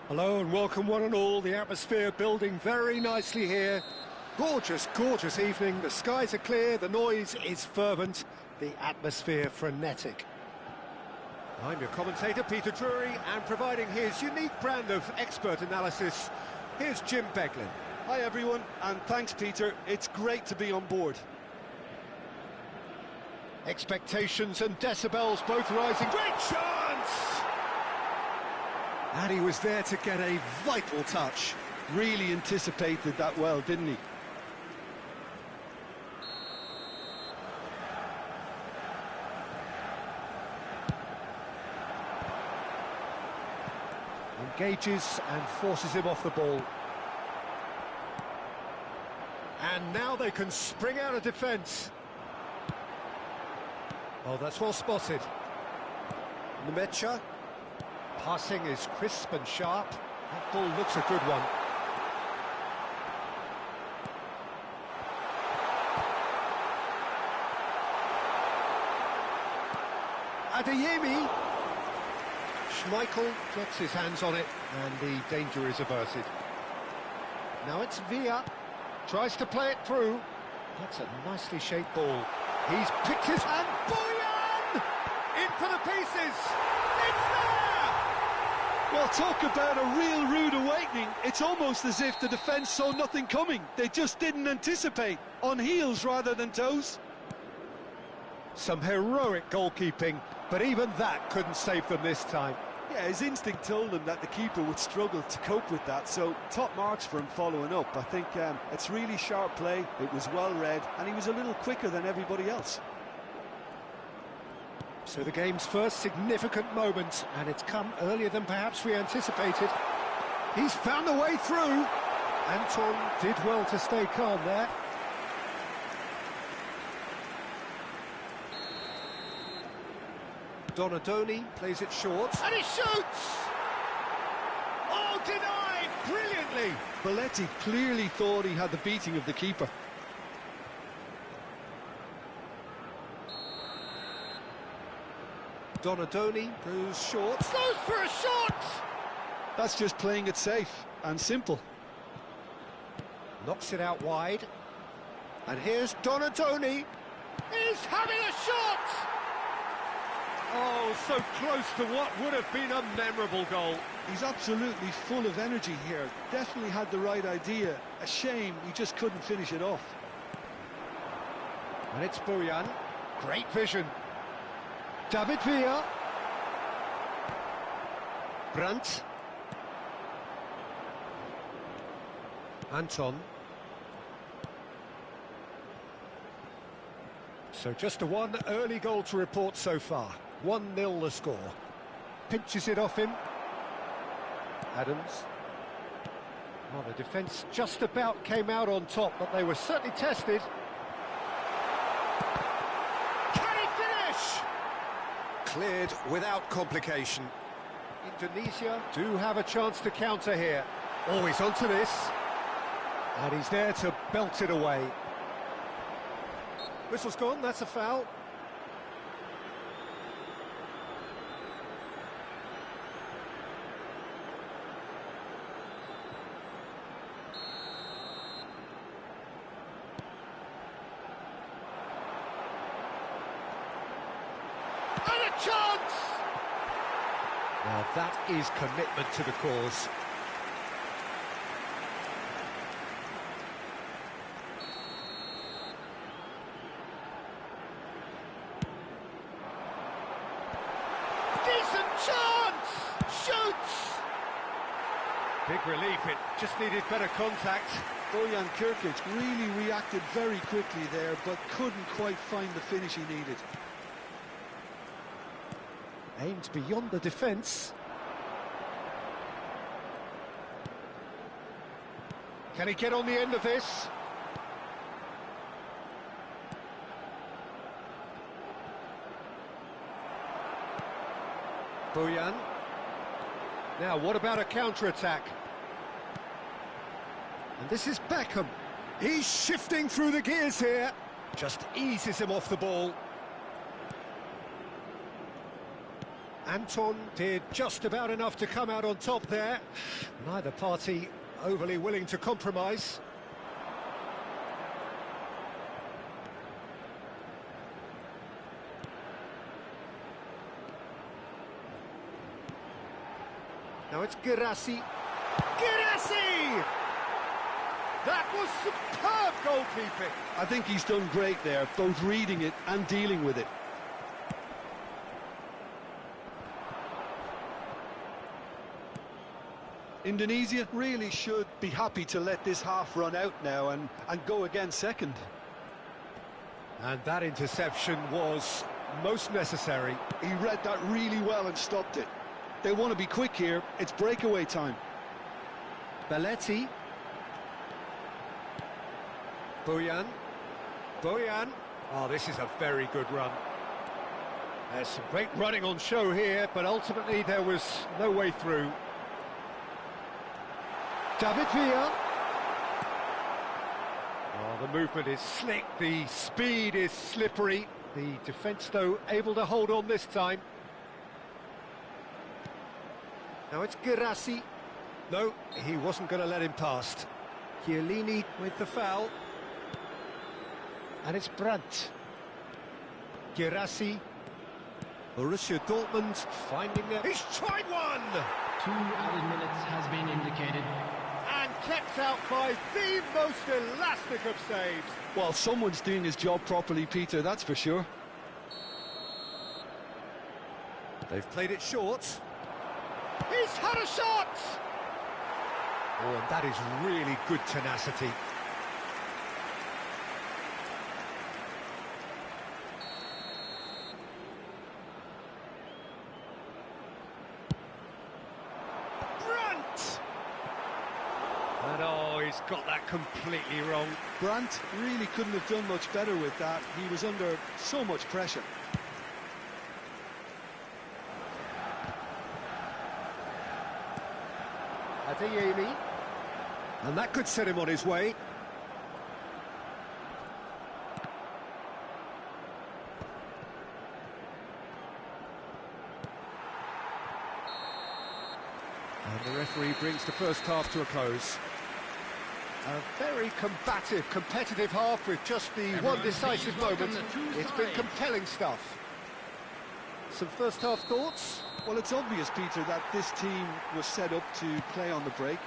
Hello and welcome one and all. The atmosphere building very nicely here. Gorgeous, gorgeous evening. The skies are clear, the noise is fervent, the atmosphere frenetic. I'm your commentator, Peter Drury, and providing his unique brand of expert analysis, here's Jim Beglin. Hi everyone, and thanks Peter. It's great to be on board. Expectations and decibels both rising. Great chance! And he was there to get a vital touch. Really anticipated that well, didn't he? Engages and forces him off the ball. And now they can spring out of defence. Oh, that's well spotted. Nemecha. Passing is crisp and sharp. That ball looks a good one. Adeyemi. Schmeichel gets his hands on it, and the danger is averted. Now it's Villa. Tries to play it through. That's a nicely shaped ball. He's picked his hand. Boyan! In for the pieces. It's there! Well, talk about a real rude awakening. It's almost as if the defence saw nothing coming. They just didn't anticipate. On heels rather than toes. Some heroic goalkeeping, but even that couldn't save them this time. Yeah, his instinct told him that the keeper would struggle to cope with that, so top marks for him following up. I think it's really sharp play, it was well read, and he was a little quicker than everybody else. So the game's first significant moment, and it's come earlier than perhaps we anticipated. He's found a way through. Anton did well to stay calm there. Donadoni plays it short. And he shoots! Oh, denied! Brilliantly! Belletti clearly thought he had the beating of the keeper. Donadoni goes short. Goes for a shot! That's just playing it safe and simple. Knocks it out wide. And here's Donadoni. He's having a shot! Oh, so close to what would have been a memorable goal. He's absolutely full of energy here. Definitely had the right idea. A shame he just couldn't finish it off. And it's Boyan. Great vision. David Villa. Brandt. Anton. So just a one early goal to report so far. 1-0 the score. Pinches it off him. Adams. Well, the defence just about came out on top, but they were certainly tested. Can he finish? Cleared without complication. Indonesia do have a chance to counter here. Always onto this. And he's there to belt it away. Whistle's gone, that's a foul. And a chance! Now that is commitment to the cause. Decent chance! Shoots! Big relief, it just needed better contact. Bojan Kirkic really reacted very quickly there, but couldn't quite find the finish he needed. Aimed beyond the defence. Can he get on the end of this? Boyan. Now, what about a counter-attack? And this is Beckham. He's shifting through the gears here. Just eases him off the ball. Anton did just about enough to come out on top there. Neither party overly willing to compromise. Now it's Girassi. Girassi! That was superb goalkeeping. I think he's done great there, both reading it and dealing with it. Indonesia really should be happy to let this half run out now and go again second. And that interception was most necessary. He read that really well and stopped it. They want to be quick here. It's breakaway time. Belletti. Bojan. Bojan. Oh, this is a very good run. There's some great running on show here, but ultimately there was no way through. David Villa. Oh, the movement is slick, the speed is slippery. The defence, though, able to hold on this time. Now it's Girassi. No, he wasn't going to let him past. Chiellini with the foul. And it's Brandt. Girassi. Borussia Dortmund finding it. He's tried one! 2 added minutes has been indicated. And kept out by the most elastic of saves. Well, someone's doing his job properly, Peter, that's for sure. They've played it short. He's had a shot! Oh, and that is really good tenacity. Brandt! And oh, he's got that completely wrong. Brandt really couldn't have done much better with that. He was under so much pressure. Adeyemi. And that could set him on his way. And the referee brings the first half to a close. A very combative, competitive half with just the one decisive moment. It's been compelling stuff. Some first half thoughts? Well, it's obvious, Peter, that this team was set up to play on the break,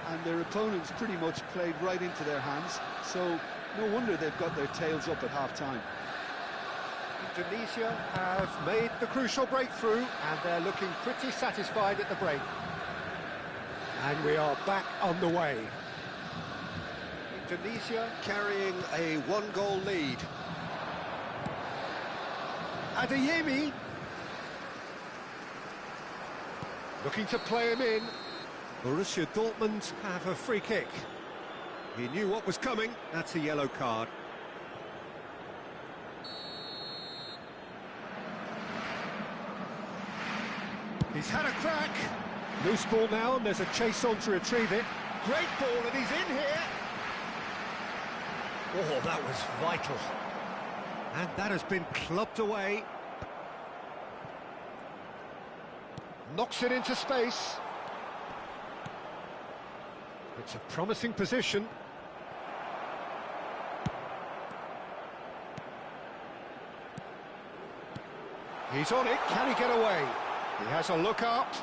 and their opponents pretty much played right into their hands, so no wonder they've got their tails up at half-time. Indonesia have made the crucial breakthrough, and they're looking pretty satisfied at the break. And we are back on the way. Indonesia carrying a one-goal lead. Adeyemi. Looking to play him in. Borussia Dortmund have a free kick. He knew what was coming. That's a yellow card. He's had a crack. Loose ball now, and there's a chase on to retrieve it. Great ball, and he's in here. Oh, that was vital. And that has been clubbed away. Knocks it into space. It's a promising position. He's on it. Can he get away? He has a look up.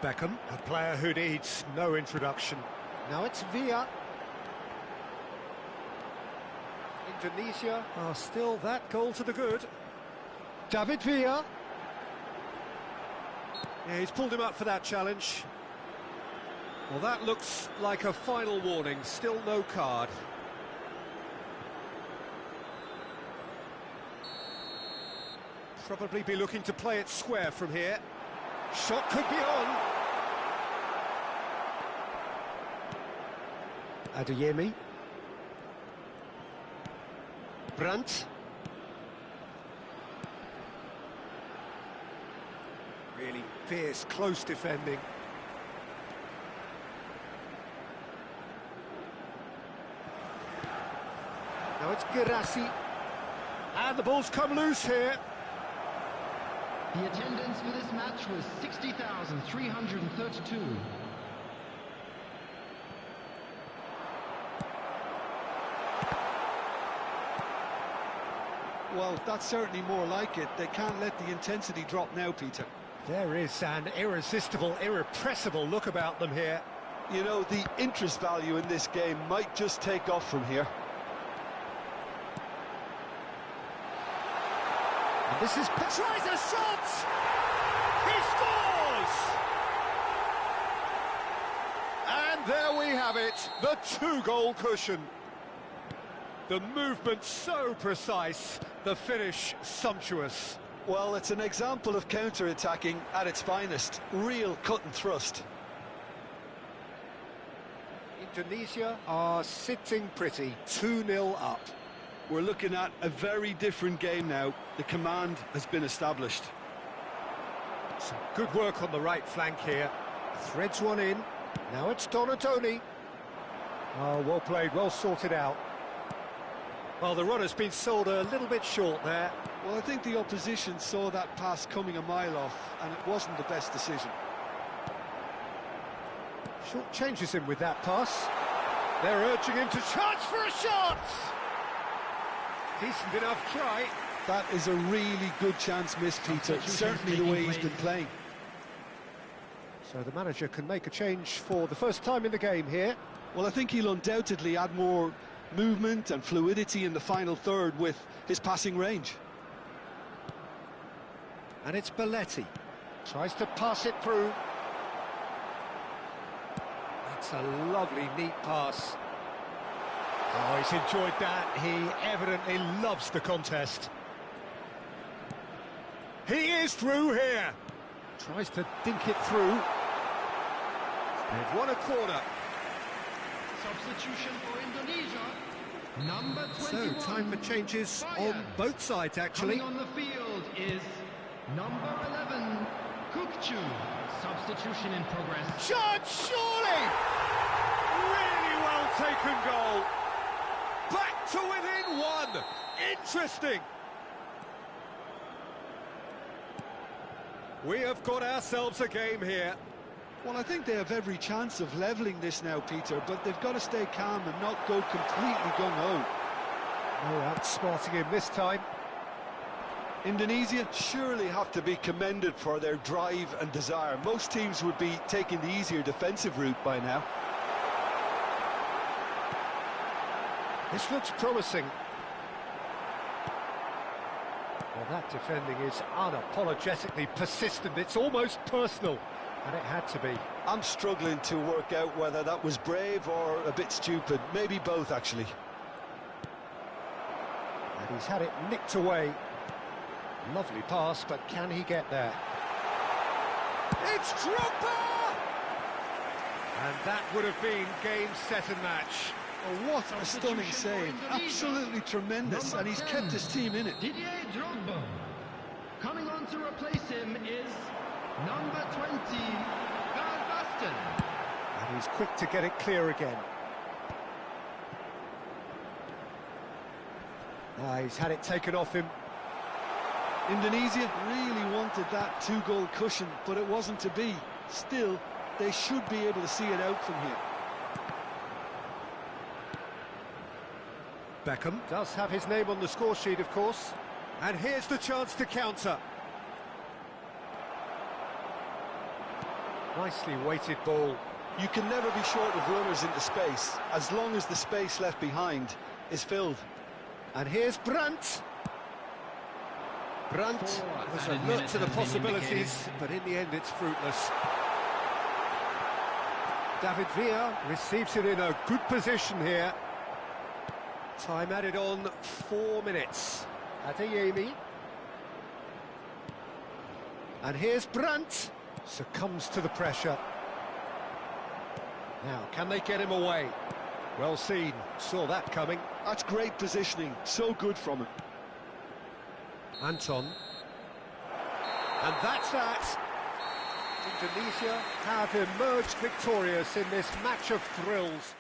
Beckham, a player who needs no introduction. Now it's Villa. Indonesia are still that goal to the good. David Villa. Yeah, he's pulled him up for that challenge. Well, that looks like a final warning. Still no card. Probably be looking to play it square from here. Shot could be on. Adeyemi. Brandt. Really fierce, close defending. Now it's Girassi. And the ball's come loose here. The attendance for this match was 60,332. Well, that's certainly more like it. They can't let the intensity drop now, Peter. There is an irresistible, irrepressible look about them here. You know, the interest value in this game might just take off from here. And this is... tries a shot! He scores! And there we have it, the two-goal cushion. The movement so precise, the finish sumptuous. Well, it's an example of counter-attacking at its finest. Real cut and thrust. Indonesia are sitting pretty, 2-0 up. We're looking at a very different game now. The command has been established. Some good work on the right flank here. Threads one in. Now it's Donatoni. Oh, well played, well sorted out. Well, the runner's been sold a little bit short there. Well, I think the opposition saw that pass coming a mile off, and it wasn't the best decision. Short changes him with that pass. They're urging him to charge for a shot! Decent enough try. That is a really good chance missed, Peter. Certainly the way he's been playing. So the manager can make a change for the first time in the game here. Well, I think he'll undoubtedly add more movement and fluidity in the final third with his passing range. And it's Belletti. Tries to pass it through. That's a lovely, neat pass. Oh, he's enjoyed that. He evidently loves the contest. He is through here. Tries to dink it through. They've won a corner. Substitution for Indonesia. Number 21. So, time for changes on both sides, actually. Coming on the field is number 11, Kukchu. Substitution in progress. Shot, surely! Really well taken goal. Back to within one. Interesting. We have got ourselves a game here. Well, I think they have every chance of levelling this now, Peter, but they've got to stay calm and not go completely gung-ho. No outsmarting him this time. Indonesia surely have to be commended for their drive and desire. Most teams would be taking the easier defensive route by now. This looks promising. Well, that defending is unapologetically persistent. It's almost personal. And it had to be. I'm struggling to work out whether that was brave or a bit stupid. Maybe both, actually. And he's had it nicked away. Lovely pass, but can he get there? It's Drogba! And that would have been game, set and match. Oh, what a stunning save. Absolutely tremendous. And he's kept his team in it. Didier Drogba. Coming on to replace him is number 20, Basten. And he's quick to get it clear again. He's had it taken off him. Indonesia really wanted that two-goal cushion, but it wasn't to be. Still, they should be able to see it out from here. Beckham does have his name on the score sheet, of course. And here's the chance to counter. Nicely weighted ball. You can never be short of runners into space, as long as the space left behind is filled. And here's Brandt. Brandt was alert to the possibilities, but in the end it's fruitless. David Villa receives it in a good position here. Time added on 4 minutes. Adeyemi. And here's Brandt. Succumbs to the pressure. Now, can they get him away? Well seen, saw that coming. That's great positioning, so good from him. Anton. And that's that. Indonesia have emerged victorious in this match of thrills.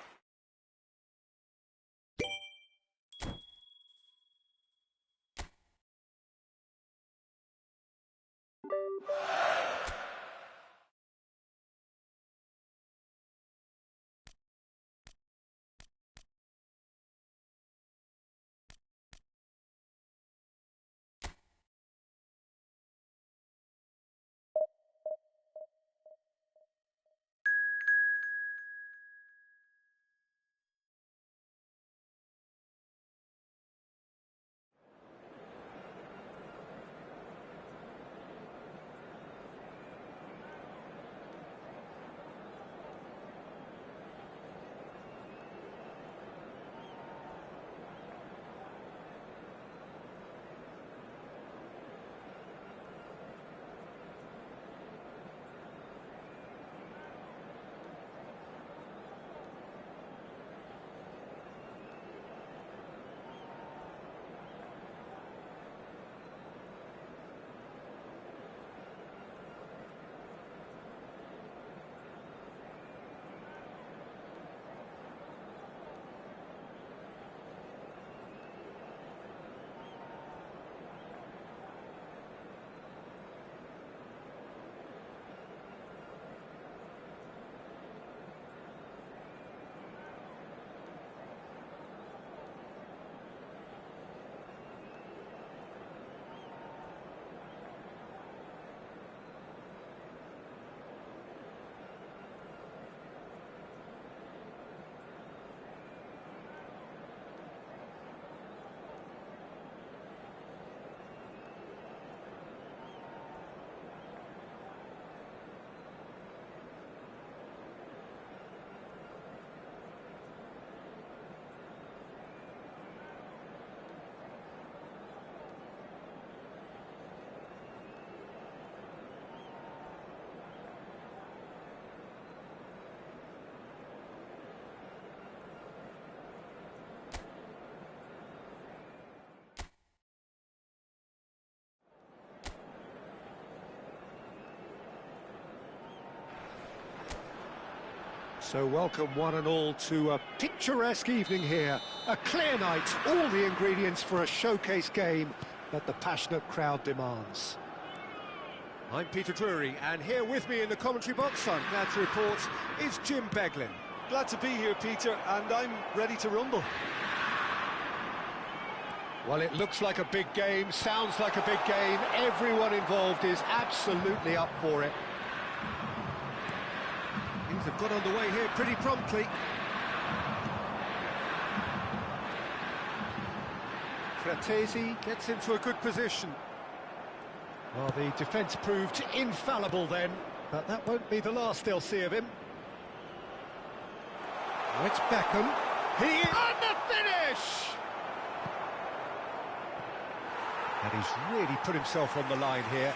So welcome one and all to a picturesque evening here. A clear night, all the ingredients for a showcase game that the passionate crowd demands. I'm Peter Drury, and here with me in the commentary box, I'm glad to report, is Jim Beglin. Glad to be here, Peter, and I'm ready to rumble. Well, it looks like a big game, sounds like a big game. Everyone involved is absolutely up for it. Things have got underway here pretty promptly. Fratesi gets into a good position. Well, the defence proved infallible then, but that won't be the last they'll see of him. Oh, it's Beckham. And the finish! And he's really put himself on the line here.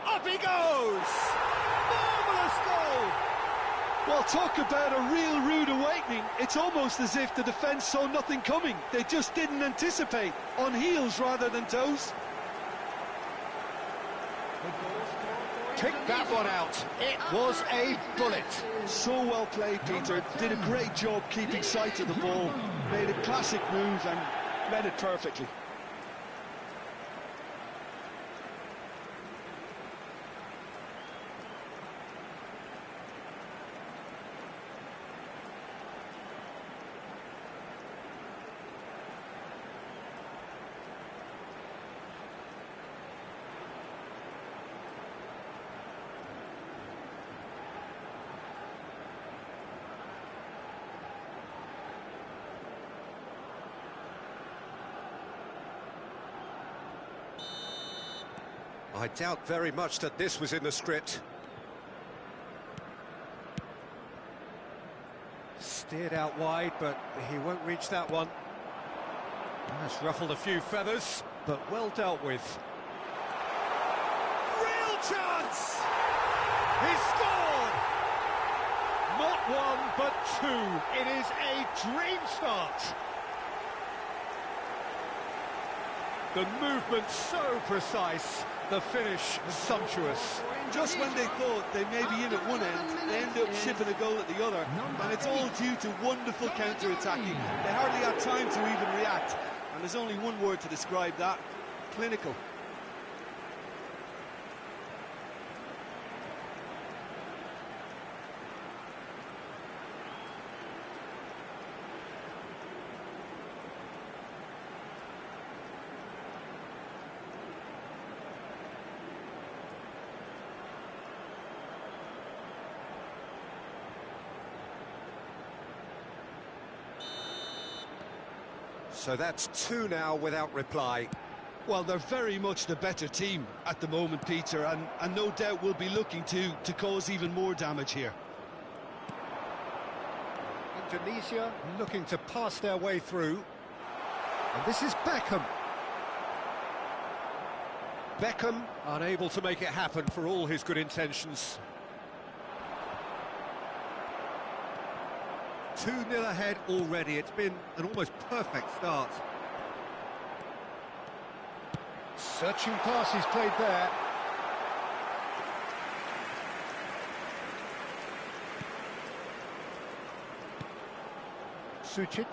Up he goes! Marvellous goal! Well, talk about a real rude awakening. It's almost as if the defence saw nothing coming. They just didn't anticipate, on heels rather than toes. Kick that one out. It was a bullet. So well played, Peter. Did a great job keeping sight of the ball. Made a classic move and read it perfectly. I doubt very much that this was in the script. Steered out wide, but he won't reach that one. That's ruffled a few feathers, but well dealt with. Real chance! He scored! Not one, but two. It is a dream start. The movement so precise, the finish sumptuous. Just when they thought they may be in at one end, they end up shipping a goal at the other, and it's all due to wonderful counter-attacking. They hardly had time to even react, and there's only one word to describe that: clinical. So that's two now without reply. Well, they're very much the better team at the moment, Peter, and no doubt will be looking to cause even more damage here. Indonesia looking to pass their way through. And this is Beckham. Beckham unable to make it happen for all his good intentions. 2-0 ahead already. It's been an almost perfect start. Searching pass he's played there. Sucic.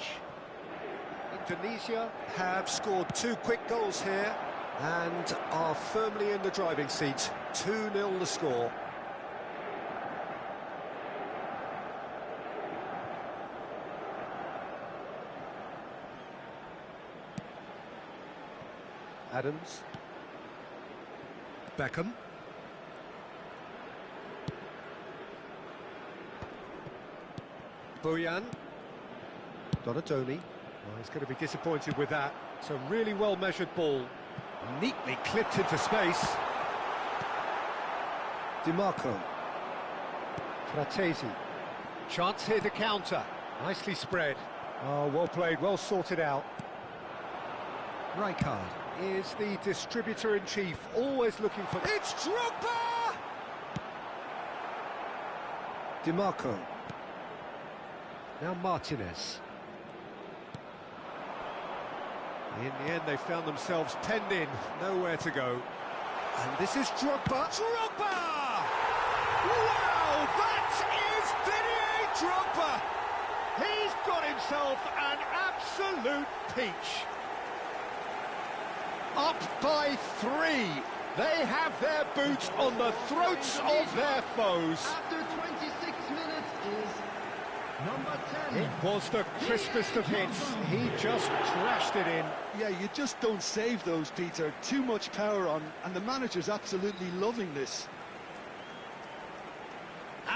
Indonesia have scored two quick goals here and are firmly in the driving seat. 2-0 the score. Adams. Beckham. Bojan. Donatoni. Well, he's going to be disappointed with that. It's a really well-measured ball. Neatly clipped into space. DiMarco. Fratesi. Chance here to counter. Nicely spread. Oh, well played, well sorted out. Rijkaard is the distributor-in-chief, always looking for... It's Drogba! DiMarco. Now Martinez. In the end, they found themselves penned in, nowhere to go. And this is Drogba. Drogba! Wow, that is Didier Drogba! He's got himself an absolute peach. Up by 3. They have their boots on the throats of their foes. After 26 minutes is number 10. It was the crispest of hits. He just crashed it in. Yeah, you just don't save those, Peter. Too much power on, and the manager's absolutely loving this.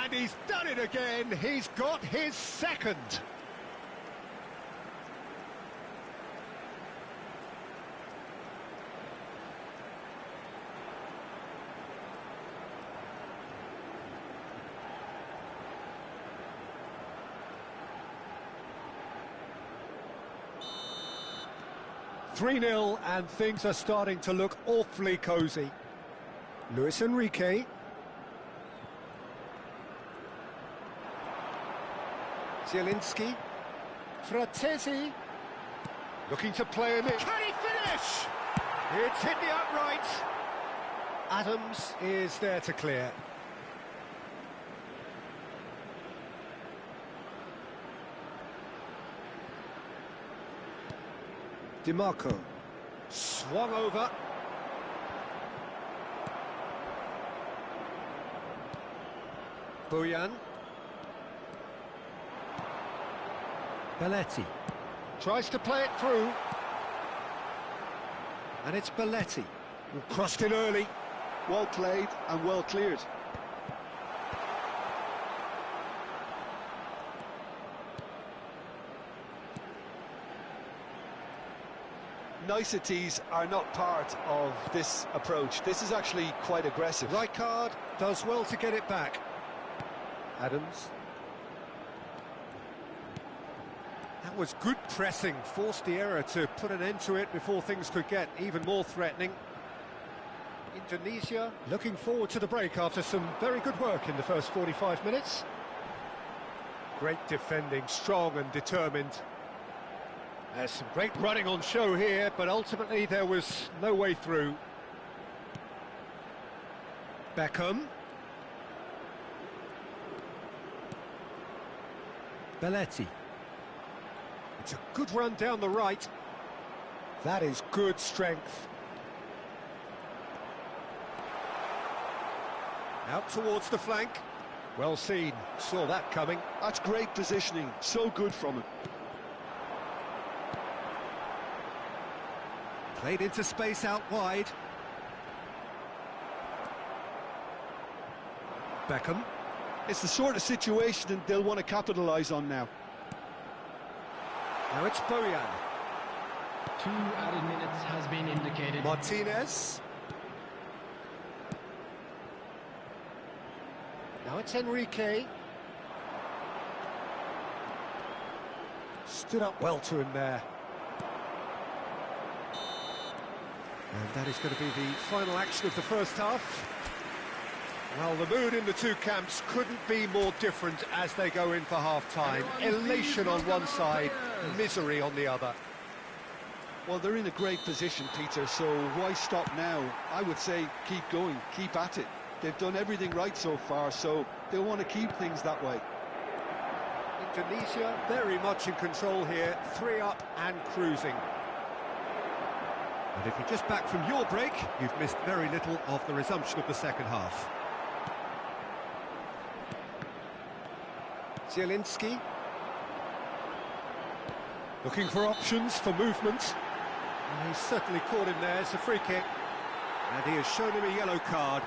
And he's done it again. He's got his second. "3-0, and things are starting to look awfully cosy. Luis Enrique. Zielinski. Fratesi. Looking to play him in. Can he finish? It's hit the upright. Adams is there to clear. DiMarco. Swung over. Bojan. Belletti. Tries to play it through. And it's Belletti, who crossed it early. Well played and well cleared. Niceties are not part of this approach. This is actually quite aggressive. Rijkaard does well to get it back. Adams. That was good pressing, forced the error to put an end to it before things could get even more threatening. Indonesia looking forward to the break after some very good work in the first 45 minutes. Great defending, strong and determined. There's some great running on show here, but ultimately there was no way through. Beckham. Belletti. It's a good run down the right. That is good strength. Out towards the flank. Well seen, saw that coming. That's great positioning, so good from him. Played into space out wide. Beckham. It's the sort of situation that they'll want to capitalise on now. Now it's Bojan. 2 added minutes has been indicated. Martinez. Now it's Enrique. Stood up well to him there. And that is going to be the final action of the first half. Well, the mood in the two camps couldn't be more different as they go in for half-time. Elation on one side, misery on the other. Well, they're in a great position, Peter, so why stop now? I would say keep going, keep at it. They've done everything right so far, so they'll want to keep things that way. Indonesia very much in control here, 3 up and cruising. And if you're just back from your break, you've missed very little of the resumption of the second half. Zielinski. Looking for options for movement. And he's certainly caught him there. It's a free kick. And he has shown him a yellow card.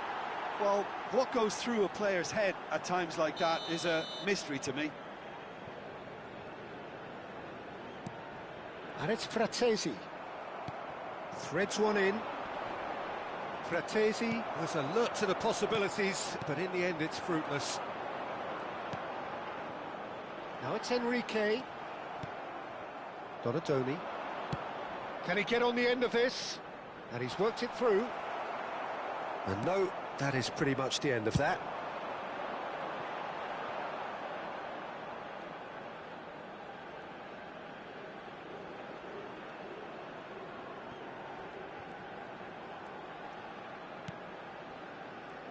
Well, what goes through a player's head at times like that is a mystery to me. And it's Fratesi. Threads one in. Fratesi was alert to the possibilities, but in the end it's fruitless. Now it's Enrique. Donadoni. Can he get on the end of this? And he's worked it through. And no, that is pretty much the end of that.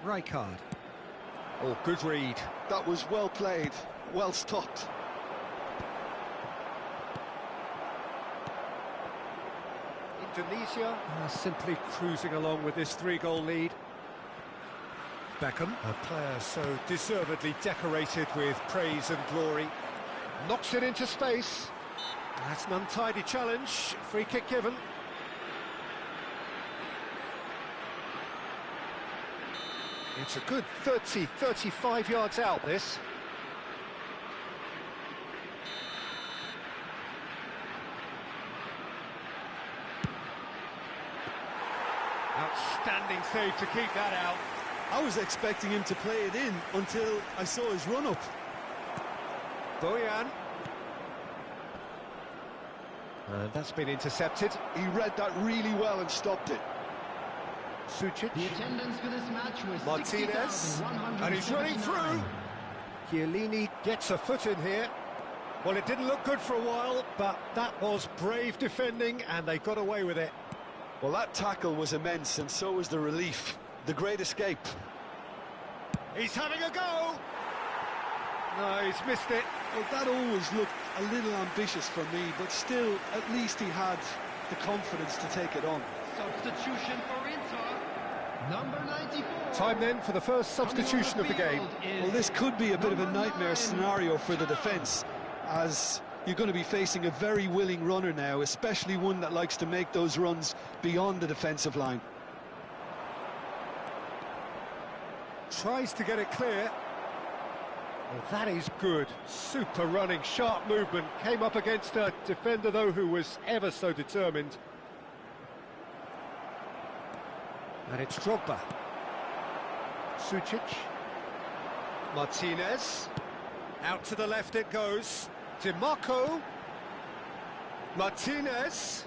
Rijkaard. Oh, good read. That was well played, well stopped. Indonesia are simply cruising along with this 3-goal lead. Beckham, a player so deservedly decorated with praise and glory, knocks it into space. That's an untidy challenge, free kick given. It's a good 30-35 yards out, this. Outstanding save to keep that out. I was expecting him to play it in until I saw his run-up. Bojan. And that's been intercepted. He read that really well and stopped it. Sucic. The attendance for this match was Martinez. And he's running through. Chiellini gets a foot in here. Well, it didn't look good for a while, but that was brave defending, and they got away with it. Well, that tackle was immense, and so was the relief. The great escape. He's having a go! No, he's missed it. Well, that always looked a little ambitious for me, but still, at least he had the confidence to take it on. Substitution for Inter, number 94. Time then for the first substitution of the game. Well, this could be a bit of a nightmare scenario for the defence, as you're going to be facing a very willing runner now, especially one that likes to make those runs beyond the defensive line. Tries to get it clear. Well, that is good. Super running, sharp movement. Came up against a defender, though, who was ever so determined. And it's Drogba. Sucic. Martinez. Out to the left it goes. DiMarco. Martinez.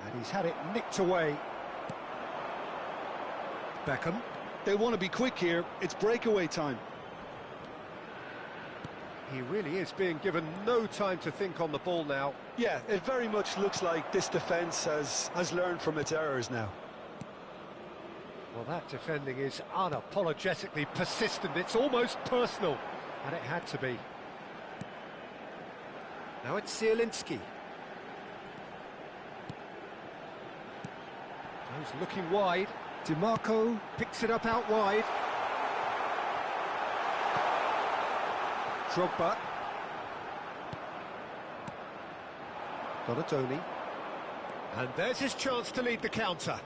And he's had it nicked away. Beckham. They want to be quick here. It's breakaway time. He really is being given no time to think on the ball now. Yeah, it very much looks like this defence has learned from its errors now. Well, that defending is unapologetically persistent. It's almost personal, and it had to be. Now it's Zielinski. He's looking wide. DiMarco picks it up out wide. Drogba. Donadoni. And there's his chance to lead the counter.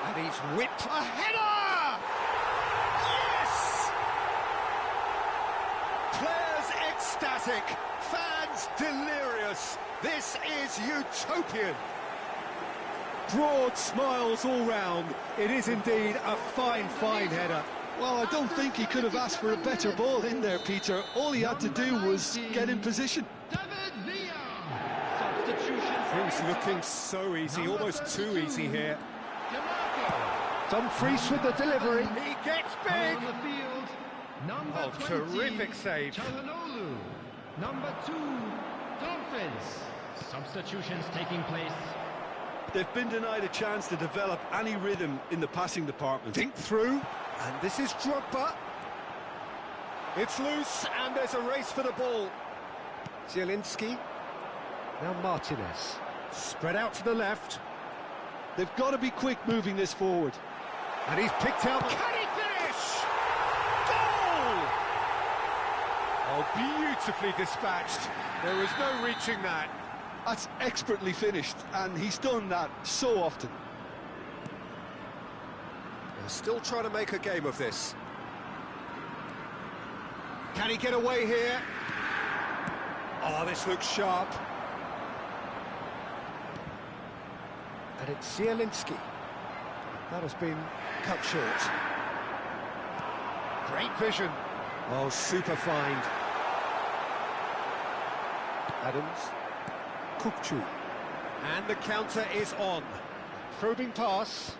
And he's whipped a header! Yes! Players ecstatic, fans delirious. This is utopian. Broad smiles all round. It is indeed a fine, fine header. Well, I don't think he could have asked for a better ball in there, Peter. All he had to do was get in position. Things looking so easy, almost too easy here. Dumfries with the delivery. He gets big. Oh, terrific save. Number 2, Dolphins. Substitutions taking place. They've been denied a chance to develop any rhythm in the passing department. Dink through, and this is Drogba. It's loose, and there's a race for the ball. Zielinski. Now Martinez. Spread out to the left. They've got to be quick moving this forward. And he's picked out. Can he finish? Goal! Oh, beautifully dispatched. There was no reaching that. That's expertly finished, and he's done that so often. They're still trying to make a game of this. Can he get away here? Oh, this looks sharp. And it's Zielinski. That has been cut short. Great vision. Oh, super find. Adams. Kukcu. And the counter is on. Probing pass.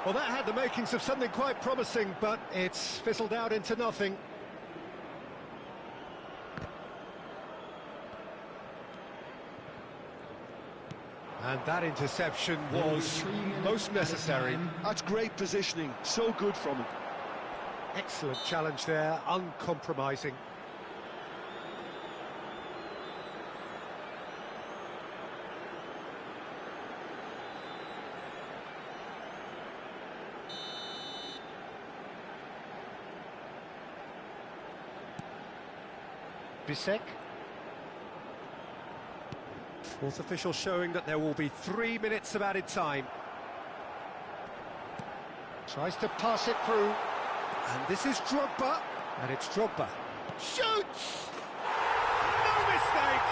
Well, that had the makings of something quite promising, but it's fizzled out into nothing. And that interception was most necessary. That's great positioning, so good from him. Excellent challenge there, uncompromising. Bisek. Fourth official showing that there will be 3 minutes of added time. Tries to pass it through. And this is Drogba. And it's Drogba. Shoots! No mistake!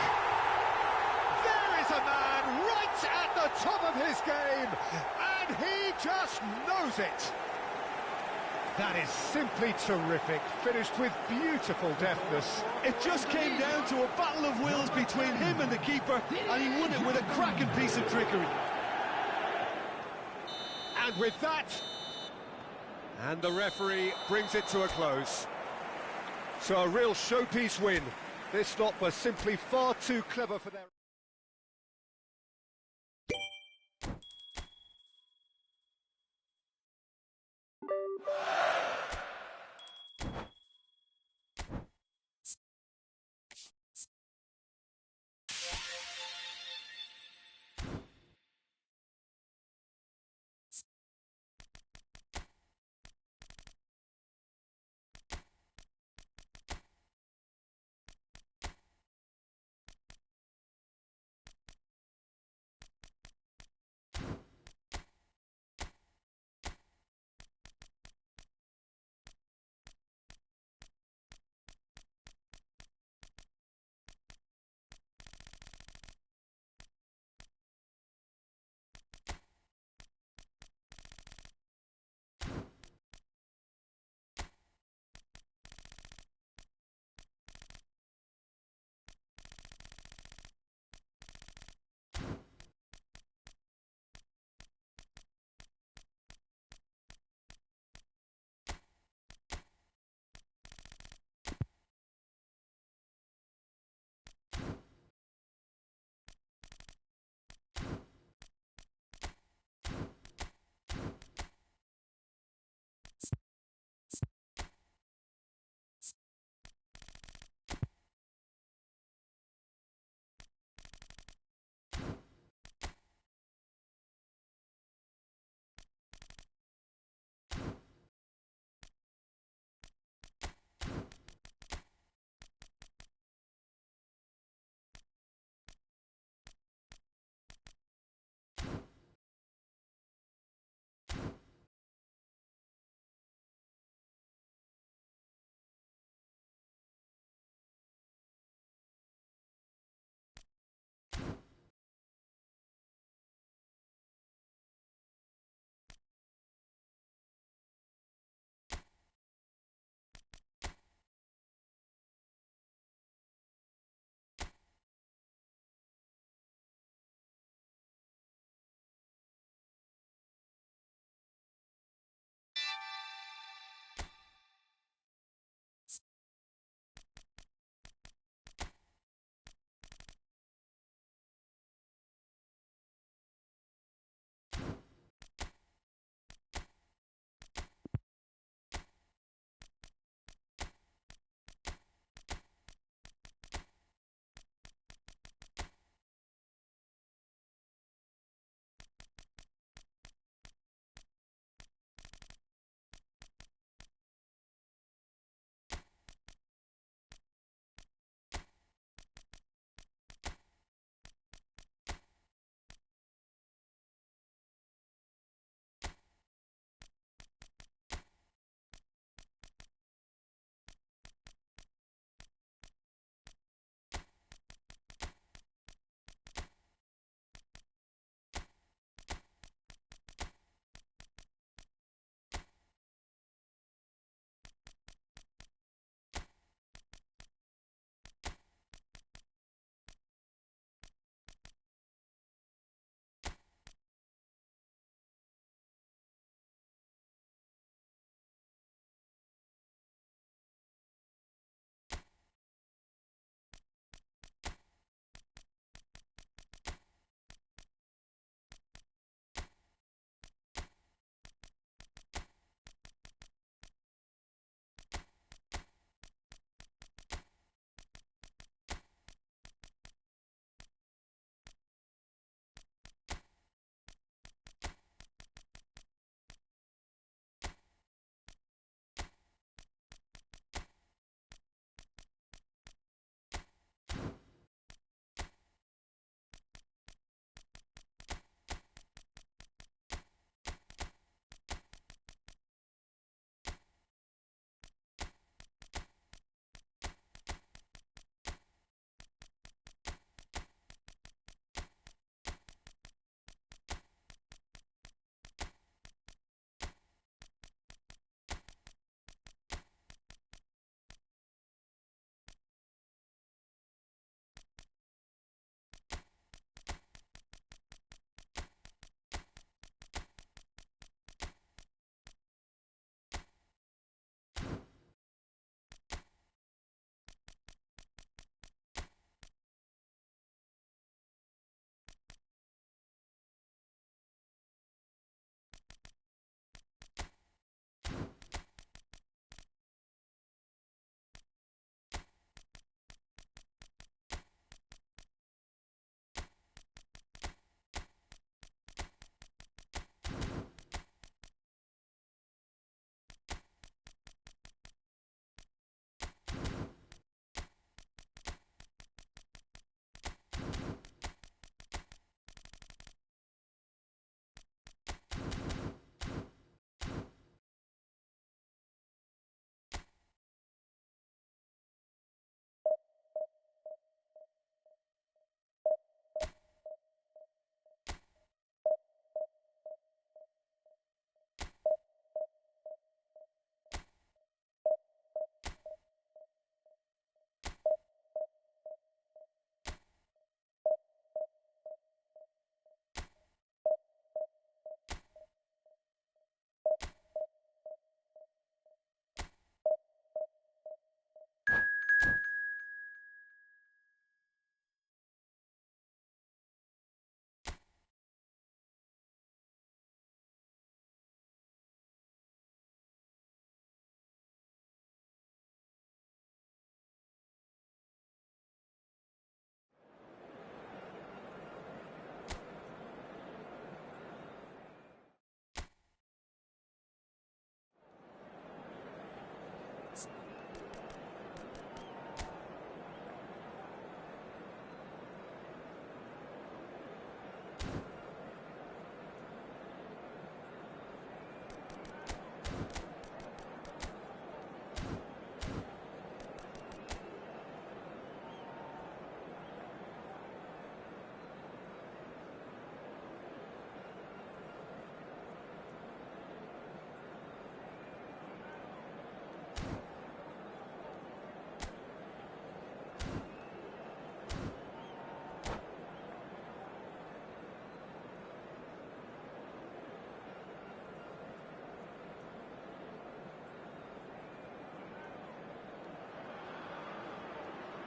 There is a man right at the top of his game. And he just knows it. That is simply terrific, finished with beautiful deftness. It just came down to a battle of wills between him and the keeper, and he won it with a cracking piece of trickery. And with that, and the referee brings it to a close. So a real showpiece win. This lot was simply far too clever for their...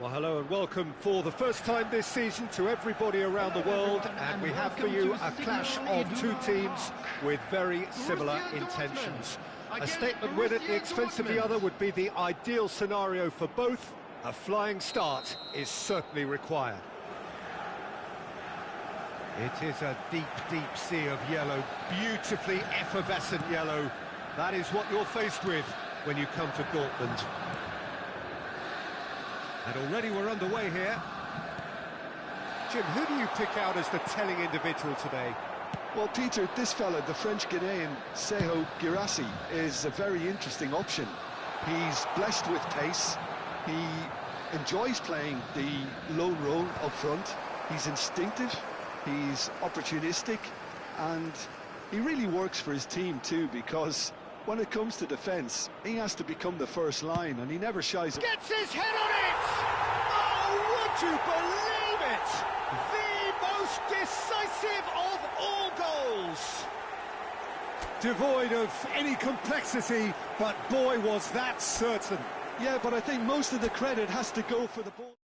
Well, hello and welcome for the first time this season to everybody around the world, and we have for you a clash of two teams with very similar intentions. A statement win at the expense of the other would be the ideal scenario for both. A flying start is certainly required. It is a deep, deep sea of yellow, beautifully effervescent yellow. That is what you're faced with when you come to Dortmund. And already we're underway here. Jim, who do you pick out as the telling individual today? Well, Peter, this fella, the French Ghanaian Seho Girassi, is a very interesting option. He's blessed with pace. He enjoys playing the lone role up front. He's instinctive, he's opportunistic, and he really works for his team too, because when it comes to defence, he has to become the first line, and he never shies away. Gets his head on it! Oh, would you believe it? The most decisive of all goals! Devoid of any complexity, but boy, was that certain. Yeah, but I think most of the credit has to go for the ball.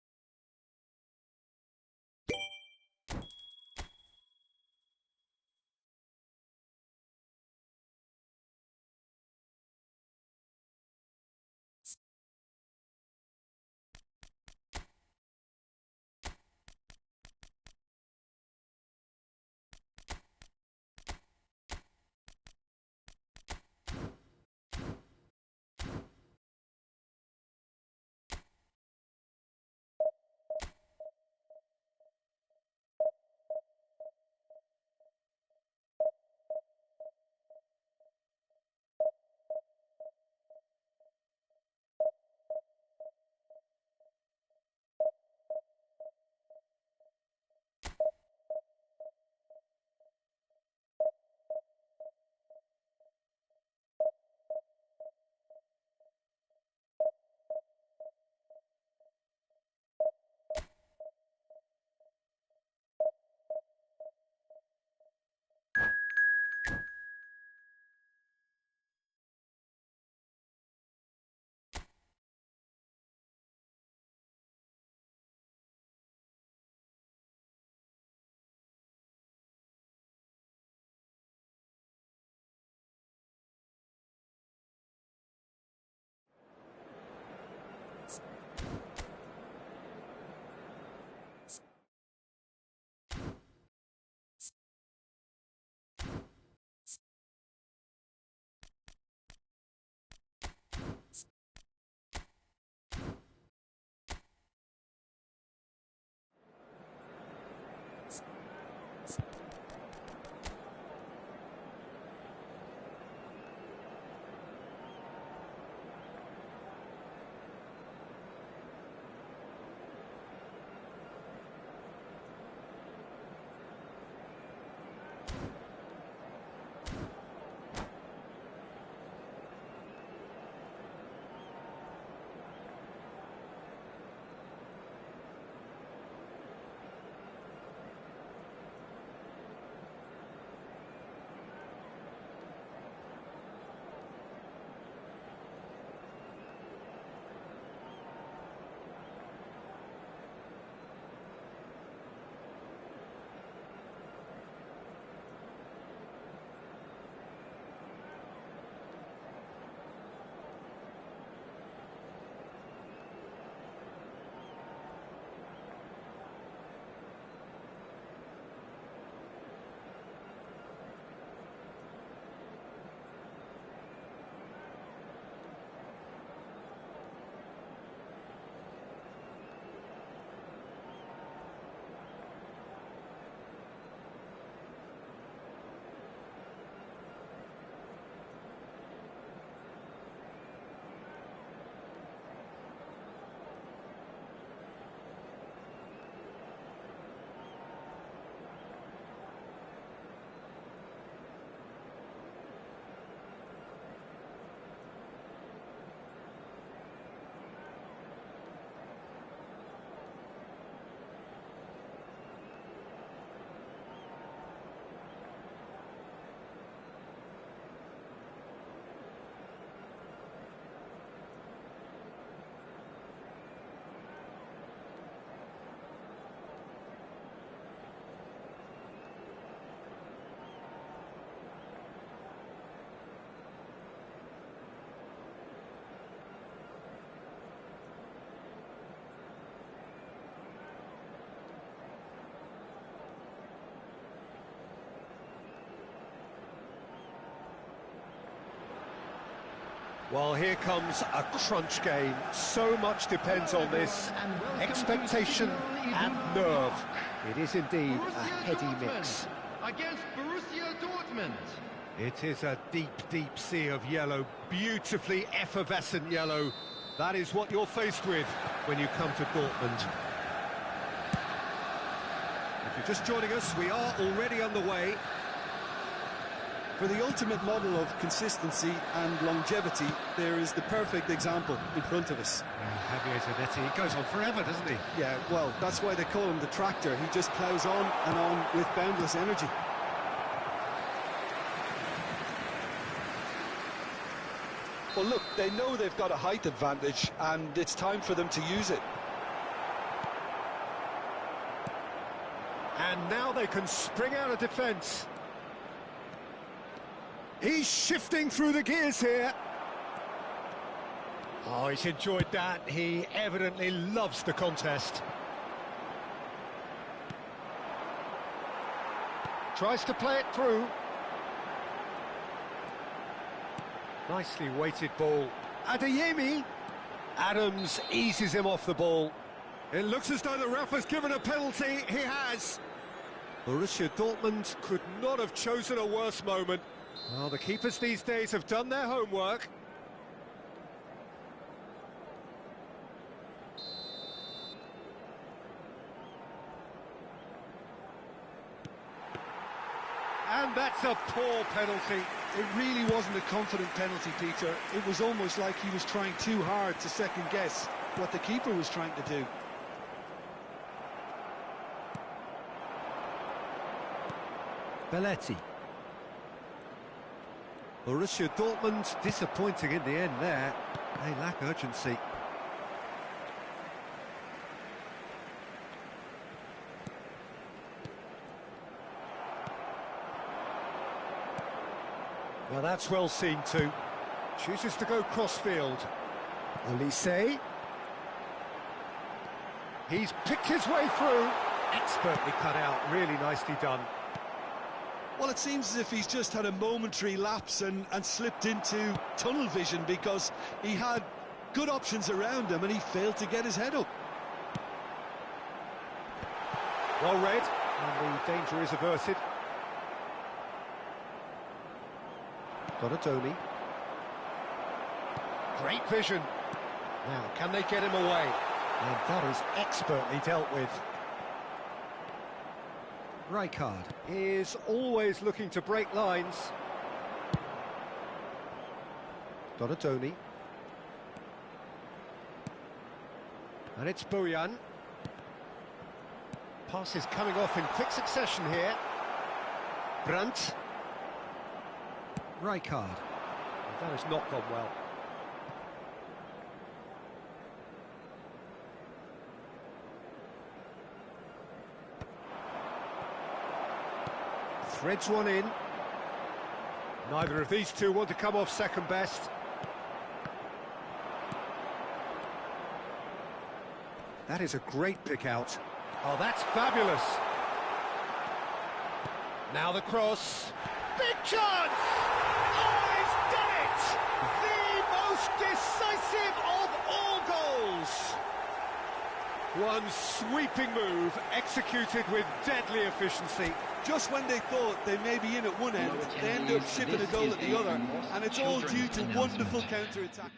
Well, here comes a crunch game. So much depends on this. Expectation and nerve. It is indeed a heady mix. Against Borussia Dortmund. It is a deep, deep sea of yellow, beautifully effervescent yellow. That is what you're faced with when you come to Dortmund. If you're just joining us, we are already underway. For the ultimate model of consistency and longevity, there is the perfect example in front of us. Javier Zanetti, he goes on forever, doesn't he? Yeah, well, that's why they call him the tractor. He just ploughs on and on with boundless energy. Well, look, they know they've got a height advantage, and it's time for them to use it. And now they can spring out of defence. He's shifting through the gears here. Oh, he's enjoyed that. He evidently loves the contest. Tries to play it through. Nicely weighted ball. Adeyemi. Adams eases him off the ball. It looks as though the ref has given a penalty. He has. Borussia Dortmund could not have chosen a worse moment. Well, the keepers these days have done their homework. And that's a poor penalty. It really wasn't a confident penalty, Peter. It was almost like he was trying too hard to second-guess what the keeper was trying to do. Belletti. Borussia Dortmund disappointing in the end there. They lack urgency. Well, that's well seen too. Chooses to go cross-field. Olise. He's picked his way through. Expertly cut out, really nicely done. Well, it seems as if he's just had a momentary lapse and slipped into tunnel vision, because he had good options around him and he failed to get his head up. Well read, and the danger is averted. Donatoni. Great vision. Now, can they get him away? And that is expertly dealt with. Rijkaard is always looking to break lines. Donatoni. And it's Bojan. Passes coming off in quick succession here. Brandt. Rijkaard. That has not gone well. Threads one in. Neither of these two want to come off second best. That is a great pick out. Oh, that's fabulous. Now the cross. Big chance! Oh, he's done it! The most decisive of all goals. One sweeping move, executed with deadly efficiency. Just when they thought they may be in at one end, they end up shipping a goal at the other, and it's all due to wonderful counter-attacking.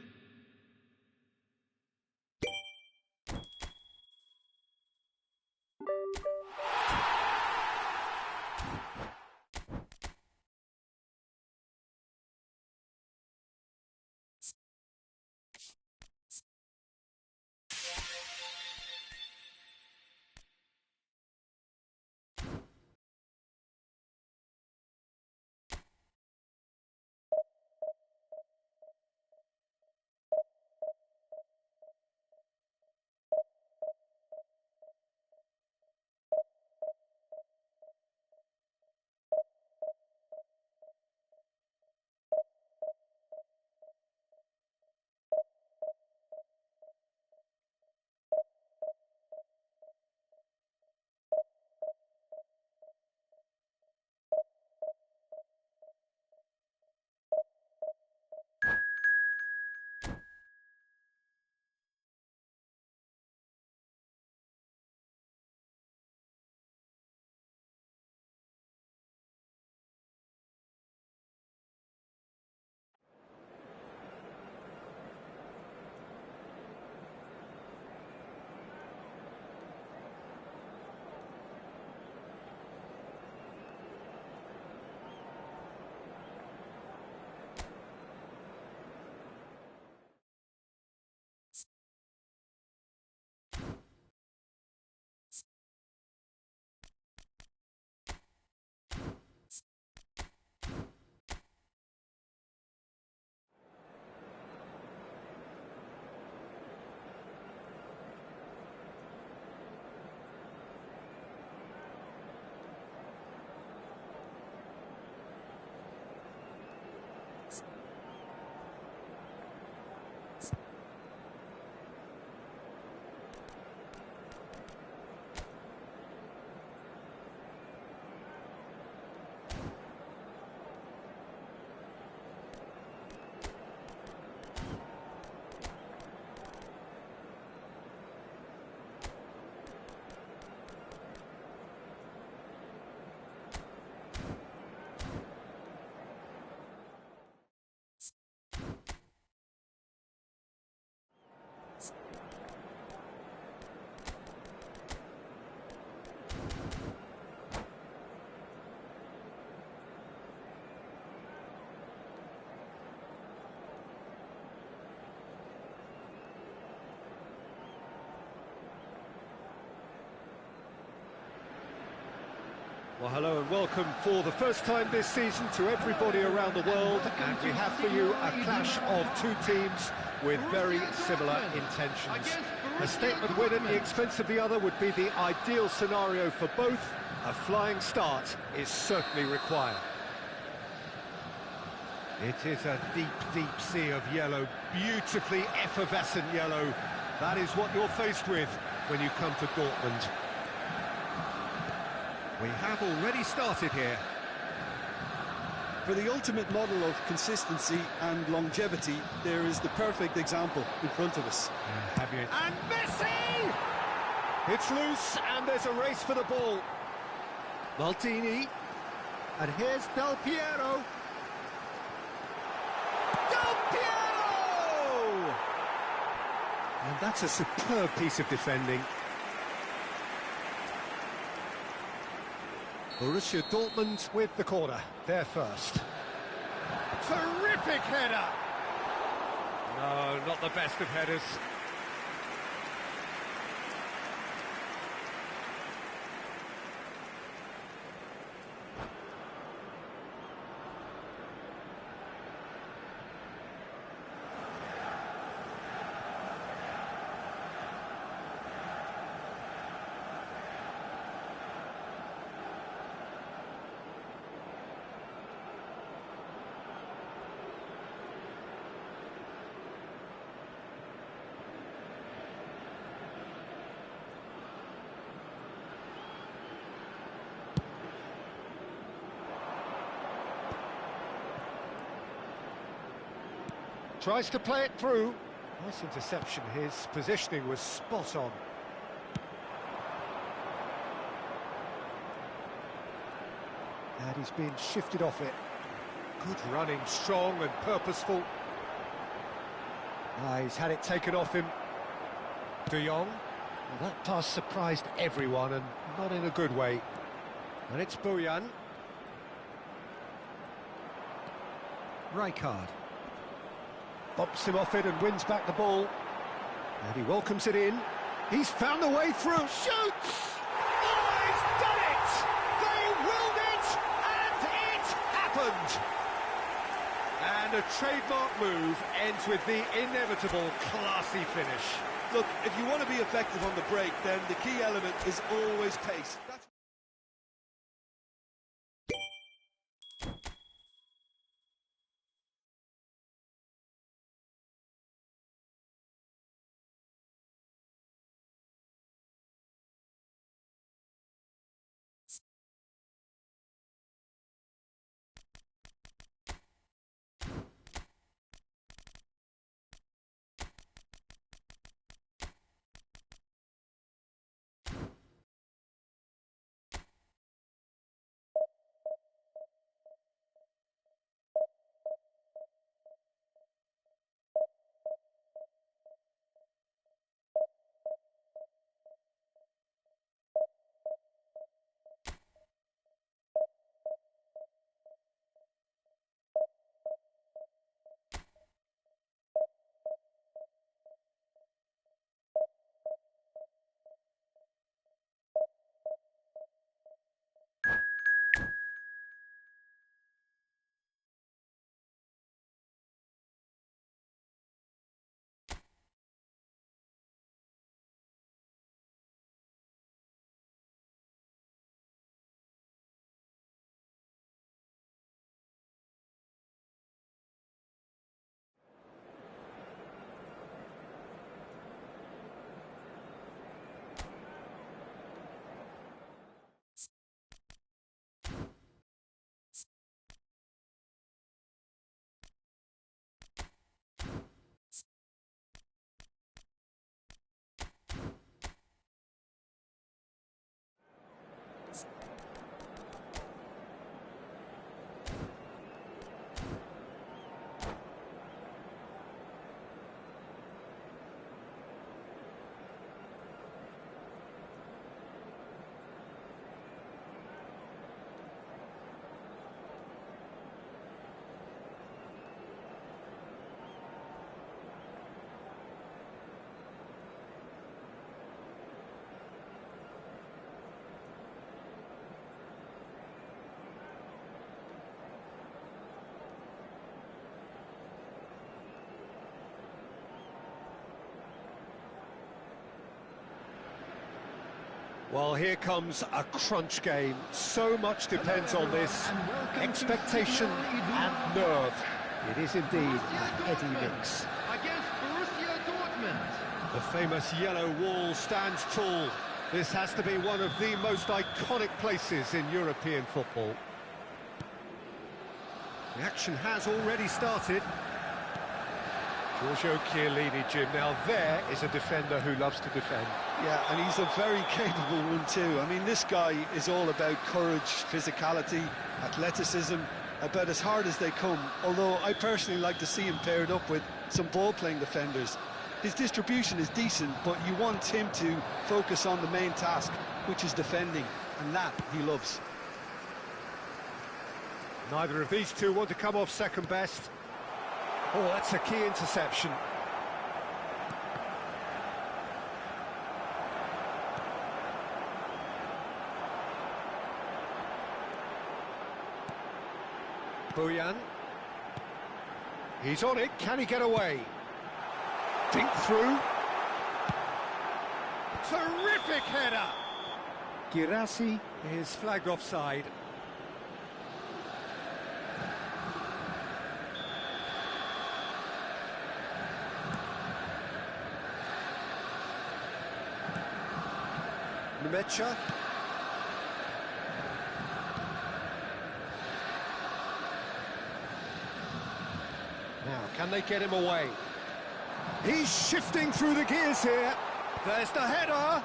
Well, hello and welcome for the first time this season to everybody around the world, and we have for you a clash of two teams with very similar intentions. A statement win at the expense of the other would be the ideal scenario for both. A flying start is certainly required. It is a deep, deep sea of yellow, beautifully effervescent yellow. That is what you're faced with when you come to Dortmund. We have already started here. For the ultimate model of consistency and longevity, there is the perfect example in front of us. Have you? And Messi! It's loose, and there's a race for the ball. Maldini. And here's Del Piero. Del Piero! And that's a superb piece of defending. Borussia Dortmund with the corner, there first. Terrific header! No, not the best of headers. Tries to play it through. Nice interception. His positioning was spot on. And he's been shifted off it. Good running, strong and purposeful. He's had it taken off him. De Jong. Well, that pass surprised everyone, and not in a good way. And it's Bojan. Rijkaard. Bumps him off it and wins back the ball. And he welcomes it in. He's found the way through. Shoots! Oh, he's done it! They willed it, and it happened! And a trademark move ends with the inevitable classy finish. Look, if you want to be effective on the break, then the key element is always pace. Well, here comes a crunch game. So much depends on this. Expectation and nerve. It is indeed a heady mix. Against Borussia Dortmund. The famous yellow wall stands tall. This has to be one of the most iconic places in European football. The action has already started. Giorgio Chiellini, Jim. Now there is a defender who loves to defend. Yeah, and he's a very capable one too. I mean, this guy is all about courage, physicality, athleticism, about as hard as they come, although I personally like to see him paired up with some ball-playing defenders. His distribution is decent, but you want him to focus on the main task, which is defending, and that he loves. Neither of these two want to come off second best. Oh, that's a key interception. Bojan. He's on it, can he get away? Dink through. Terrific header! Girassi is flagged offside. Mecha. Now, can they get him away? He's shifting through the gears here. There's the header.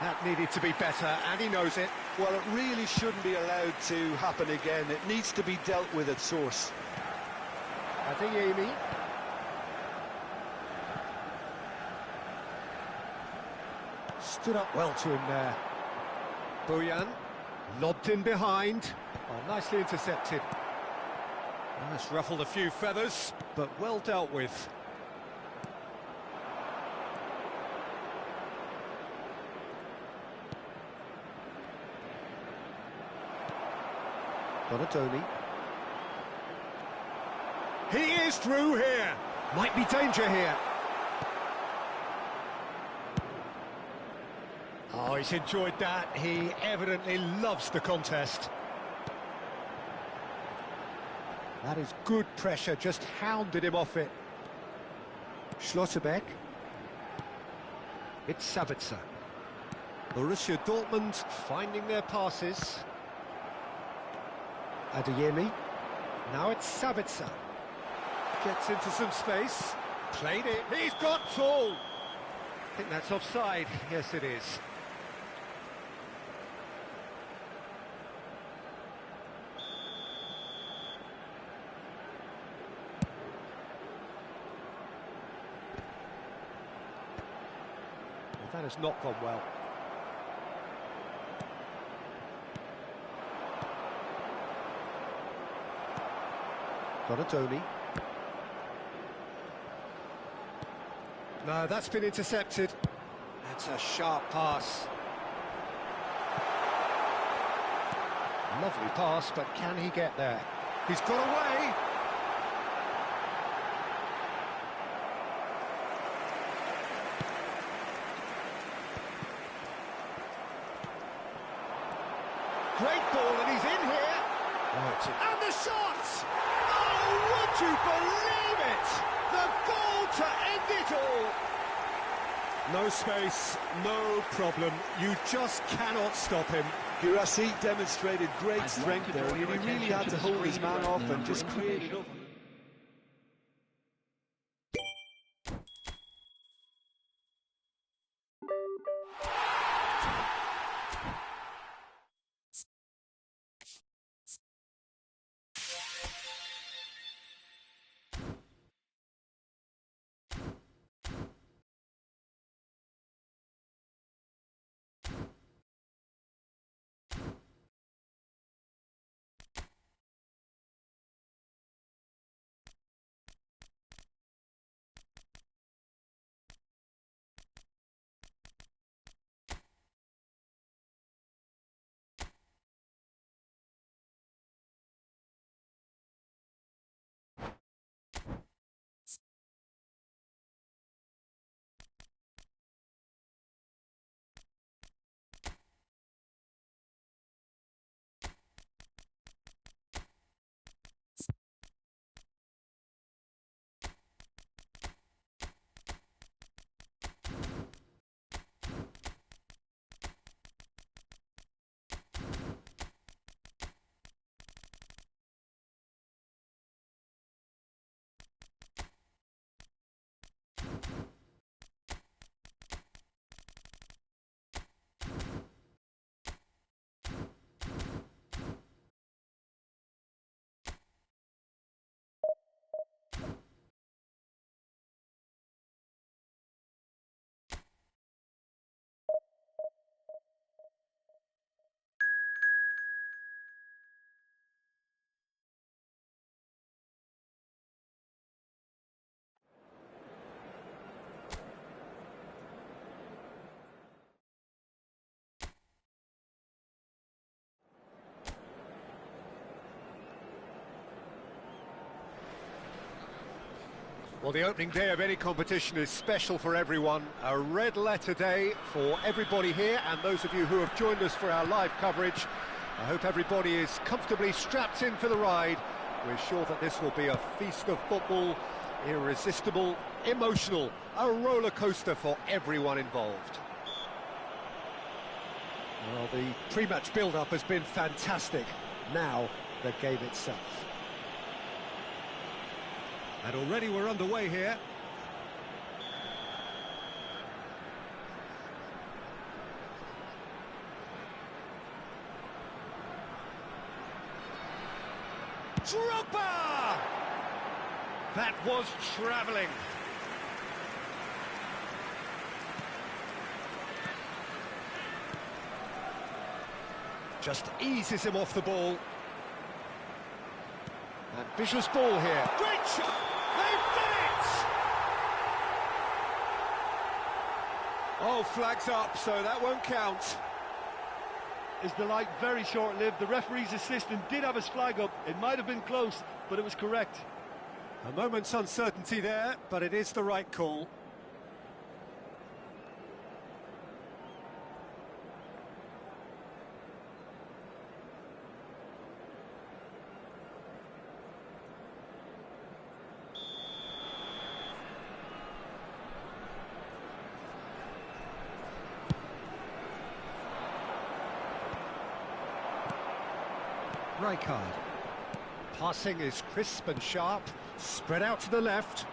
That needed to be better, and he knows it. Well, it really shouldn't be allowed to happen again. It needs to be dealt with at source. Adeyemi. Stood up well to him there. Bojan, lobbed in behind. Oh, nicely intercepted. Well, that's ruffled a few feathers, but well dealt with. Donatoni. He is through here. Might be danger here. Oh, he's enjoyed that. He evidently loves the contest. That is good pressure, just hounded him off it. Schlotterbeck. It's Sabitzer. Borussia Dortmund finding their passes. Adeyemi. Now it's Sabitzer. Gets into some space. Played it. He's got tall. I think that's offside. Yes, it is. That has not gone well. Donatoni. No, that's been intercepted. That's a sharp pass. Lovely pass, but can he get there? He's got away. Great ball, and he's in here. Right. And the shot! Oh, would you believe it? The goal to end it all. No space, no problem. You just cannot stop him. Girassi demonstrated great strength there. He really had to hold his man off and just create enough. Well, the opening day of any competition is special for everyone. A red letter day for everybody here, and those of you who have joined us for our live coverage. I hope everybody is comfortably strapped in for the ride. We're sure that this will be a feast of football, irresistible, emotional, a roller coaster for everyone involved. Well, the pre-match build-up has been fantastic. Now, the game itself. And already we're underway here. Drogba! That was travelling. Just eases him off the ball. Ambitious ball here. Great shot! They've done it! Oh, flags up, so that won't count. His delight very short-lived. The referee's assistant did have his flag up. It might have been close, but it was correct. A moment's uncertainty there, but it is the right call. Rijkaard. Passing is crisp and sharp, spread out to the left.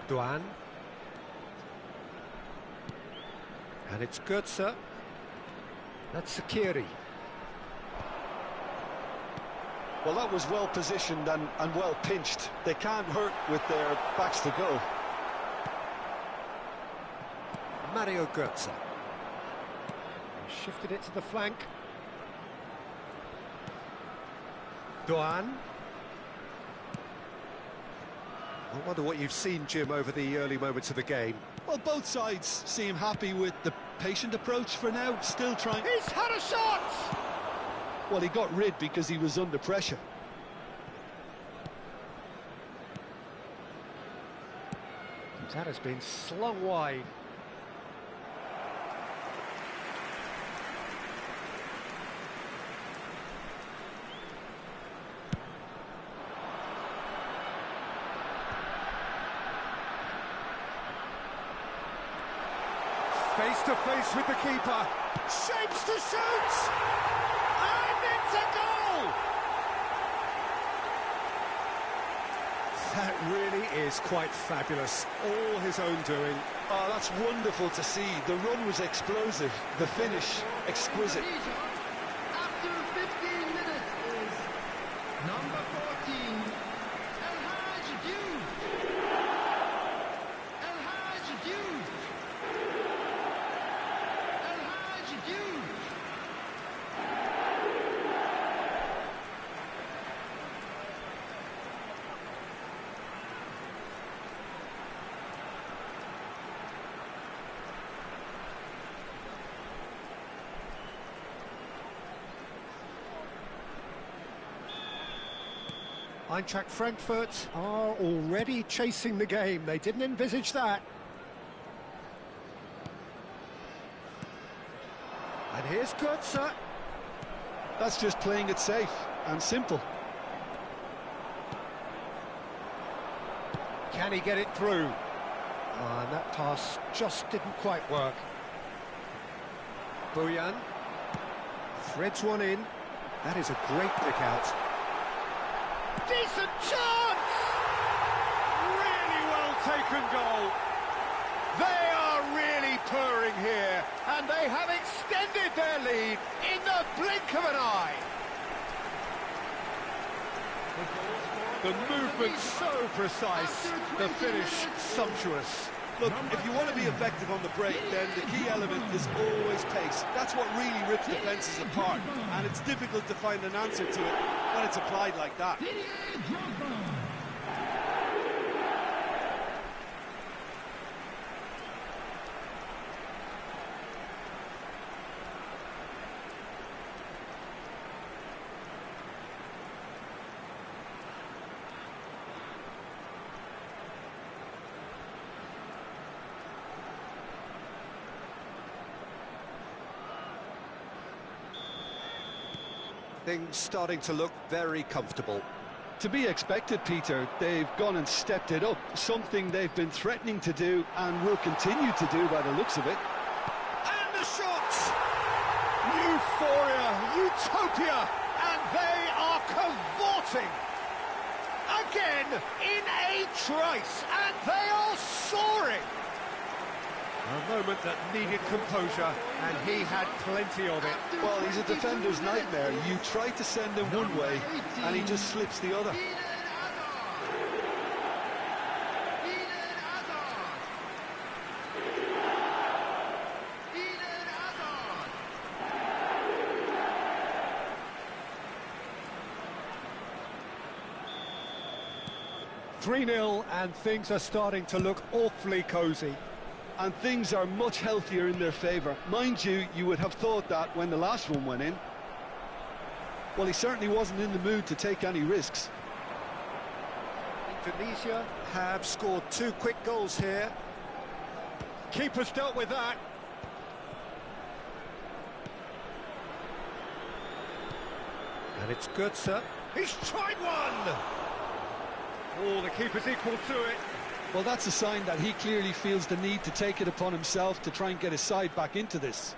Duan. And it's Götze. That's Sakiri. Well, that was well positioned and well pinched. They can't hurt with their backs to goal. Mario Götze. Shifted it to the flank. Duan. I wonder what you've seen, Jim, over the early moments of the game. Well, both sides seem happy with the patient approach for now, still trying... He's had a shot! Well, he got rid because he was under pressure. That has been slung wide. Face to face with the keeper. Shapes to shoot! And it's a goal! That really is quite fabulous. All his own doing. Oh, that's wonderful to see. The run was explosive. The finish, exquisite. After 15 minutes is number 14, El Hadji Diouf. El Hadji Diouf. El Hadji Diouf. Eintracht Frankfurt are already chasing the game. They didn't envisage that. And here's Götze. That's just playing it safe and simple. Can he get it through? And that pass just didn't quite work. Bojan threads one in. That is a great pick out. Decent chance! Really well taken goal. They are really purring here, and they have extended their lead in the blink of an eye. The movement so precise, the finish sumptuous. Look, if you want to be effective on the break, then the key element is always pace. That's what really rips defences apart, and it's difficult to find an answer to it when it's applied like that. Things starting to look very comfortable. To be expected, Peter. They've gone and stepped it up, something they've been threatening to do and will continue to do by the looks of it. And the shot! Euphoria, utopia, and they are cavorting! Again, in a trice, and they are soaring! A moment that needed composure, and he had plenty of it. Well, he's a defender's nightmare. You try to send him one way, and he just slips the other. Eden 3-0, and things are starting to look awfully cosy. And things are much healthier in their favour. Mind you, you would have thought that when the last one went in. Well, he certainly wasn't in the mood to take any risks. Indonesia have scored 2 quick goals here. Keeper's dealt with that. And it's good, sir. He's tried one! Oh, the keeper's equal to it. Well, that's a sign that he clearly feels the need to take it upon himself to try and get his side back into this.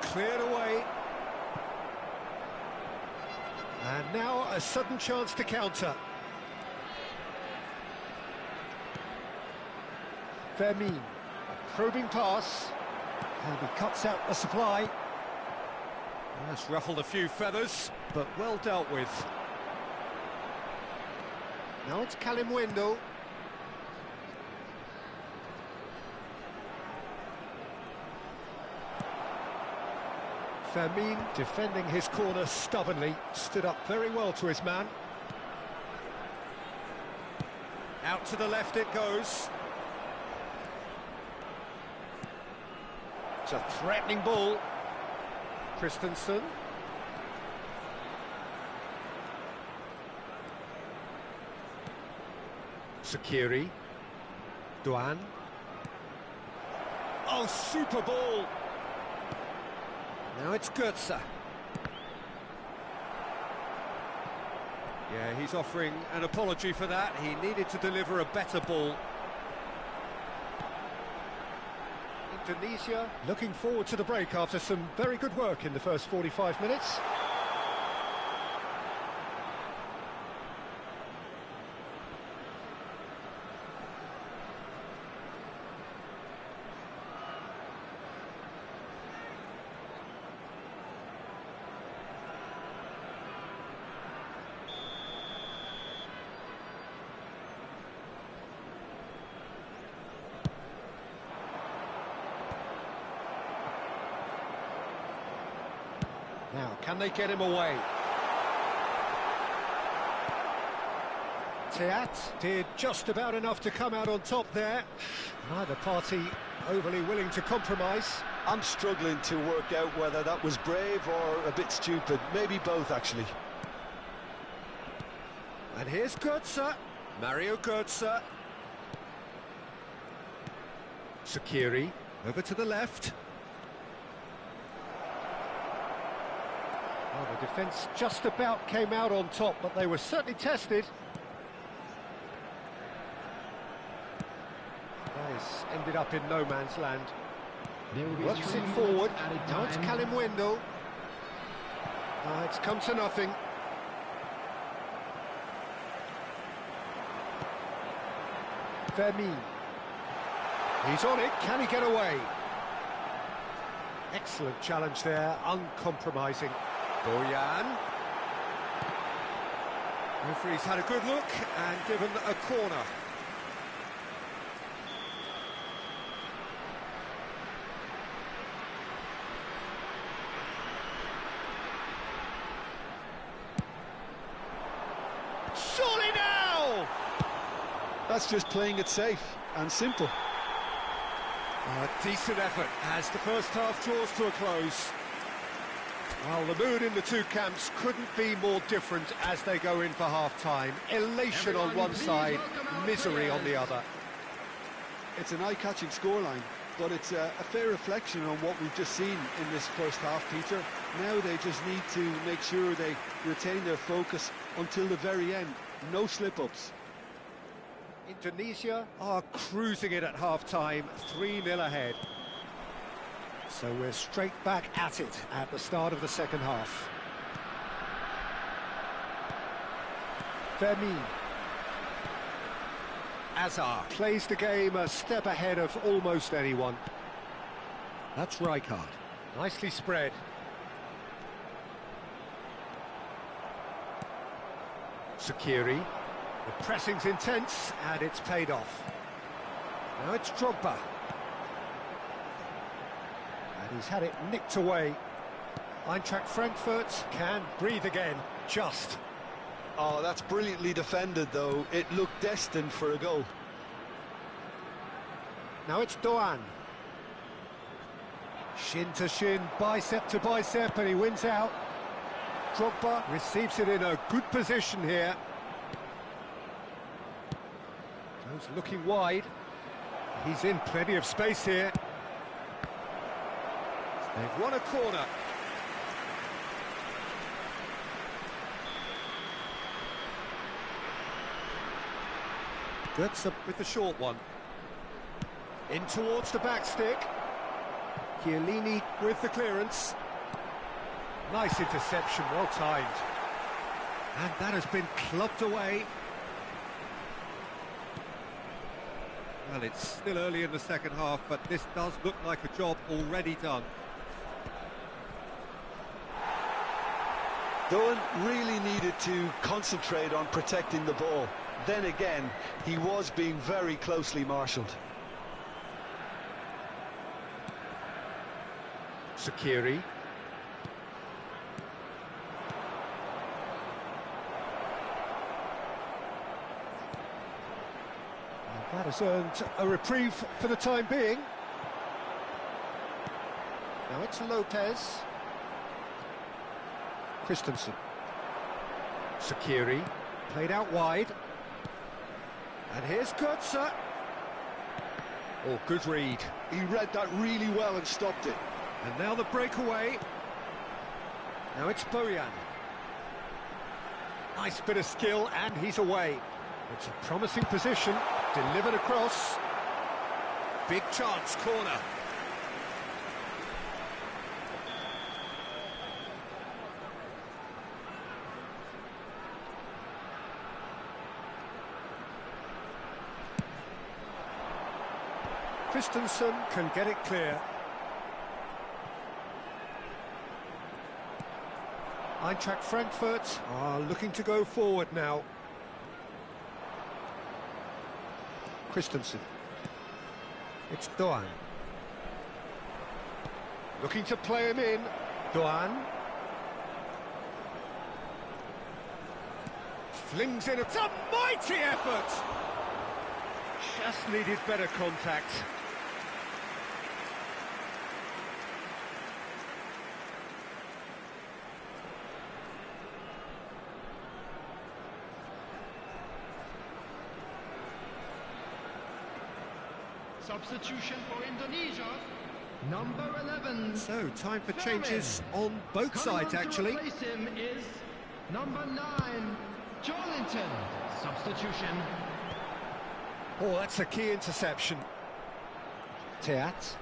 Cleared away. And now a sudden chance to counter. Fermin, a probing pass, and he cuts out the supply. That's ruffled a few feathers, but well dealt with. Now it's Kalimwendo. Fermin defending his corner stubbornly, stood up very well to his man. Out to the left it goes. It's a threatening ball. Christensen. Sakiri. Duan. Oh, super ball! Now it's Goetze. Yeah, he's offering an apology for that. He needed to deliver a better ball. Indonesia looking forward to the break after some very good work in the first 45 minutes. Now, can they get him away? Teat did just about enough to come out on top there. Neither party overly willing to compromise. I'm struggling to work out whether that was brave or a bit stupid. Maybe both, actually. And here's Goetze. Mario Goetze. Sakiri over to the left. Well, the defence just about came out on top, but they were certainly tested. This ended up in no man's land. Works it forward. Now it's Kalimwendo. It's come to nothing. Fermin. He's on it. Can he get away? Excellent challenge there, uncompromising. Boyan. Referee's had a good look and given a corner. Surely now! That's just playing it safe and simple. Decent effort as the first half draws to a close. Well, the mood in the two camps couldn't be more different as they go in for half-time. Elation on one side, misery on the other. It's an eye-catching scoreline, but it's a fair reflection on what we've just seen in this first half, Peter. Now they just need to make sure they retain their focus until the very end. No slip-ups. Indonesia are cruising it at half-time, 3-0 ahead. So we're straight back at it at the start of the second half. Fermin. Azar plays the game a step ahead of almost anyone. That's Rijkaard. Nicely spread. Sakiri. The pressing's intense, and it's paid off. Now it's Drogba. And he's had it nicked away. Eintracht Frankfurt can breathe again, just. Oh, that's brilliantly defended, though. It looked destined for a goal. Now it's Doan. Shin to shin, bicep to bicep, and he wins out. Drogba receives it in a good position here. Goes looking wide. He's in plenty of space here. They've won a corner. Götze with the short one. In towards the back stick. Chiellini with the clearance. Nice interception, well timed. And that has been clubbed away. Well, it's still early in the second half, but this does look like a job already done. Doan really needed to concentrate on protecting the ball. Then again, he was being very closely marshalled. Sakiri. And that has earned a reprieve for the time being. Now it's Lopez. Christensen. Sakiri. Played out wide. And here's Götze. Oh, good read. He read that really well and stopped it. And now the breakaway. Now it's Bojan. Nice bit of skill, and he's away. It's a promising position, delivered across. Big chance, corner. Christensen can get it clear. Eintracht Frankfurt are looking to go forward now. Christensen. It's Doan. Looking to play him in. Doan. Flings in. It's a mighty effort! Just needed better contact. Substitution for Indonesia, number 11. So, time for changes on both sides, actually. To replace him is number 9, Joelinton. Substitution. Oh, that's a key interception. Teat.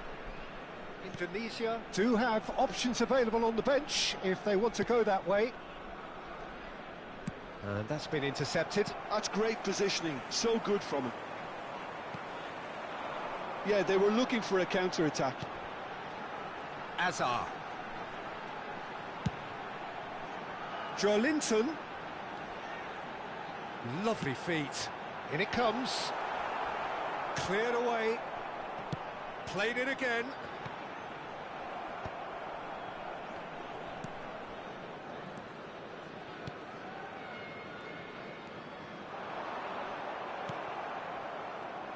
Indonesia do have options available on the bench if they want to go that way. And that's been intercepted. That's great positioning, so good from him. Yeah, they were looking for a counter-attack. Azar. Joelinton. Lovely feet. In it comes. Cleared away. Played it again.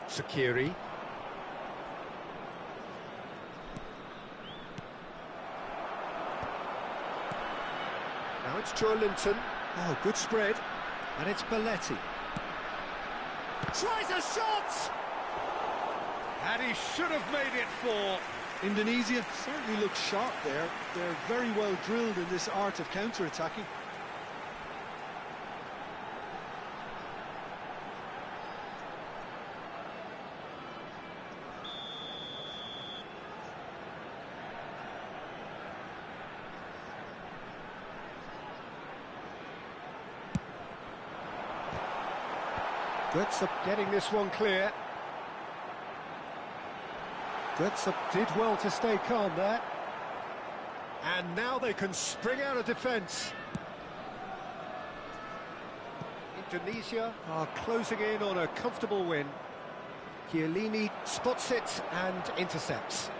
Sakiri. Now it's Joelinton. Oh, good spread. And it's Belletti. Tries a shot! And he should have made it 4. Indonesia certainly looks sharp there. They're very well drilled in this art of counter-attacking. Götze getting this one clear. Götze did well to stay calm there. And now they can spring out of defence. Indonesia are closing in on a comfortable win. Chiellini spots it and intercepts.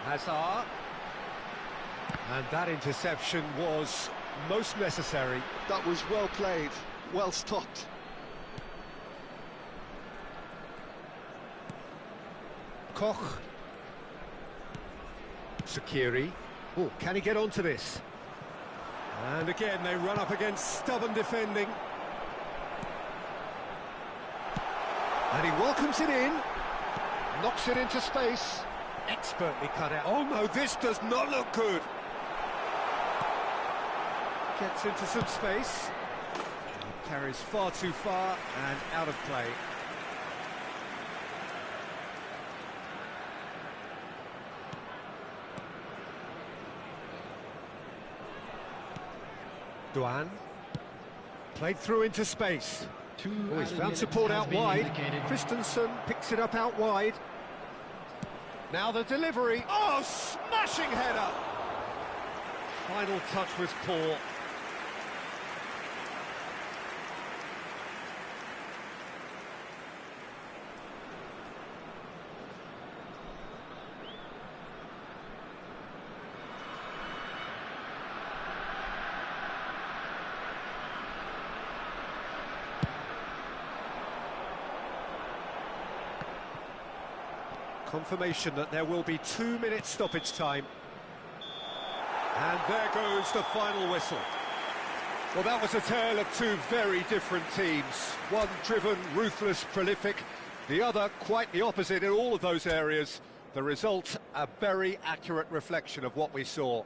Hazard. And that interception was most necessary. That was well played, well stopped. Koch. Sakiri. Oh, can he get onto this? And again, they run up against stubborn defending. And he welcomes it in. Knocks it into space. Expertly cut out. Oh no, this does not look good. Gets into some space. Carries far too far and out of play. Duan. Played through into space. Oh, he's found support out wide. Christensen picks it up out wide. Now the delivery. Oh, smashing header! Final touch was poor. Confirmation that there will be 2 minutes stoppage time. And there goes the final whistle. Well, that was a tale of two very different teams. One driven, ruthless, prolific. The other quite the opposite in all of those areas. The result, a very accurate reflection of what we saw.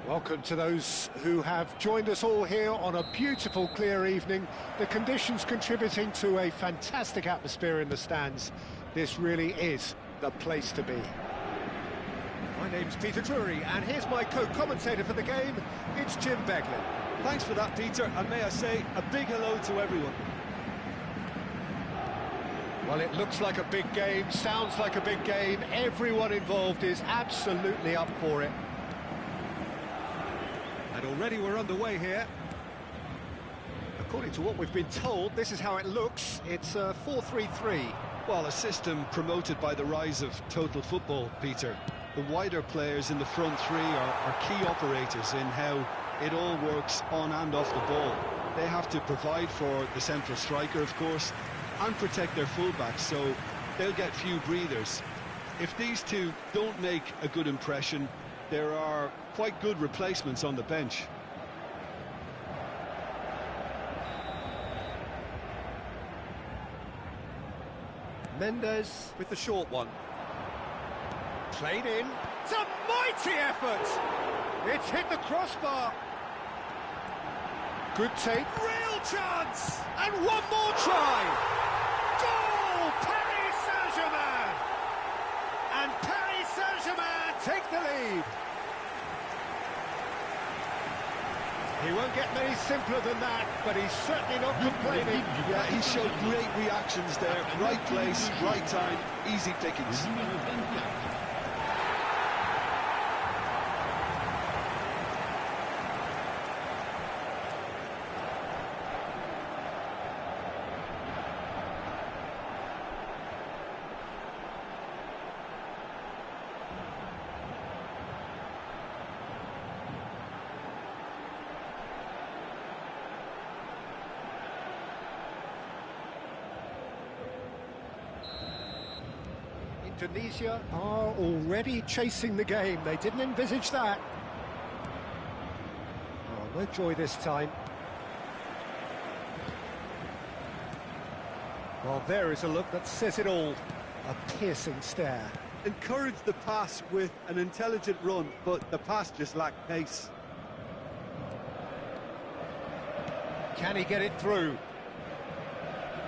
Welcome to those who have joined us all here on a beautiful, clear evening. The conditions contributing to a fantastic atmosphere in the stands. This really is the place to be. My name's Peter Drury, and here's my co-commentator for the game. It's Jim Beglin. Thanks for that, Peter, and may I say a big hello to everyone. Well, it looks like a big game, sounds like a big game. Everyone involved is absolutely up for it. And already we're underway here. According to what we've been told, this is how it looks. It's 4-3-3. Well, a system promoted by the rise of total football, Peter. The wider players in the front three are key operators in how it all works on and off the ball. They have to provide for the central striker, of course, and protect their fullbacks, so they'll get few breathers. If these two don't make a good impression, there are quite good replacements on the bench. Mendes with the short one. Played in. It's a mighty effort! It's hit the crossbar. Good take. Real chance! And one more try! Goal! Saint-Germain take the lead. He won't get many simpler than that, but he's certainly not complaining. Yeah, he showed great reactions there. Right place, right time, easy pickings. Tunisia are already chasing the game. They didn't envisage that. Oh, no joy this time. Well, there is a look that says it all. A piercing stare. Encouraged the pass with an intelligent run, but the pass just lacked pace. Can he get it through?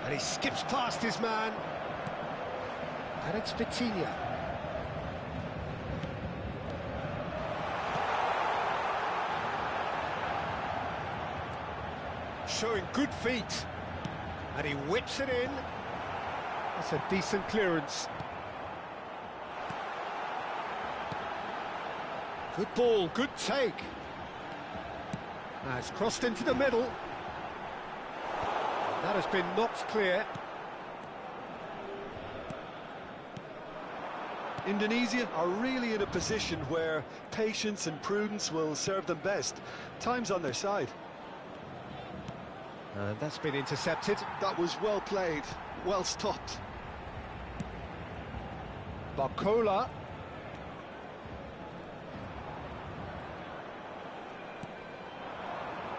And he skips past his man. And it's Vitinha. Showing good feet. And he whips it in. That's a decent clearance. Good ball, good take. Now it's crossed into the middle. That has been knocked clear. Indonesia are really in a position where patience and prudence will serve them best. Time's on their side. That's been intercepted. That was well played, well stopped. Barcola.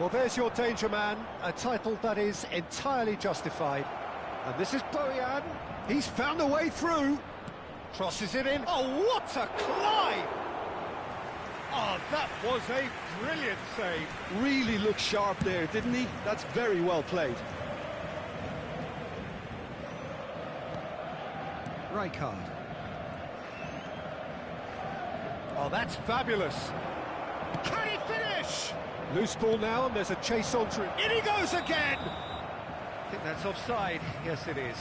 Well, there's your danger man, a title that is entirely justified. And this is Bojan. He's found a way through. Crosses it in. Oh, what a climb! Oh, that was a brilliant save. Really looked sharp there, didn't he? That's very well played. Rijkaard. Oh, that's fabulous. Can he finish? Loose ball now, and there's a chase on through. In he goes again! I think that's offside. Yes, it is.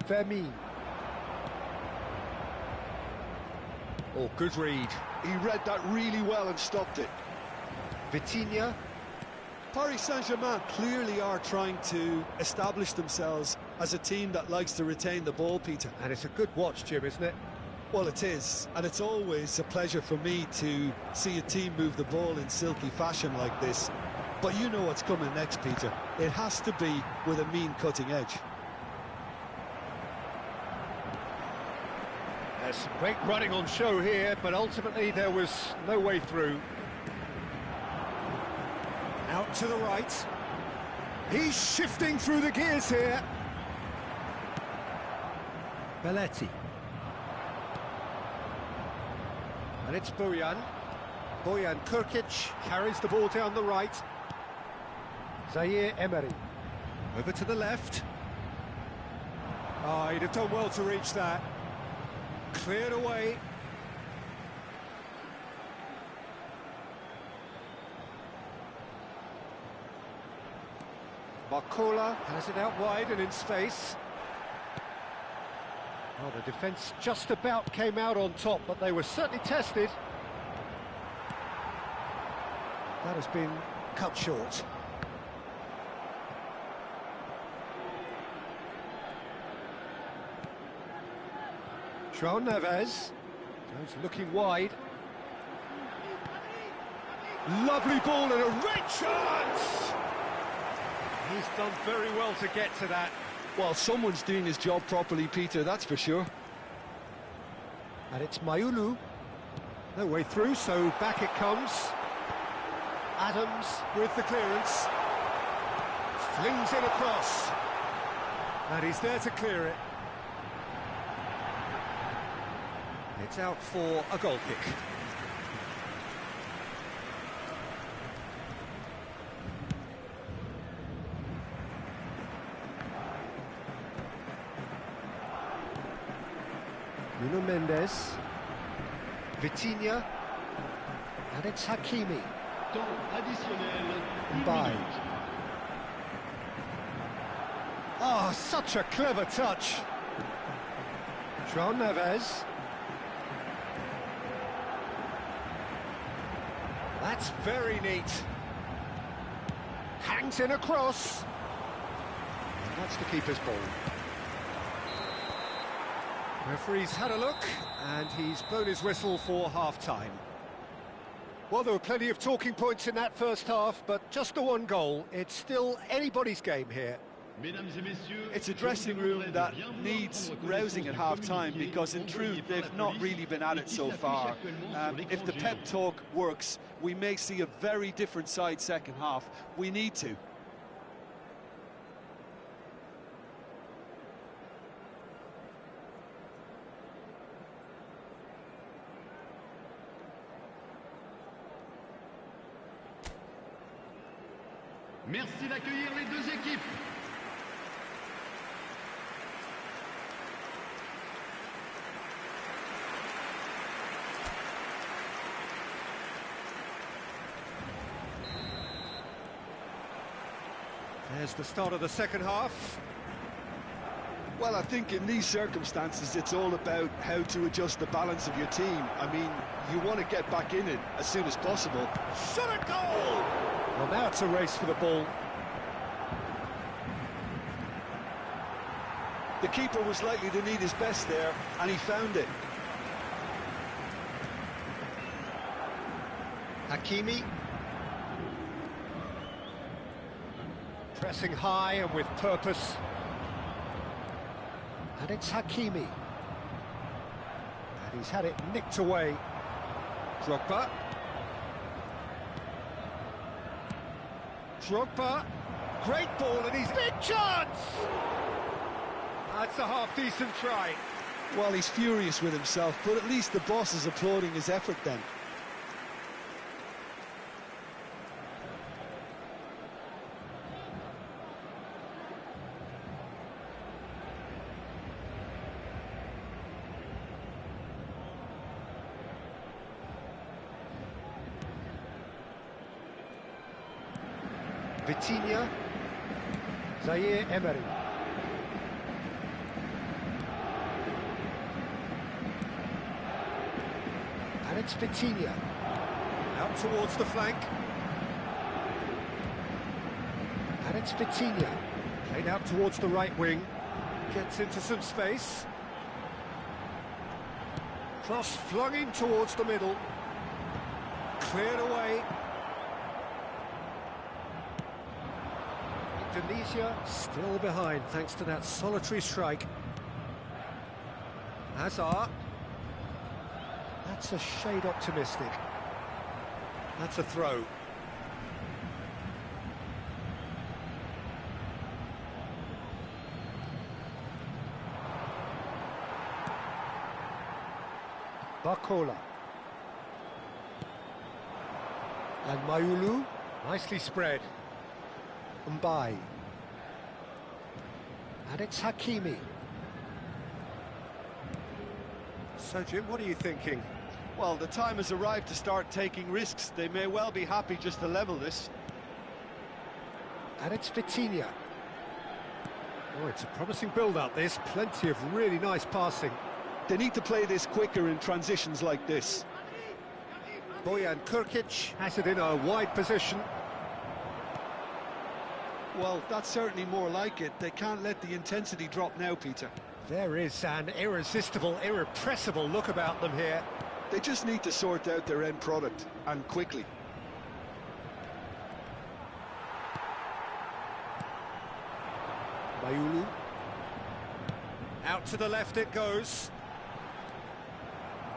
Vermeer. Oh, good read. He read that really well and stopped it. Vitinha. Paris Saint-Germain clearly are trying to establish themselves as a team that likes to retain the ball, Peter. And it's a good watch, Jim, isn't it? Well, it is, and it's always a pleasure for me to see a team move the ball in silky fashion like this. But you know what's coming next, Peter. It has to be with a mean cutting edge. There's some great running on show here, but ultimately there was no way through. Out to the right. He's shifting through the gears here. Belletti. And it's Bojan. Bojan Kurkic carries the ball down the right. Zaire Emery. Over to the left. Oh, he'd have done well to reach that. Cleared away. Barcola has it out wide and in space. Well, the defence just about came out on top, but they were certainly tested. That has been cut short. João Neves goes looking wide. Lovely ball and a great chance! He's done very well to get to that. Well, someone's doing his job properly, Peter, that's for sure. And it's Mayulu. No way through, so back it comes. Adams with the clearance. Flings it across. And he's there to clear it. It's out for a goal kick. Nuno Mendes. Vitinha. And it's Hakimi. Temps additionnel. Bye. Oh, such a clever touch. João Neves. That's very neat. Hangs in across. And that's the keeper's ball. Referee's had a look, and he's blown his whistle for half-time. Well, there were plenty of talking points in that first half, but just the one goal. It's still anybody's game here. It's a dressing room that needs rousing at half-time, because in truth they've not really been at it so far. If the pep talk works, we may see a very different side second half. We need to. Merci d'accueillir les deux équipes. There's the start of the second half. Well, I think in these circumstances, it's all about how to adjust the balance of your team. I mean, you want to get back in it as soon as possible. Shot a goal! Well, now it's a race for the ball. The keeper was likely to need his best there, and he found it. Hakimi. Pressing high and with purpose. And it's Hakimi. And he's had it nicked away. Drogba. Drogba. Great ball, and he's big chance! That's a half-decent try. Well, he's furious with himself, but at least the boss is applauding his effort then. Vitinha. Zaire Emery. And it's Vitinha. Out towards the flank. And it's Vitinha. Played out towards the right wing. Gets into some space. Cross flung in towards the middle. Cleared away. Indonesia still behind thanks to that solitary strike. Hazard. That's a shade optimistic. That's a throw. Bacola. And Mayulu, nicely spread. Mbai. And it's Hakimi. So, Jim, what are you thinking? Well, the time has arrived to start taking risks. They may well be happy just to level this. And it's Vitinha. Oh, it's a promising build-up, this. Plenty of really nice passing. They need to play this quicker in transitions like this. Bojan Krkic has it in a wide position. Well, that's certainly more like it. They can't let the intensity drop now, Peter. There is an irresistible, irrepressible look about them here. They just need to sort out their end product, and quickly. Mayulu. Out to the left it goes.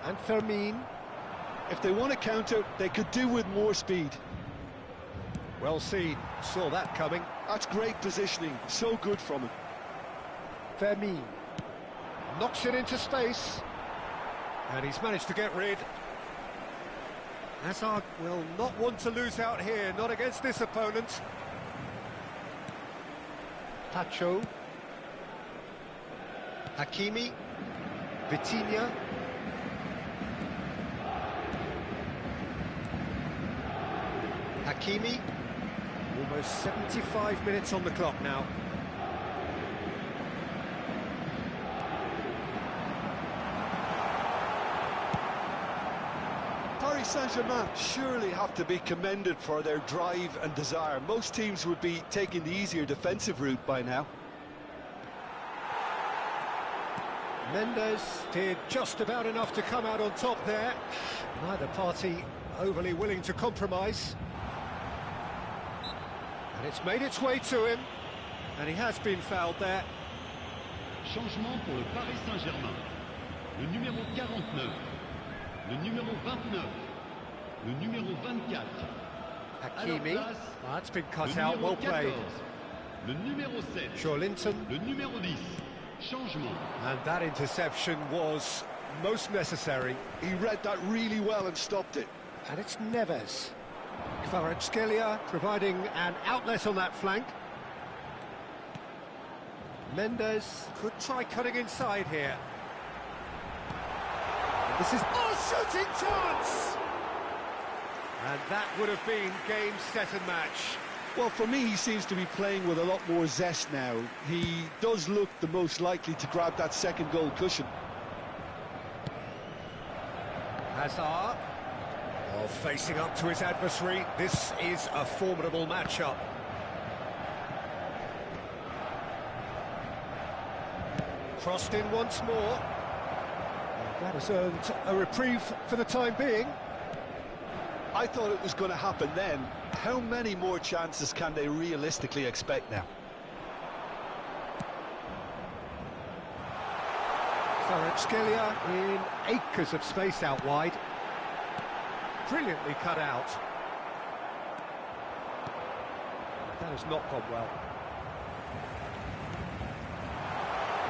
And Fermin. If they want to counter, they could do with more speed. Well seen, saw that coming. That's great positioning, so good from him. Fermin knocks it into space, and he's managed to get rid. Hazard will not want to lose out here, not against this opponent. Pacho, Hakimi, Vitinha. Hakimi, almost 75 minutes on the clock now. Paris Saint-Germain surely have to be commended for their drive and desire. Most teams would be taking the easier defensive route by now. Mendes did just about enough to come out on top there. Neither party overly willing to compromise. And it's made its way to him, and he has been fouled there. Changement pour le Paris Saint-Germain. Le numéro 49, le numéro 29, le numéro 24. Hakimi, that's been cut out, well played. Le numéro 7. Joelinton. Le numéro 10. Changement. And that interception was most necessary. He read that really well and stopped it. And it's Neves. Kvaratskhelia providing an outlet on that flank. Mendes could try cutting inside here. This is shooting chance! And that would have been game, set and match. Well, for me, he seems to be playing with a lot more zest now. He does look the most likely to grab that second goal cushion. Hazard, facing up to his adversary. This is a formidable matchup. Crossed in once more. And that has earned a reprieve for the time being. I thought it was going to happen then. How many more chances can they realistically expect now? Kvaratskhelia in acres of space out wide. Brilliantly cut out. That has not gone well.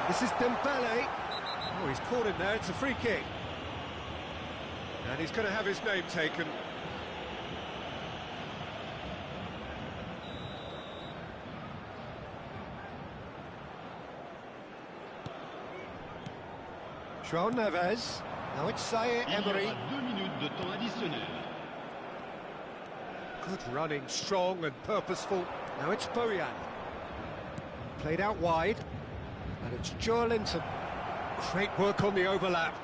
This is Dembele. Oh, he's caught him there, it's a free kick. And he's going to have his name taken. João Neves. Now it's Zaire Emery. 2 minutes de temps additionnel. Good running, strong and purposeful. Now it's Bojan. Played out wide. And it's Joelinton. Great work on the overlap.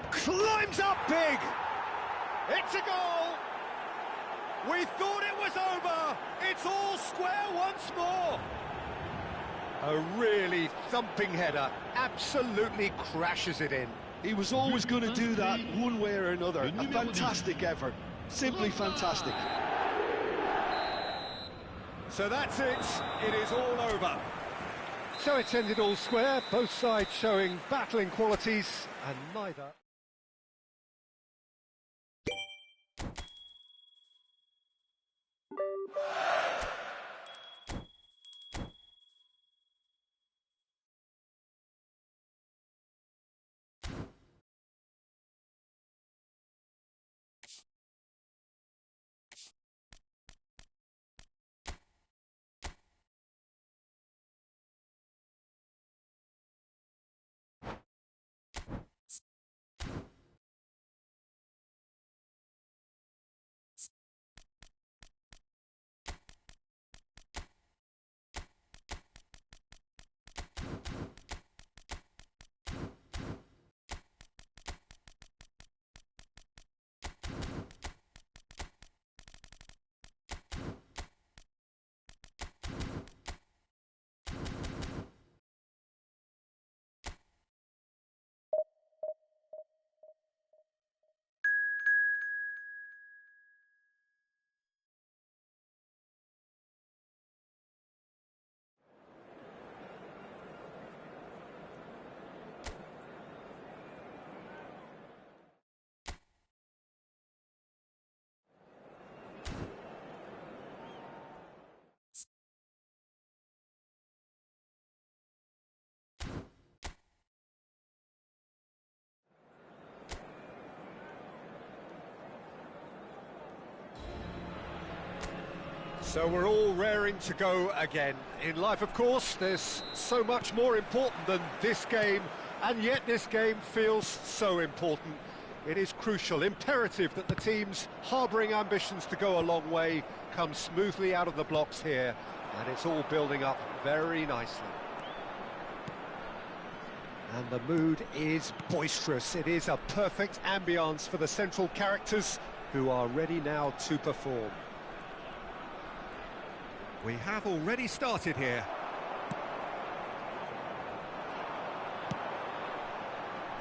Climbs up big! It's a goal! We thought it was over! It's all square once more! A really thumping header. Absolutely crashes it in. He was always going to do that one way or another. A fantastic effort. Simply fantastic. So that's it. It is all over. So it's ended all square, both sides showing battling qualities, and neither... So we're all raring to go again. In life, of course, there's so much more important than this game, and yet this game feels so important. It is crucial, imperative that the teams harbouring ambitions to go a long way come smoothly out of the blocks here, and it's all building up very nicely. And the mood is boisterous. It is a perfect ambience for the central characters who are ready now to perform. We have already started here.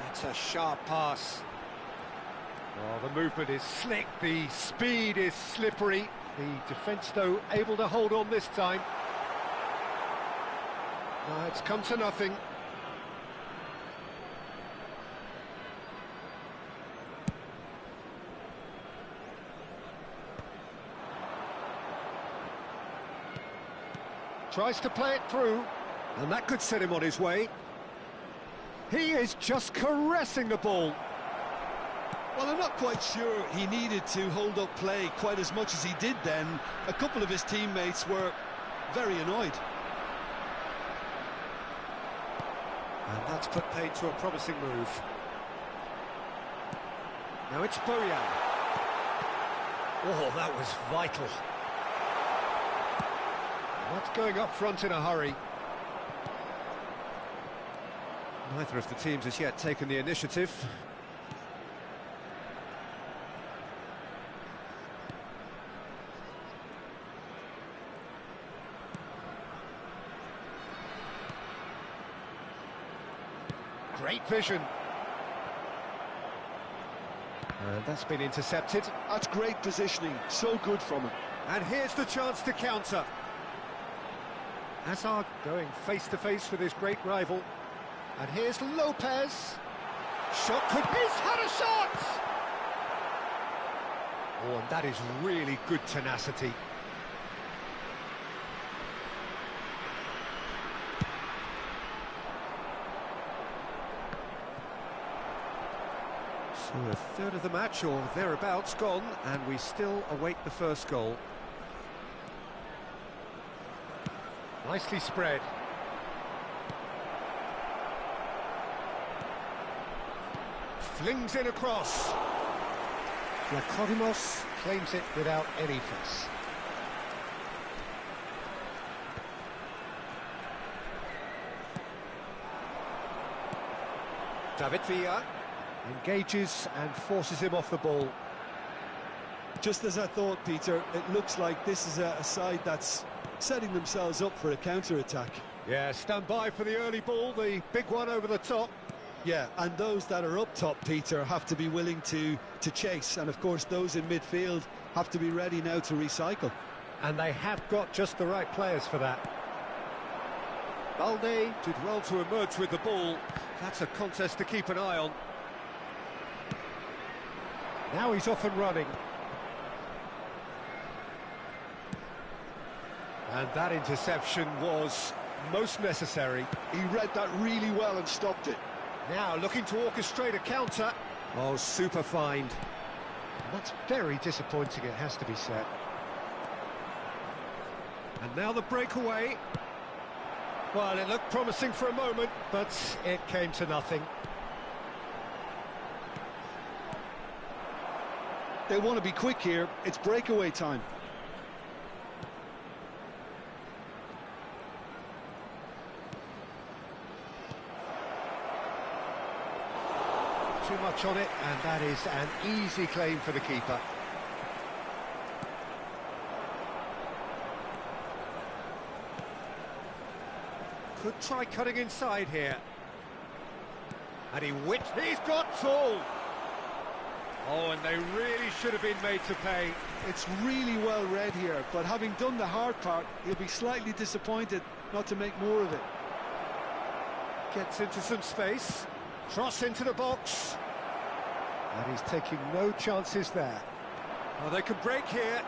That's a sharp pass. Oh, the movement is slick, the speed is slippery. The defence, though, able to hold on this time. It's come to nothing. Tries to play it through, and that could set him on his way. He is just caressing the ball. Well, I'm not quite sure he needed to hold up play quite as much as he did then. A couple of his teammates were very annoyed. And that's put paid to a promising move. Now it's Bojan. Oh, that was vital. Not going up front in a hurry. Neither of the teams has yet taken the initiative. Great vision. And that's been intercepted. That's great positioning, so good from him. And here's the chance to counter. Hazard going face-to-face with his great rival. And here's Lopez. Shot could... He's had a shot! Oh, and that is really good tenacity. So a third of the match, or thereabouts, gone, and we still await the first goal. Nicely spread. Flings in across. Vlachodimos claims it without any fuss. David Villa engages and forces him off the ball. Just as I thought, Peter, it looks like this is a side that's setting themselves up for a counter-attack. Yeah, stand by for the early ball, the big one over the top. Yeah, and those that are up top, Peter, have to be willing to chase, and of course those in midfield have to be ready now to recycle. And they have got just the right players for that. Balde did well to emerge with the ball. That's a contest to keep an eye on. Now he's off and running. And that interception was most necessary. He read that really well and stopped it. Now looking to orchestrate a counter. Oh, super find. That's very disappointing, it has to be said. And now the breakaway. Well, it looked promising for a moment, but it came to nothing. They want to be quick here. It's breakaway time. Too much on it, and that is an easy claim for the keeper. Could try cutting inside here. And he whipped. He's got full. Oh, and they really should have been made to pay. It's really well read here, but having done the hard part, he'll be slightly disappointed not to make more of it. Gets into some space. Cross into the box. And he's taking no chances there. Oh, they could break here.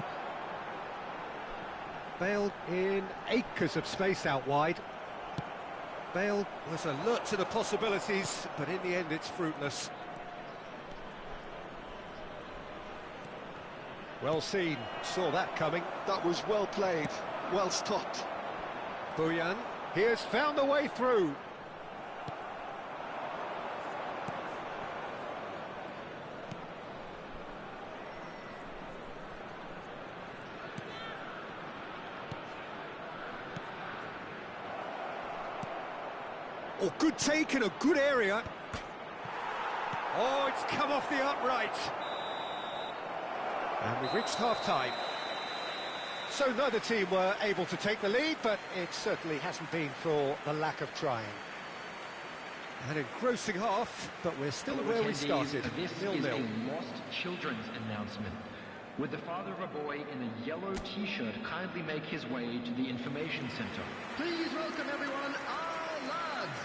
Bale in acres of space out wide. Bale was alert to the possibilities, but in the end it's fruitless. Well seen, saw that coming. That was well played, well stopped. Bojan, he has found a way through. Oh, good take in a good area. Oh, it's come off the upright. And we've reached half-time. So neither team were able to take the lead, but it certainly hasn't been for the lack of trying. An engrossing half, but we're still where we started, This 0-0. is a lost children's announcement. Would the father of a boy in a yellow t-shirt kindly make his way to the information center? Please welcome everyone, our lads.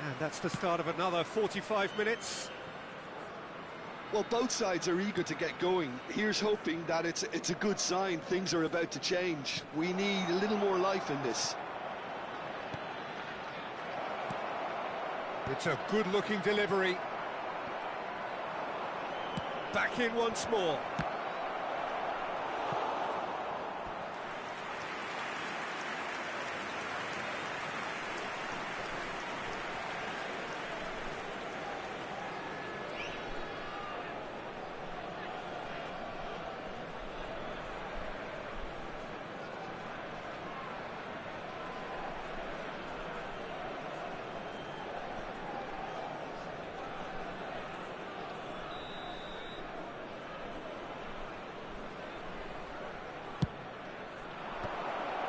And that's the start of another 45 minutes. Well, both sides are eager to get going. Here's hoping that it's a good sign. Things are about to change. We need a little more life in this. It's a good-looking delivery. Back in once more.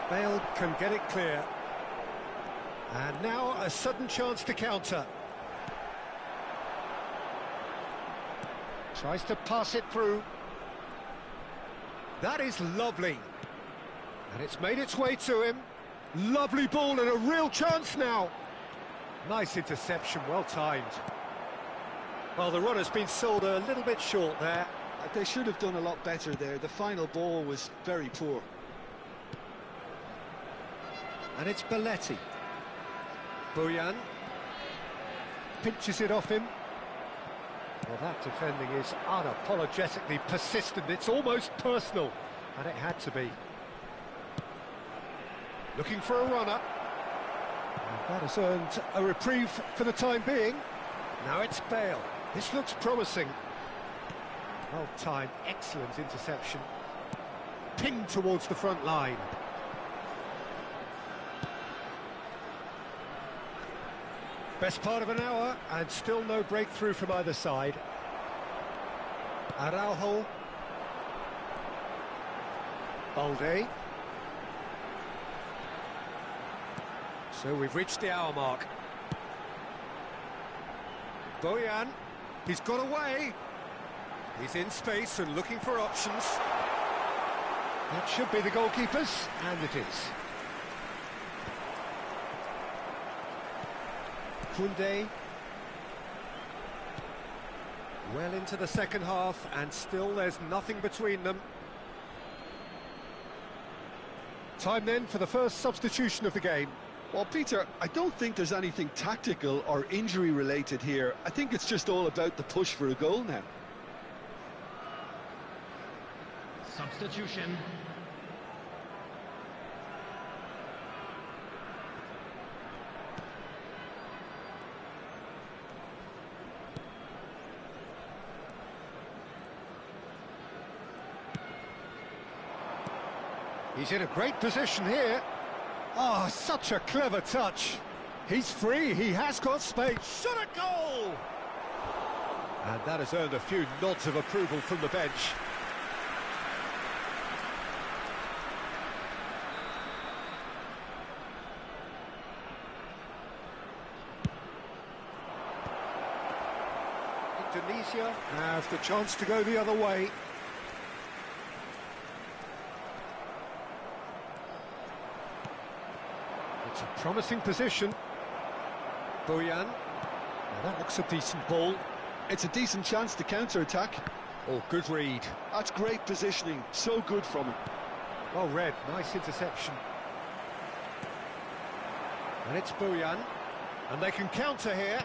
Bale can get it clear. And now a sudden chance to counter. Tries to pass it through. That is lovely. And it's made its way to him. Lovely ball and a real chance now. Nice interception, well timed. Well, the run has been sold a little bit short there. They should have done a lot better there. The final ball was very poor. And it's Belletti. Bojan pinches it off him. Well, that defending is unapologetically persistent. It's almost personal, and it had to be. Looking for a runner. And that has earned a reprieve for the time being. Now it's Bale. This looks promising. Well timed, excellent interception. Pinged towards the front line. Best part of an hour, and still no breakthrough from either side. Araujo. Balde. So we've reached the hour mark. Bojan, he's got away. He's in space and looking for options. That should be the goalkeepers, and it is. Koundé. Well into the second half, and still there's nothing between them. Time then for the first substitution of the game. Well, Peter, I don't think there's anything tactical or injury related here. I think it's just all about the push for a goal now. Substitution. He's in a great position here. Oh, such a clever touch. He's free, he has got space. Shot a goal! And that has earned a few nods of approval from the bench. Indonesia have the chance to go the other way. It's a promising position. Bojan. Now that looks a decent ball. It's a decent chance to counter-attack. Oh, good read. That's great positioning, so good from him. Well read, nice interception. And it's Bouyan. And they can counter here.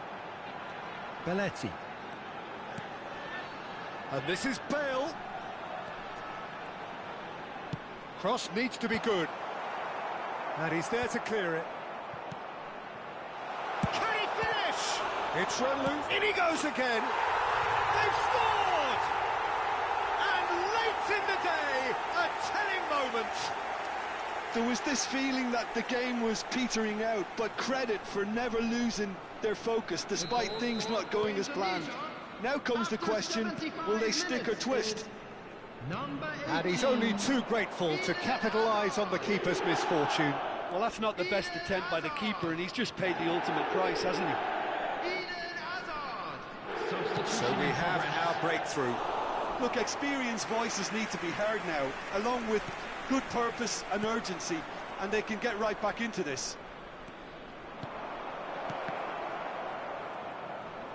Belletti. And this is Bale. Cross needs to be good. And he's there to clear it. Can he finish? It's run loose. In he goes again. They've scored! And late in the day, a telling moment. There was this feeling that the game was petering out, but credit for never losing their focus despite things not going as planned. Now comes the question, will they stick or twist? And he's only too grateful to capitalise on the keeper's misfortune. Well, that's not the best attempt by the keeper, and he's just paid the ultimate price, hasn't he? So we have our breakthrough. Look, experienced voices need to be heard now, along with good purpose and urgency, and they can get right back into this.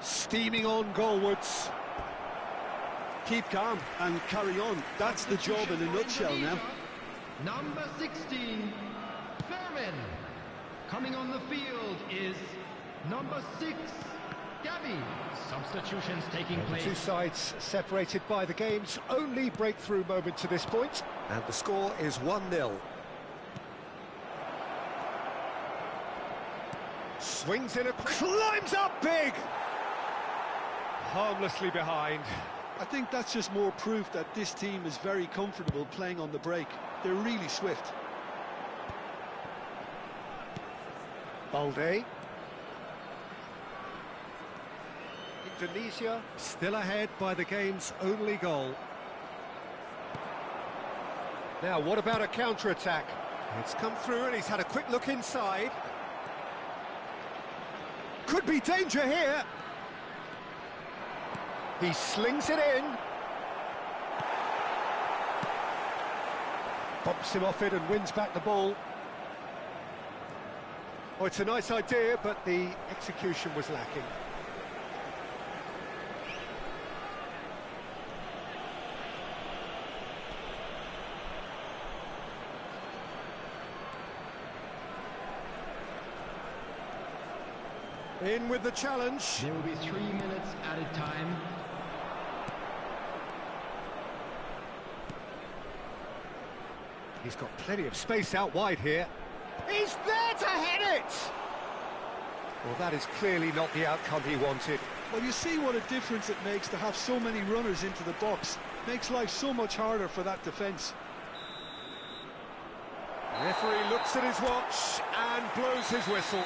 Steaming on goalwards. Keep calm and carry on. That's the job in a nutshell now. Number 16, Fairman. Coming on the field is number 6, Gabby. Substitutions taking The place. two sides separated by the game's only breakthrough moment to this point. And the score is 1-0. Swings in, climbs up big! Harmlessly behind. I think that's just more proof that this team is very comfortable playing on the break. They're really swift. Balde. Indonesia still ahead by the game's only goal. Now, what about a counter-attack? It's come through and he's had a quick look inside. Could be danger here. He slings it in. Bumps him off it and wins back the ball. Oh, it's a nice idea, but the execution was lacking. In with the challenge. There will be 3 minutes added time. He's got plenty of space out wide here. He's there to head it! Well, that is clearly not the outcome he wanted. Well, you see what a difference it makes to have so many runners into the box. Makes life so much harder for that defence. The referee looks at his watch and blows his whistle.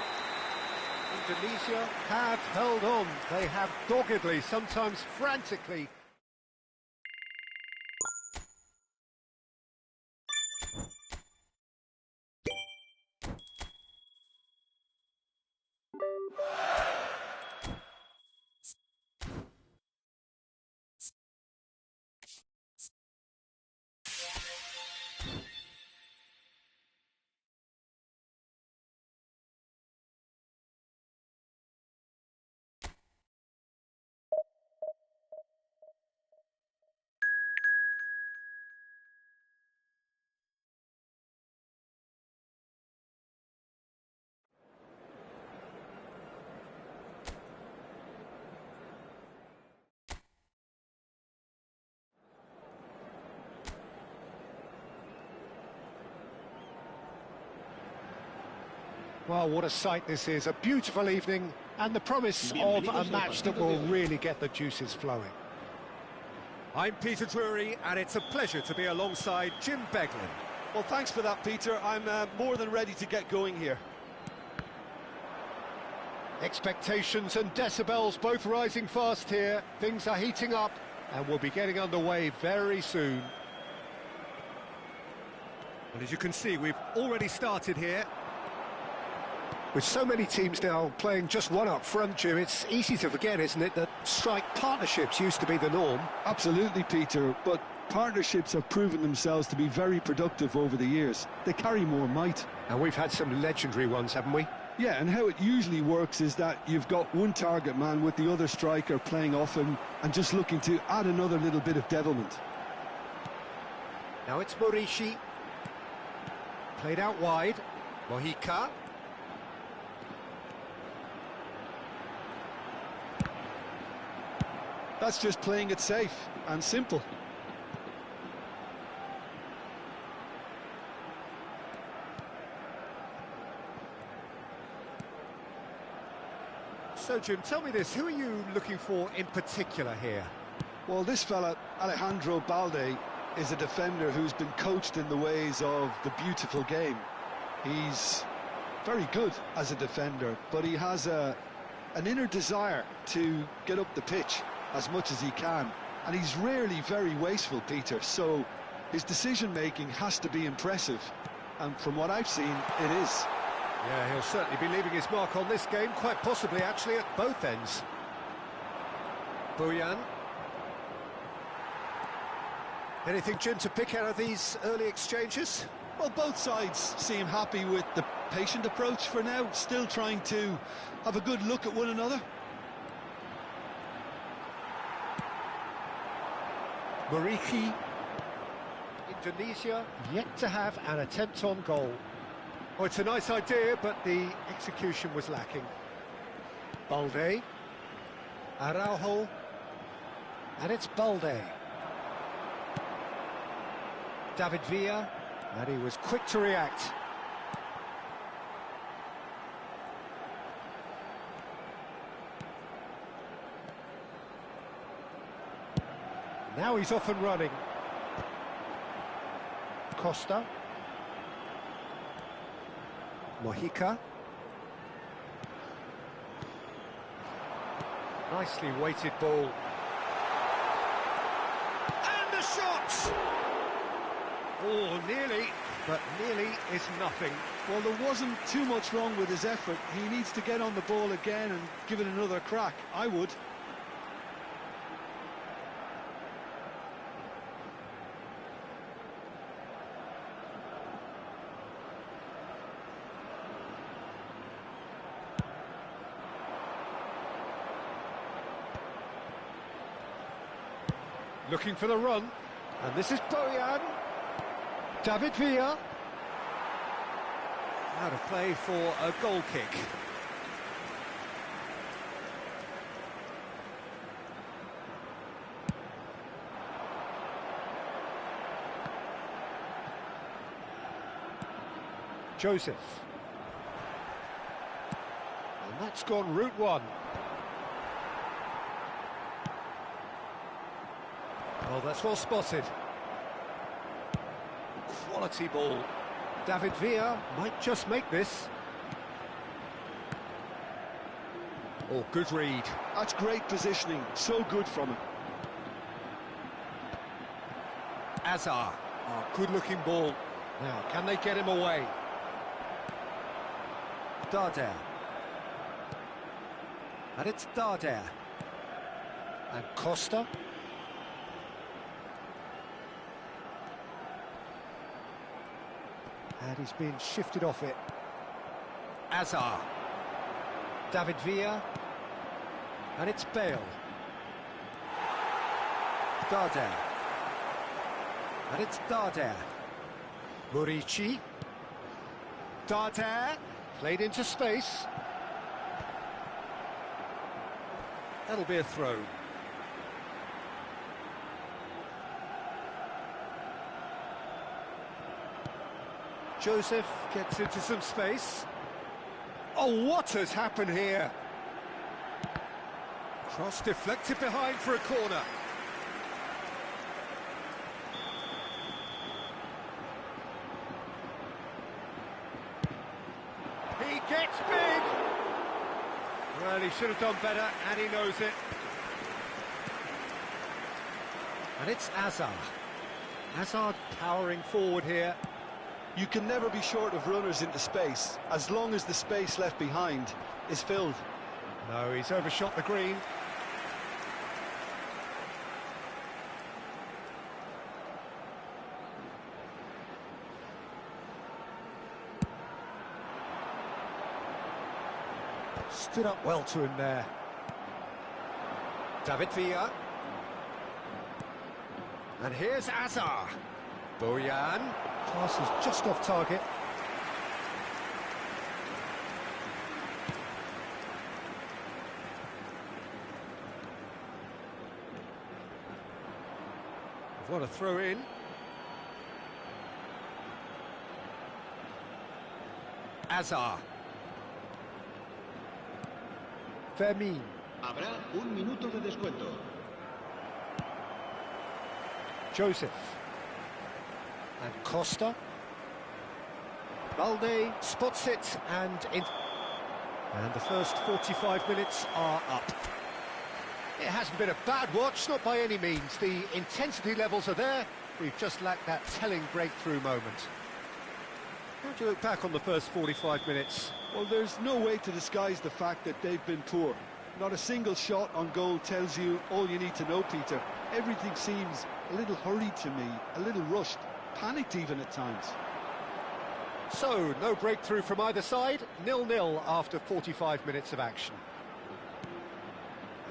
Indonesia have held on. They have doggedly, sometimes frantically. Well, what a sight this is. A beautiful evening and the promise of a match that will really get the juices flowing. I'm Peter Drury, and it's a pleasure to be alongside Jim Beglin. Well, thanks for that, Peter. I'm more than ready to get going here. Expectations and decibels both rising fast here. Things are heating up and we'll be getting underway very soon. And as you can see, we've already started here. With so many teams now playing just one up front, Jim, it's easy to forget, isn't it, that strike partnerships used to be the norm. Absolutely, Peter, but partnerships have proven themselves to be very productive over the years. They carry more might. And we've had some legendary ones, haven't we? Yeah, and how it usually works is that you've got one target man with the other striker playing off him and just looking to add another little bit of devilment. Now it's Morishi. Played out wide. Mojica. That's just playing it safe and simple. So, Jim, tell me this, who are you looking for in particular here? Well, this fella, Alejandro Balde, is a defender who's been coached in the ways of the beautiful game. He's very good as a defender, but he has an inner desire to get up the pitch as much as he can. And he's rarely very wasteful, Peter, so his decision-making has to be impressive. And from what I've seen, it is. Yeah, he'll certainly be leaving his mark on this game, quite possibly actually at both ends. Bojan. Anything, Jim, to pick out of these early exchanges? Well, both sides seem happy with the patient approach for now, still trying to have a good look at one another. Morishi. Indonesia yet to have an attempt on goal. Oh, it's a nice idea, but the execution was lacking. Balde. Araujo. And it's Balde. David Villa. And he was quick to react. Now he's off and running. Costa. Mojica. Nicely weighted ball. And the shot! Oh, nearly, but nearly is nothing. Well, there wasn't too much wrong with his effort. He needs to get on the ball again and give it another crack. I would. Looking for the run, and this is Bojan. David Villa. Out of play for a goal kick. Joseph. And that's gone route one. Oh, that's well spotted. Quality ball. David Villa might just make this. Oh, good read. That's great positioning. So good from him. Azar. Oh, good-looking ball. Now, can they get him away? Darder. And it's Darder. And Costa. And he's been shifted off it. Azar. David Villa. And it's Bale. Darder. And it's Darder. Morici. Darder. Played into space. That'll be a throw. Joseph gets into some space. Oh, what has happened here? Cross deflected behind for a corner. He gets big. Well, he should have done better, and he knows it. And it's Azar. Hazard powering forward here. You can never be short of runners into space, as long as the space left behind is filled. No, he's overshot the green. Stood up well to him there. David Villa. And here's Azar. Bojan. Pass is just off target. What a throw in. Azar. Fermin. Habrá un minuto de descuento. Joseph. And Costa. Balde spots it and in. And the first 45 minutes are up. It hasn't been a bad watch, not by any means. The intensity levels are there. We've just lacked that telling breakthrough moment. How do you look back on the first 45 minutes? Well, there's no way to disguise the fact that they've been poor. Not a single shot on goal tells you all you need to know, Peter. Everything seems a little hurried to me, a little rushed, panicked even at times. So, no breakthrough from either side, 0-0 after 45 minutes of action.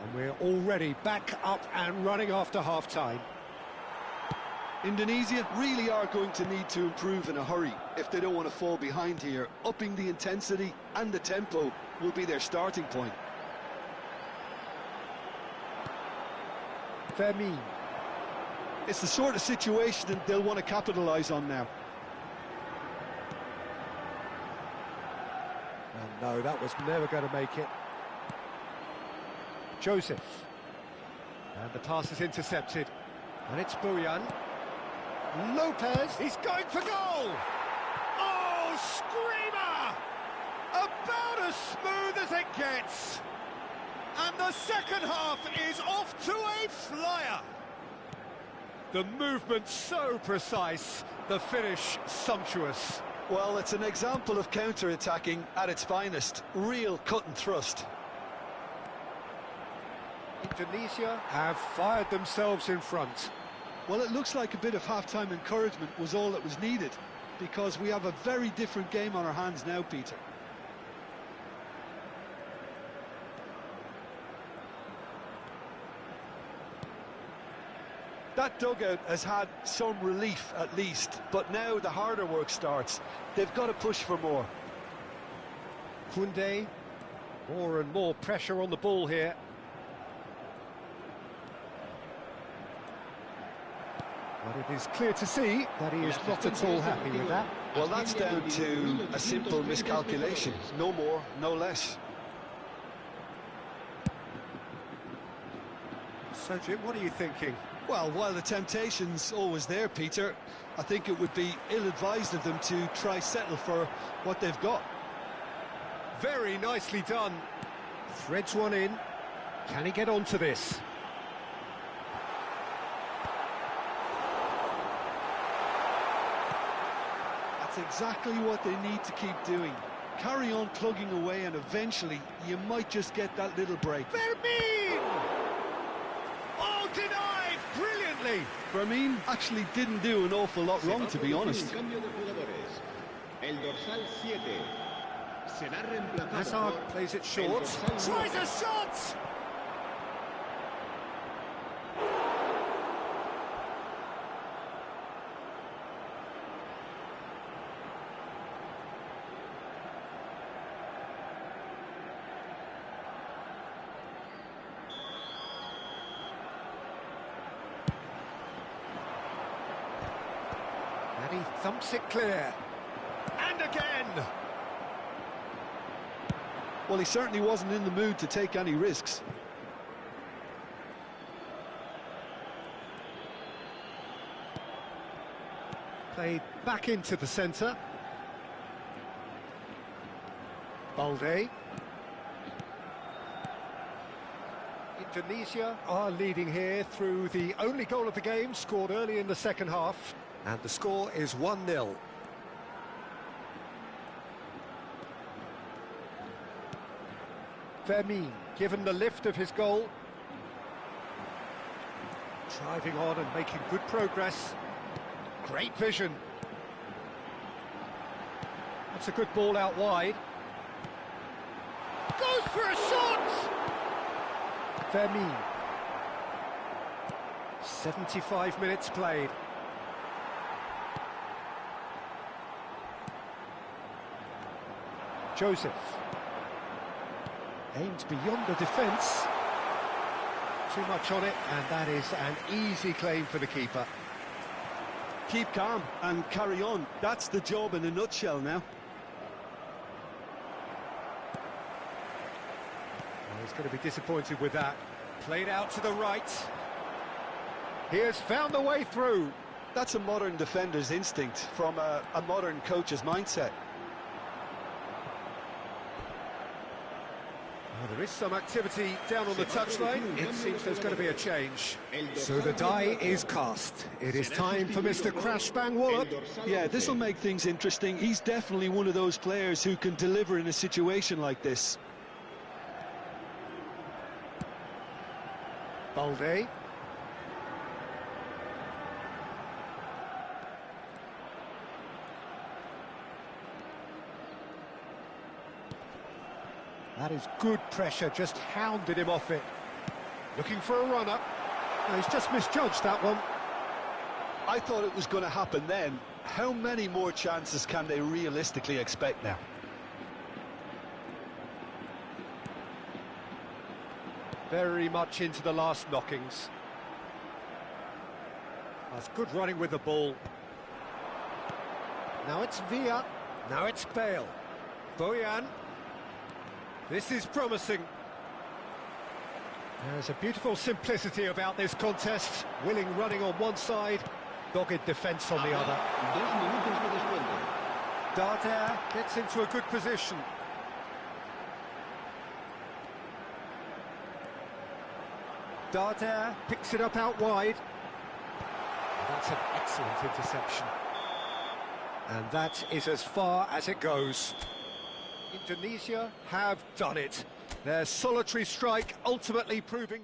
And we're already back up and running after half-time. Indonesia really are going to need to improve in a hurry if they don't want to fall behind here. Upping the intensity and the tempo will be their starting point. Fermin. It's the sort of situation that they'll want to capitalise on now. And no, that was never going to make it. Joseph. And the pass is intercepted. And it's Bojan. Lopez, he's going for goal! Oh, screamer! About as smooth as it gets. And the second half is off to a flyer. The movement so precise, the finish sumptuous. Well, it's an example of counter-attacking at its finest. Real cut and thrust. Indonesia have fired themselves in front. Well, it looks like a bit of half-time encouragement was all that was needed, because we have a very different game on our hands now, Peter. That dugout has had some relief at least, but now the harder work starts. They've got to push for more. Koundé, more and more pressure on the ball here. But it is clear to see that he is not at all happy with that. Well, that's down to a simple miscalculation. No more, no less. So, Jim, what are you thinking? Well, while the temptation's always there, Peter, I think it would be ill-advised of them to try settle for what they've got. Very nicely done. Threads one in. Can he get onto this? That's exactly what they need to keep doing. Carry on plugging away and eventually you might just get that little break. Fermin! Oh, denied! Brilliantly! Fermin actually didn't do an awful lot wrong, to be honest. Hazard plays it short. Tries a shot! And he thumps it clear. And again! Well, he certainly wasn't in the mood to take any risks. Played back into the centre. Balde. Indonesia are leading here through the only goal of the game, scored early in the second half. And the score is 1-0. Fermin, given the lift of his goal. Driving on and making good progress. Great vision. That's a good ball out wide. Goes for a shot! Vermeer. 75 minutes played. Joseph. Aimed beyond the defence. Too much on it, and that is an easy claim for the keeper. Keep calm and carry on. That's the job in a nutshell now. Well, he's going to be disappointed with that. Played out to the right. He has found the way through. That's a modern defender's instinct from a modern coach's mindset. Well, there is some activity down on the touchline. It seems there's going to be a change. So the die is cast. It is time for Mr. Crash Bang Wallop. Yeah, this will make things interesting. He's definitely one of those players who can deliver in a situation like this. Balde. That is good pressure, just hounded him off it. Looking for a run-up. No, he's just misjudged that one. I thought it was going to happen then. How many more chances can they realistically expect now? Very much into the last knockings. That's good running with the ball. Now it's Villa. Now it's Bale. Boyan. This is promising. There's a beautiful simplicity about this contest. Willing running on one side, dogged defence on the other. 2 minutos de descuento. Darder gets into a good position. Darder picks it up out wide. That's an excellent interception. And that is as far as it goes. Indonesia have done it. Their solitary strike ultimately proving...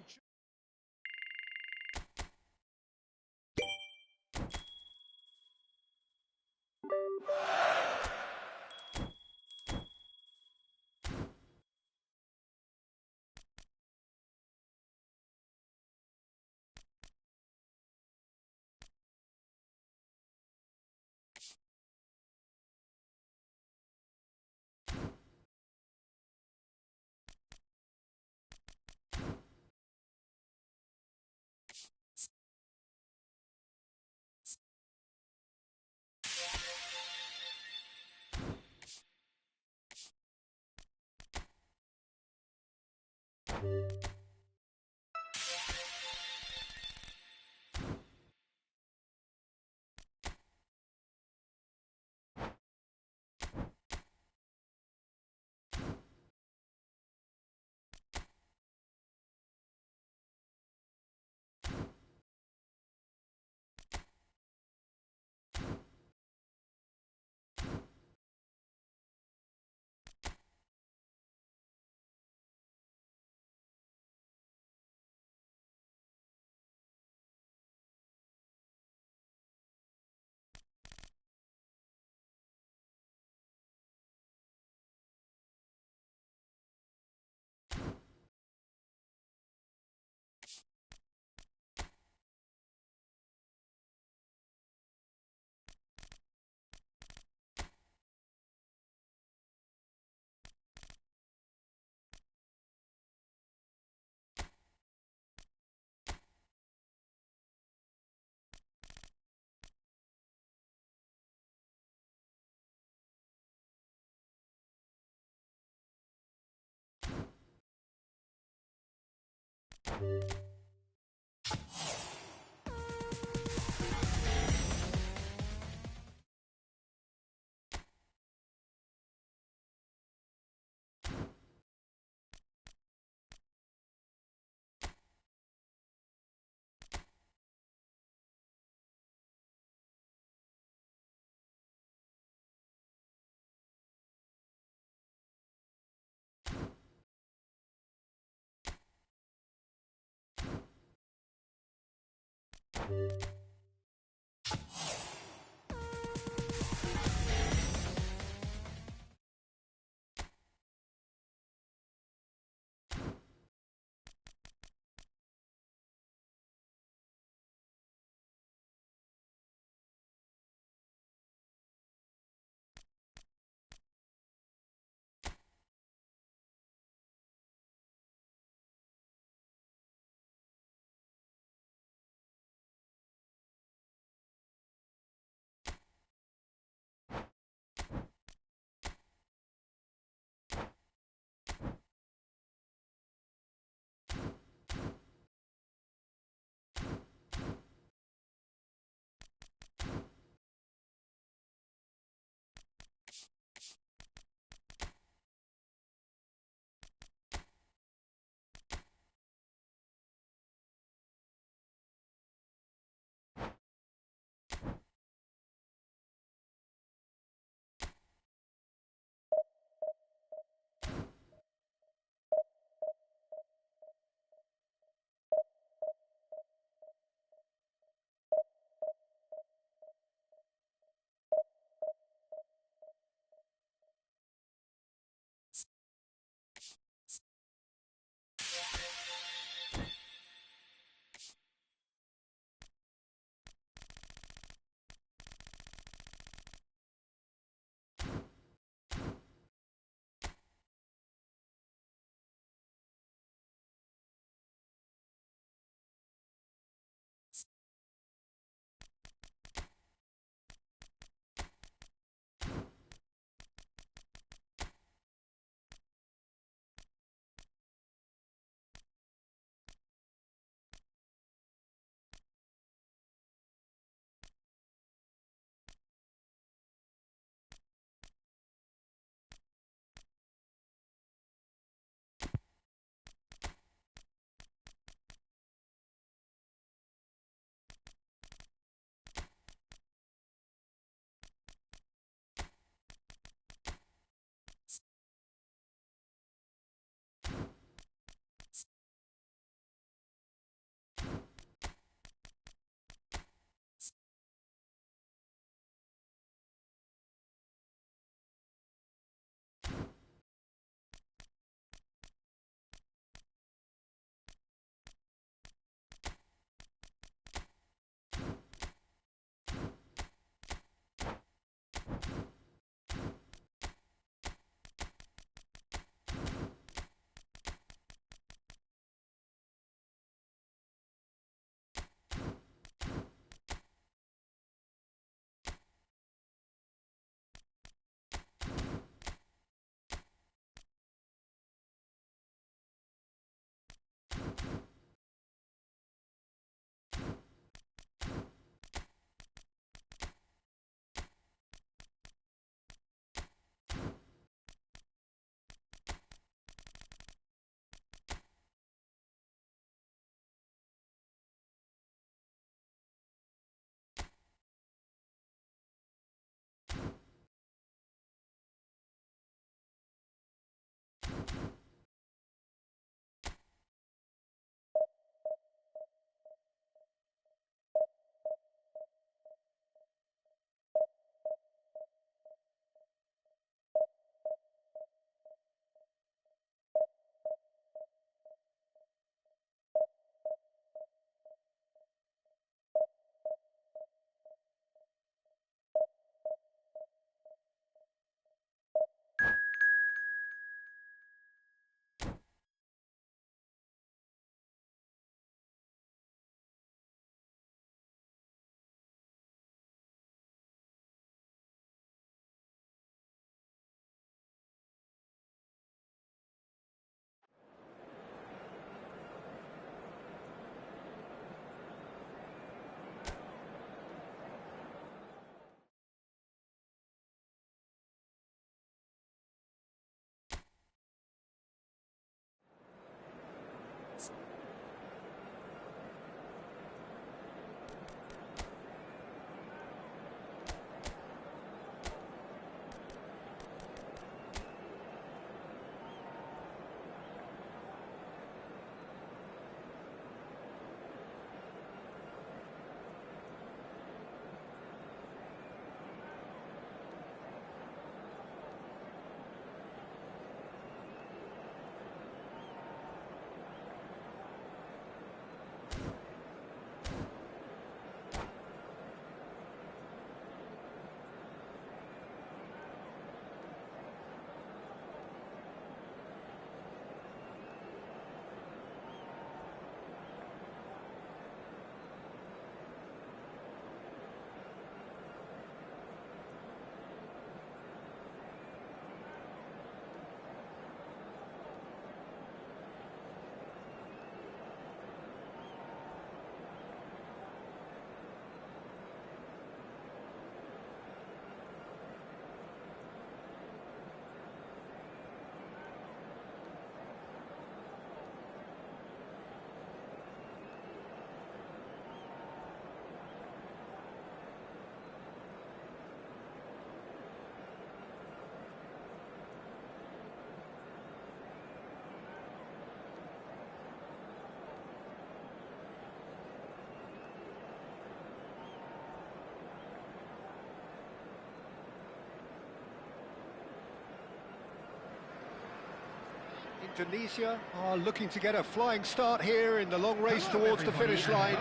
Indonesia are looking to get a flying start here in the long race towards the finish line.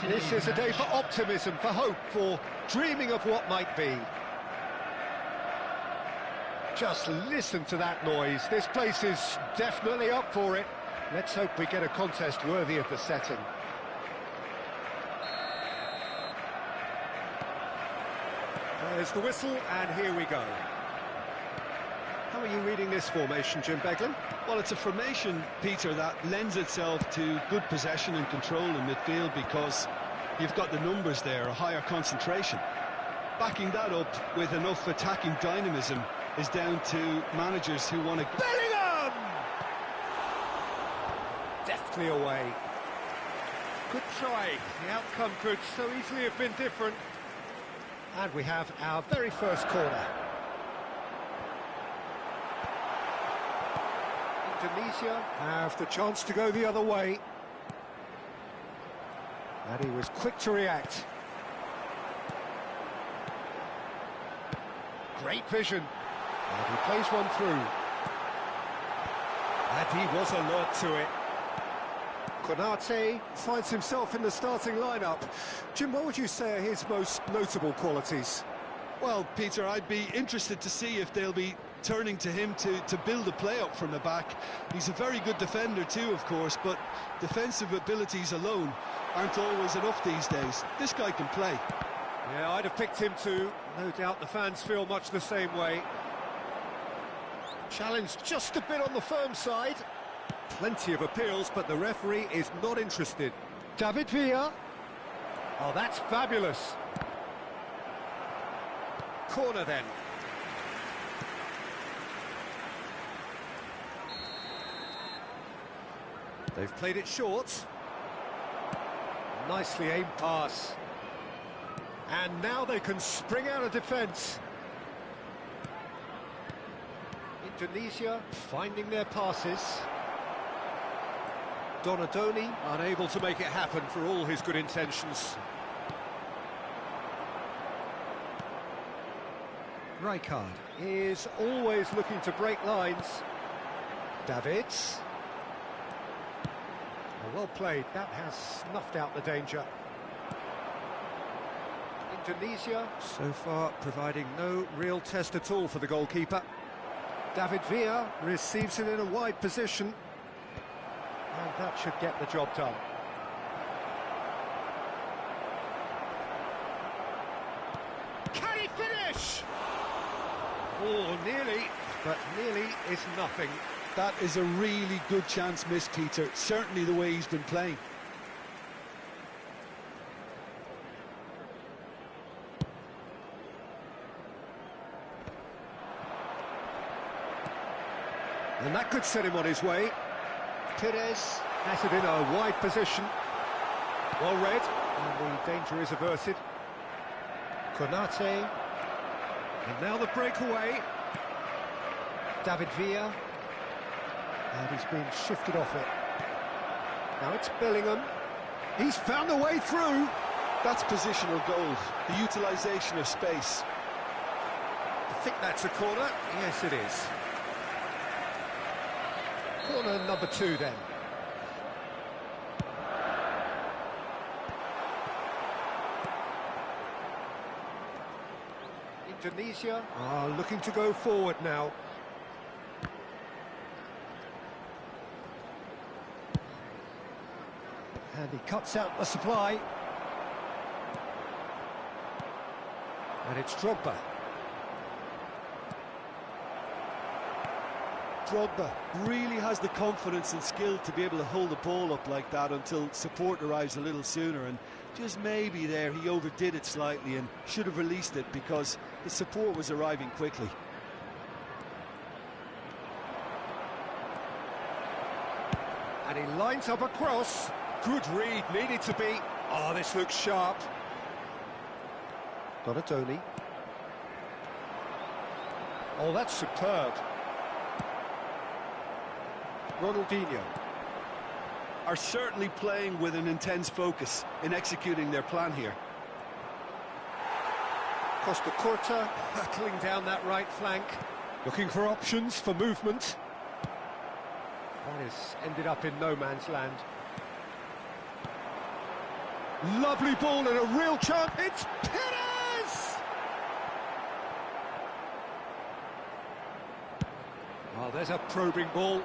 This is a day for optimism, for hope, for dreaming of what might be. Just listen to that noise. This place is definitely up for it. Let's hope we get a contest worthy of the setting. There's the whistle, and here we go. How are you reading this formation, Jim Beglin? Well, it's a formation, Peter, that lends itself to good possession and control in midfield because you've got the numbers there, a higher concentration. Backing that up with enough attacking dynamism is down to managers who want to... Bellingham! Deftly away. Good try. The outcome could so easily have been different. And we have our very first corner. Indonesia have the chance to go the other way. And he was quick to react. Great vision. And he plays one through. And he was alert to it. Konate finds himself in the starting lineup. Jim, what would you say are his most notable qualities? Well, Peter, I'd be interested to see if they'll be turning to him to build a play up from the back. He's a very good defender too, of course, but defensive abilities alone aren't always enough these days. This guy can play. Yeah, I'd have picked him too. No doubt the fans feel much the same way. Challenge just a bit on the firm side. Plenty of appeals, but the referee is not interested. David Villa. Oh, that's fabulous. Corner then. They've played it short. Nicely aimed pass. And now they can spring out of defence. Indonesia finding their passes. Donadoni unable to make it happen for all his good intentions. Rijkaard is always looking to break lines. Davids. Well played, that has snuffed out the danger. Indonesia, so far, providing no real test at all for the goalkeeper. David Villa receives it in a wide position. And that should get the job done. Can he finish? Oh, nearly, but nearly is nothing. That is a really good chance missed, Peter. Certainly the way he's been playing. And that could set him on his way. Pires has it in a wide position. Well read, and the danger is averted. Konate. And now the breakaway. David Villa. And he's been shifted off it. Now it's Bellingham. He's found a way through. That's positional goal, the utilisation of space. I think that's a corner. Yes, it is. Corner number 2 then. Indonesia are looking to go forward now. And he cuts out the supply. And it's Drogba. Drogba really has the confidence and skill to be able to hold the ball up like that until support arrives a little sooner, and just maybe there he overdid it slightly and should have released it because the support was arriving quickly. And he lines up a cross. Good read, needed to be. Oh, this looks sharp. Donadoni. Oh, that's superb. Ronaldinho. Are certainly playing with an intense focus in executing their plan here. Costa Curta battling down that right flank, looking for options for movement. That has ended up in no man's land. Lovely ball and a real chance. It's Perez! Oh, there's a probing ball.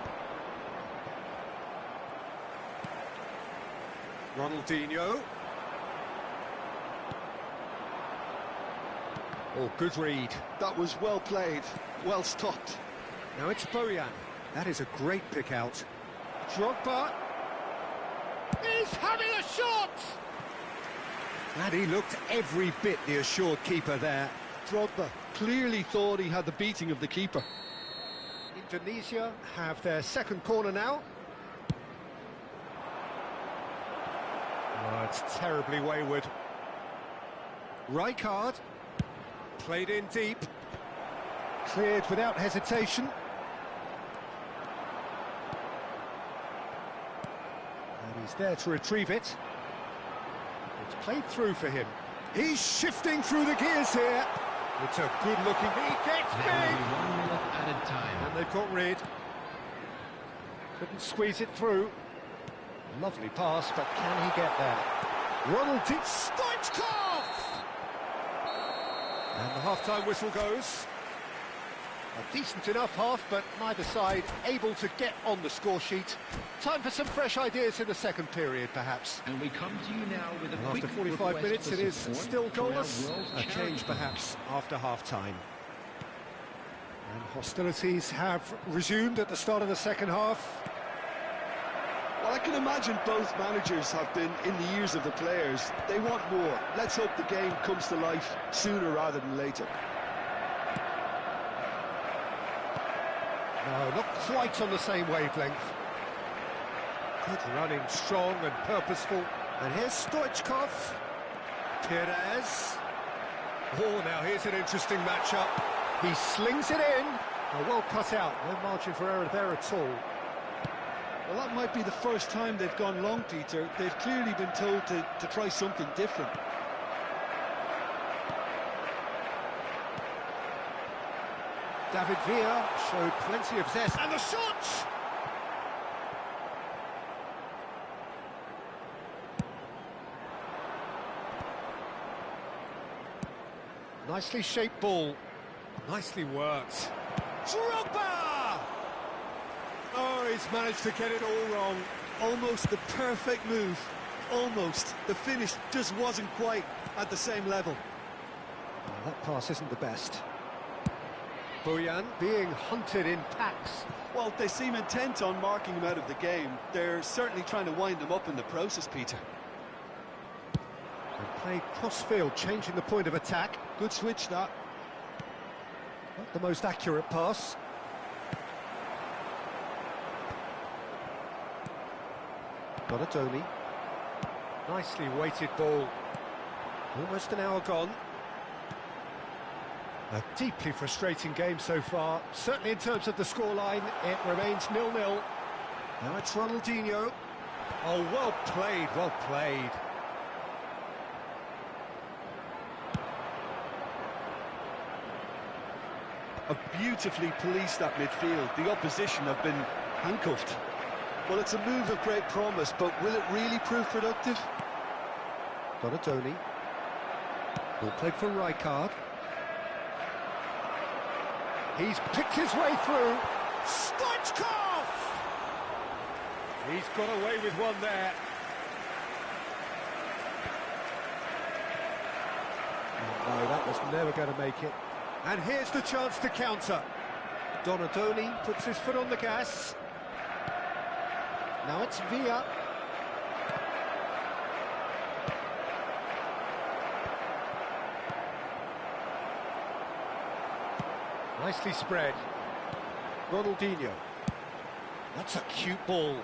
Ronaldinho. Oh, good read. That was well played, well stopped. Now it's Bojan. That is a great pick out. Drogba. He's having a shot! And he looked every bit the assured keeper there. Drogba clearly thought he had the beating of the keeper. Indonesia have their second corner now. Oh, it's terribly wayward. Rijkaard. Played in deep. Cleared without hesitation. And he's there to retrieve it. It's played through for him. He's shifting through the gears here. It's a good-looking... He gets big! Added time. And they've got rid. Couldn't squeeze it through. Lovely pass, but can he get there? Ronaldinho. Stoichkov! And the half-time whistle goes. A decent enough half, but neither side able to get on the score sheet. Time for some fresh ideas in the second period, perhaps. And we come to you now with a And quick after 45 request minutes, for it is support still for our goalless. World A Charity change, perhaps, after half-time. And hostilities have resumed at the start of the second half. Well, I can imagine both managers have been in the ears of the players. They want more. Let's hope the game comes to life sooner rather than later. No, not quite on the same wavelength. Good running, strong and purposeful. And here's Stoichkov. Perez. Oh, now here's an interesting matchup. He slings it in. Oh, well cut out. No margin for error there at all. Well, that might be the first time they've gone long, Peter. They've clearly been told to try something different. David Villa showed plenty of zest. And the shot! Nicely shaped ball. Nicely worked. Drogba! Oh, he's managed to get it all wrong. Almost the perfect move. Almost. The finish just wasn't quite at the same level. Oh, that pass isn't the best. Bojan being hunted in packs. Well, they seem intent on marking him out of the game. They're certainly trying to wind him up in the process, Peter. And played cross-field, changing the point of attack. Good switch, that. Not the most accurate pass. Donatoni. Nicely weighted ball. Almost an hour gone. A deeply frustrating game so far. Certainly in terms of the scoreline, it remains 0-0. Now it's Ronaldinho. Oh, well played, well played. Have beautifully policed that midfield. The opposition have been handcuffed. Well, it's a move of great promise, but will it really prove productive? Donatoni. Ball played for Rijkaard. He's picked his way through. Stoichkov! He's got away with one there. Oh, no, that was never going to make it. And here's the chance to counter. Donatoni puts his foot on the gas. Now it's Villa. Nicely spread. Ronaldinho. That's a cute ball.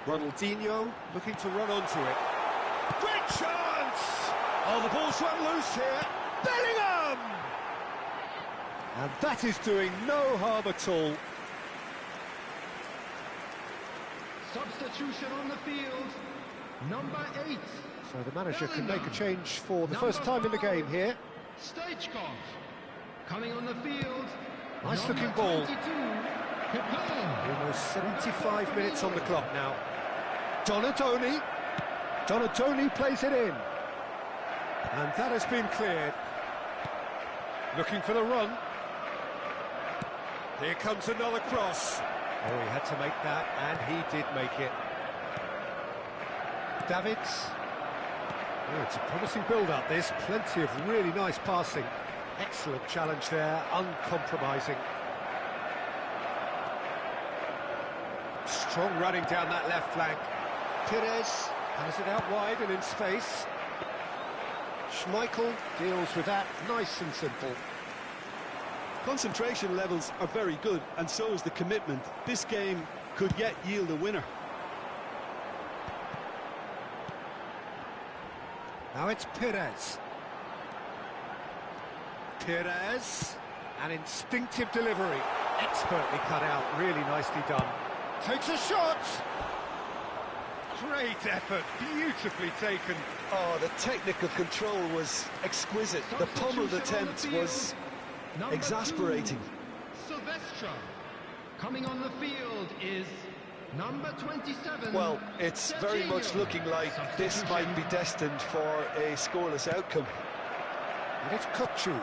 Ronaldinho looking to run onto it. Great chance! Oh, the ball's run loose here. Bellingham! And that is doing no harm at all. Substitution on the field, number 8. So the manager can make a change for the first time in the game here. Stoichkov coming on the field. Nice looking ball. 22, Almost 75 minutes on the clock now. Donatoni. Donatoni plays it in. And that has been cleared. Looking for the run. Here comes another cross. Oh, he had to make that, and he did make it. Davids. Oh, it's a promising build-up, this. Plenty of really nice passing. Excellent challenge there, uncompromising. Strong running down that left flank. Pires has it out wide and in space. Schmeichel deals with that, nice and simple. Concentration levels are very good, and so is the commitment. This game could yet yield a winner. Now it's Pires. Pires, an instinctive delivery. Expertly cut out, really nicely done. Takes a shot! Great effort, beautifully taken. Oh, the technical control was exquisite. The pummeled attempt was exasperating. Silvestre. Coming on the field is number 27. Well, it's very much looking like this might be destined for a scoreless outcome. And it's Kukçu.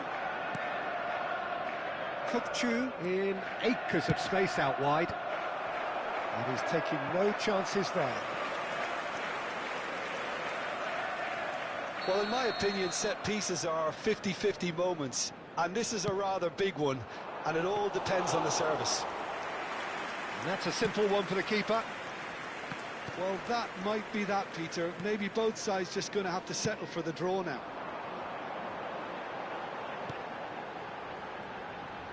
Kukçu in acres of space out wide. And he's taking no chances there. Well, in my opinion, set pieces are 50-50 moments, and this is a rather big one, and it all depends on the service. And that's a simple one for the keeper. Well, that might be that, Peter. Maybe both sides just going to have to settle for the draw now.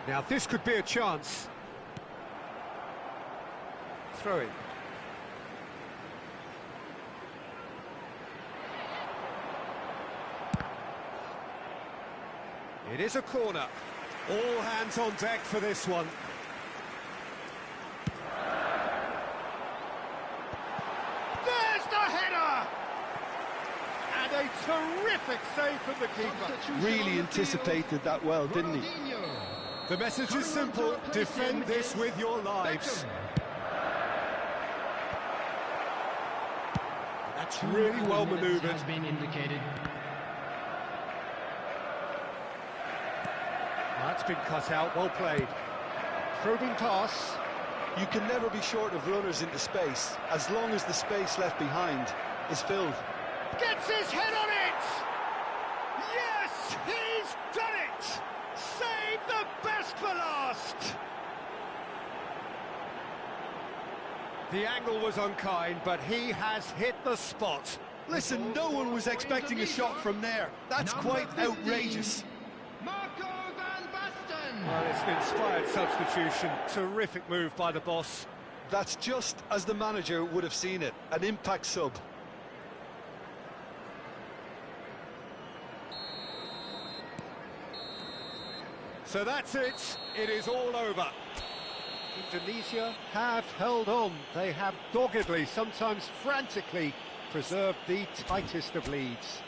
Now this could be a chance. Throw it. It is a corner. All hands on deck for this one. There's the header! And a terrific save from the keeper. Really anticipated that well, didn't he? The message is simple: defend this with your lives. That's really well manoeuvred. Has been indicated. That's been cut out, well played. Probing pass. You can never be short of runners into space, as long as the space left behind is filled. Gets his head on it! Yes, he's done it! Save the best for last! The angle was unkind, but he has hit the spot. Listen, no one was expecting a shot from there. That's quite outrageous. Well, it's an inspired substitution. Terrific move by the boss. That's just as the manager would have seen it, an impact sub. So that's it. It is all over. Indonesia have held on. They have doggedly, sometimes frantically, preserved the tightest of leads.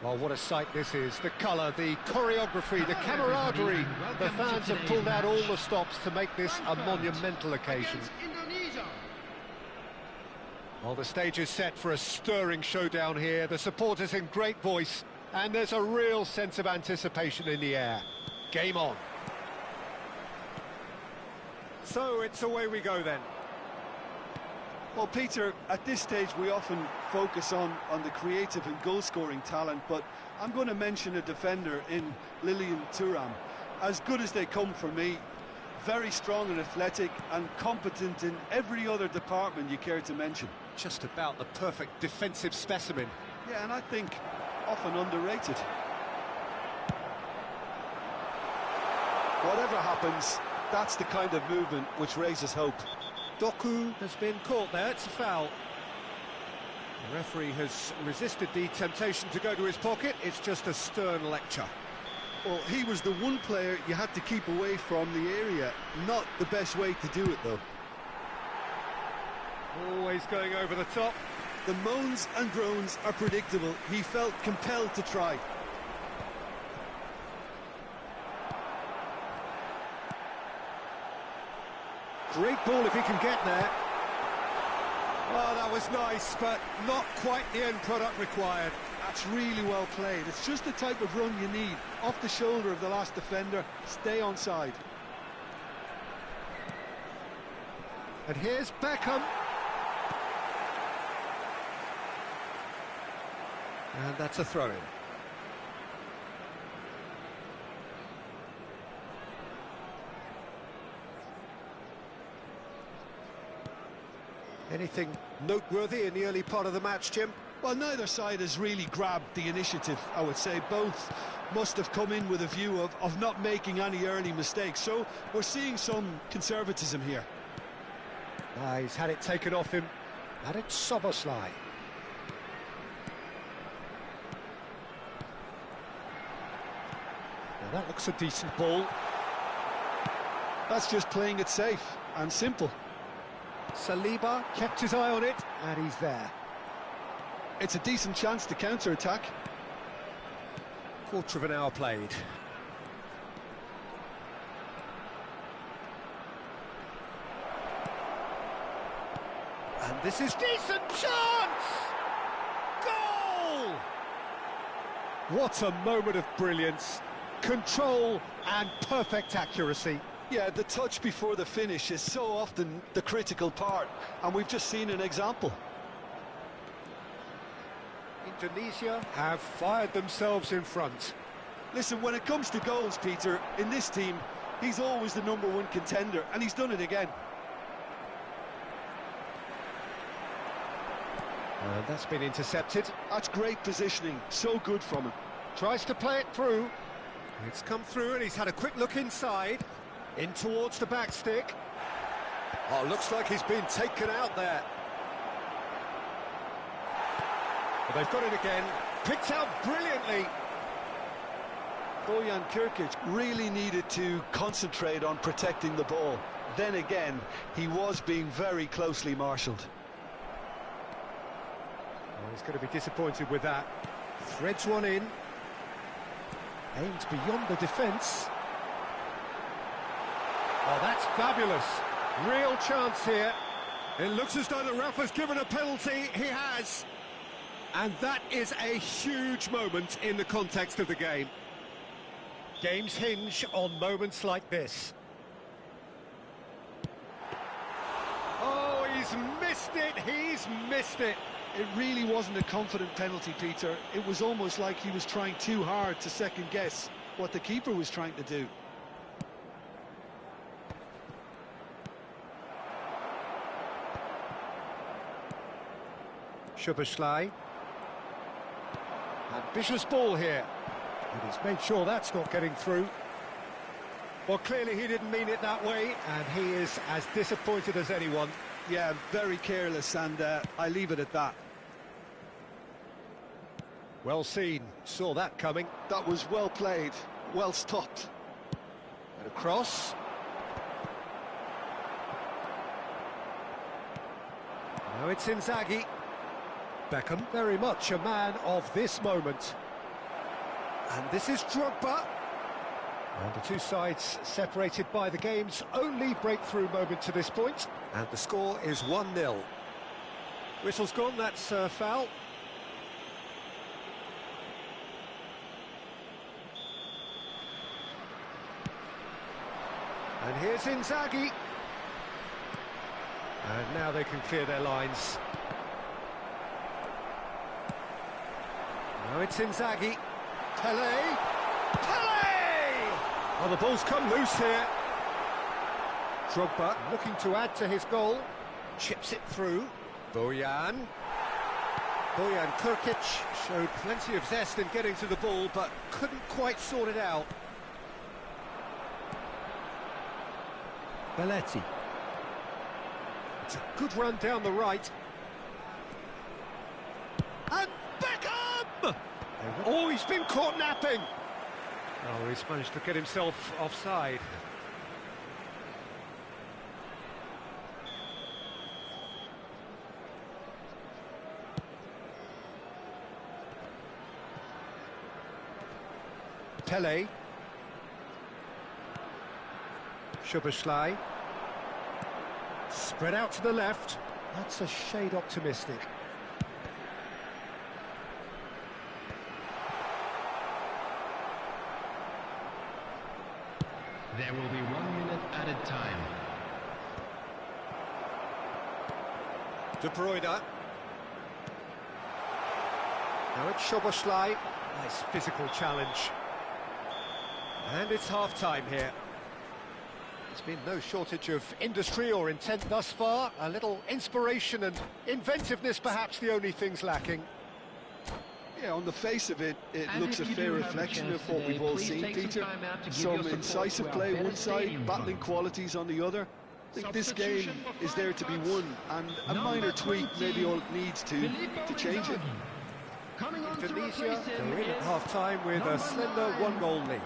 Well, what a sight this is. The colour, the choreography, the camaraderie. The fans have pulled out all the stops to make this a monumental occasion. Well, the stage is set for a stirring showdown here. The supporters in great voice, and there's a real sense of anticipation in the air. Game on. So it's away we go then. Well, Peter, at this stage we often focus on the creative and goal-scoring talent, but I'm going to mention a defender in Lilian Thuram. As good as they come for me, very strong and athletic and competent in every other department you care to mention. Just about the perfect defensive specimen. Yeah, and I think often underrated. Whatever happens, that's the kind of movement which raises hope. Doku has been caught there, it's a foul. The referee has resisted the temptation to go to his pocket, it's just a stern lecture. Well, he was the one player you had to keep away from the area. Not the best way to do it, though. Always going over the top. The moans and groans are predictable. He felt compelled to try. Great ball if he can get there. Oh, that was nice, but not quite the end product required. That's really well played. It's just the type of run you need. Off the shoulder of the last defender, stay onside. And here's Beckham. And that's a throw-in. Anything noteworthy in the early part of the match, Jim? Well, neither side has really grabbed the initiative, I would say. Both must have come in with a view of not making any early mistakes. So we're seeing some conservatism here. He's had it taken off him. And it's Soboslai. Now that looks a decent ball. That's just playing it safe and simple. Saliba kept his eye on it, and he's there. It's a decent chance to counter-attack. Quarter of an hour played. And this is decent chance! Goal! What a moment of brilliance. Control and perfect accuracy. Yeah, the touch before the finish is so often the critical part, and we've just seen an example. Indonesia have fired themselves in front. Listen, when it comes to goals, Peter, in this team, he's always the #1 contender, and he's done it again. And that's been intercepted. That's great positioning, so good from him. Tries to play it through. It's come through and he's had a quick look inside. In towards the back stick. Oh, looks like he's been taken out there. But they've got it again. Picked out brilliantly. Bojan Kirkic really needed to concentrate on protecting the ball. Then again, he was being very closely marshalled. Oh, he's going to be disappointed with that. Threads one in. Aimed beyond the defence. Oh, that's fabulous. Real chance here. It looks as though the ref has given a penalty. He has. And that is a huge moment in the context of the game. Games hinge on moments like this. Oh, he's missed it. He's missed it. It really wasn't a confident penalty, Peter. It was almost like he was trying too hard to second-guess what the keeper was trying to do. Szoboszlai. Ambitious ball here. And he's made sure that's not getting through. Well, clearly he didn't mean it that way, and he is as disappointed as anyone. Yeah, very careless, and I leave it at that. Well seen. Saw that coming. That was well played, well stopped. And across. Now it's Inzaghi. Beckham, very much a man of this moment. And this is Drogba. And the two sides separated by the game's only breakthrough moment to this point. And the score is 1-0. Whistle's gone, that's foul. And here's Inzaghi. And now they can clear their lines. Now it's Inzaghi. Pele! Oh, the ball's come loose here. Drogba looking to add to his goal. Chips it through. Bojan Kurkic showed plenty of zest in getting to the ball, but couldn't quite sort it out. Belletti. It's a good run down the right. And Beckham! Oh, he's been caught napping. Oh, he's managed to get himself offside. Pele. Szoboszlai. Spread out to the left. That's a shade optimistic. There will be 1 minute added time. De Bruyne. Now it's Szoboszlai. Nice physical challenge. And it's half-time here. There's been no shortage of industry or intent thus far. A little inspiration and inventiveness, perhaps the only things lacking. Yeah, on the face of it, it looks a fair reflection of what we've all seen, Peter. Some incisive play one side, battling qualities on the other. I think this game is there to be won, and a minor tweak maybe all it needs to change it. Indonesia, they're in at half-time with a slender one-goal lead.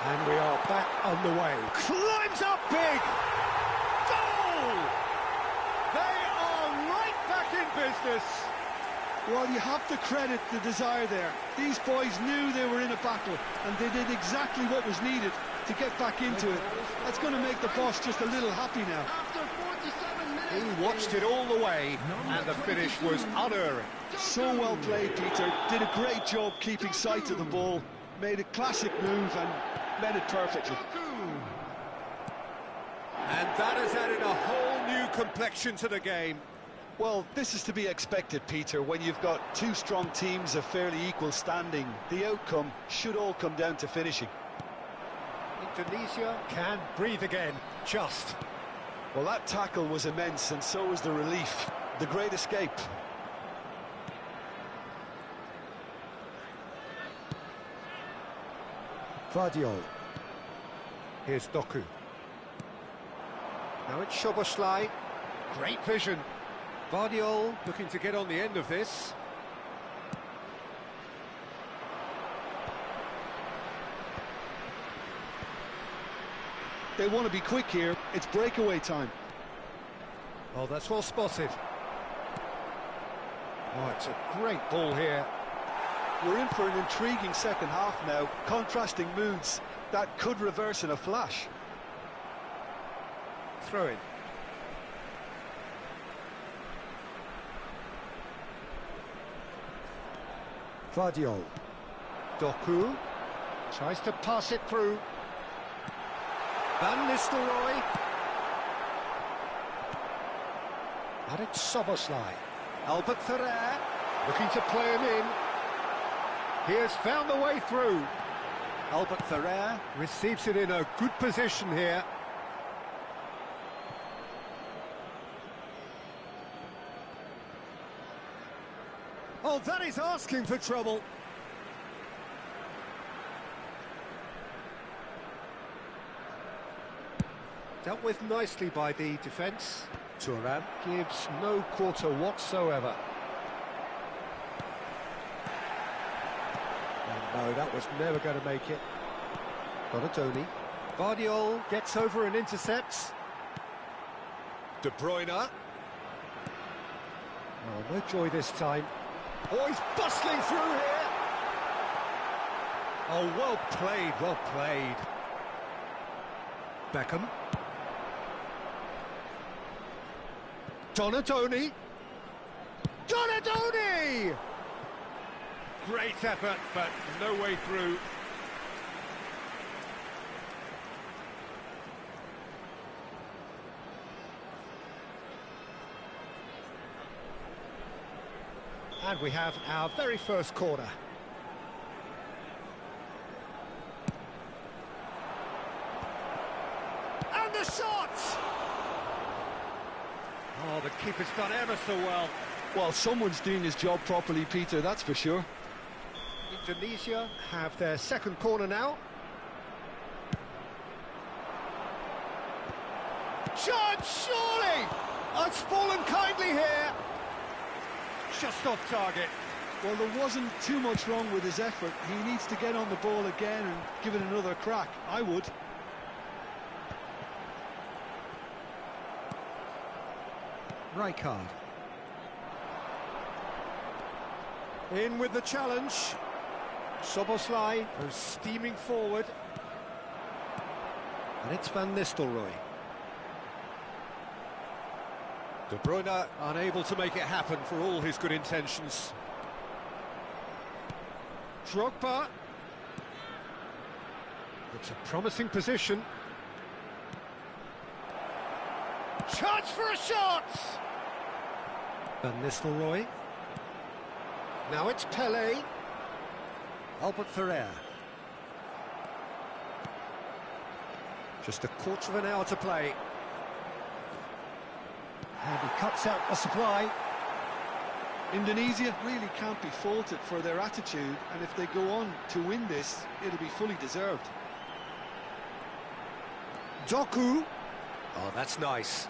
And we are back on the way. Climbs up big! Goal! They are right back in business. Well, you have to credit the desire there. These boys knew they were in a battle, and they did exactly what was needed to get back into it. That's going to make the boss just a little happy now. He watched it all the way, and the finish was unerring. So well played, Peter. Did a great job keeping sight of the ball. Made a classic move and made it perfectly. And that has added a whole new complexion to the game. Well, this is to be expected, Peter. When you've got two strong teams of fairly equal standing, the outcome should all come down to finishing. Indonesia can breathe again, just. Well, that tackle was immense, and so was the relief. The great escape. Vardiol. Here's Doku. Now it's Szoboszlai. Great vision. Vardiol looking to get on the end of this. They want to be quick here. It's breakaway time. Oh, that's well spotted. Oh, it's a great ball here. We're in for an intriguing second half now. Contrasting moods that could reverse in a flash. Throw in. Vardiol. Doku tries to pass it through. Van Nistelrooy. And it's Szoboszlai. Albert Ferrer looking to play him in. He has found the way through. Albert Ferrer receives it in a good position here. Oh, that is asking for trouble. Dealt with nicely by the defence. Thuram gives no quarter whatsoever. And no, that was never going to make it. Donatoni. Vardiol gets over and intercepts. De Bruyne. Oh, no joy this time. Oh, he's bustling through here. Oh, well played, well played. Beckham. Donadoni. Donadoni! Great effort, but no way through. And we have our very first corner. And the shot! Oh, the keeper's done ever so well. Well, someone's doing his job properly, Peter, that's for sure. Indonesia have their second corner now. Shot, surely! Oh, it's fallen kindly here. Just off target. Well, there wasn't too much wrong with his effort. He needs to get on the ball again and give it another crack. I would. Rijkaard. In with the challenge. Szoboszlai goes steaming forward. And it's Van Nistelrooy. De Bruyne unable to make it happen for all his good intentions. Drogba. It's a promising position. Chance for a shot! Van Nistelrooy. Now it's Pelé. Albert Ferrer. Just a quarter of an hour to play. And he cuts out the supply. Indonesia really can't be faulted for their attitude, and if they go on to win this, it'll be fully deserved. Doku. Oh, that's nice.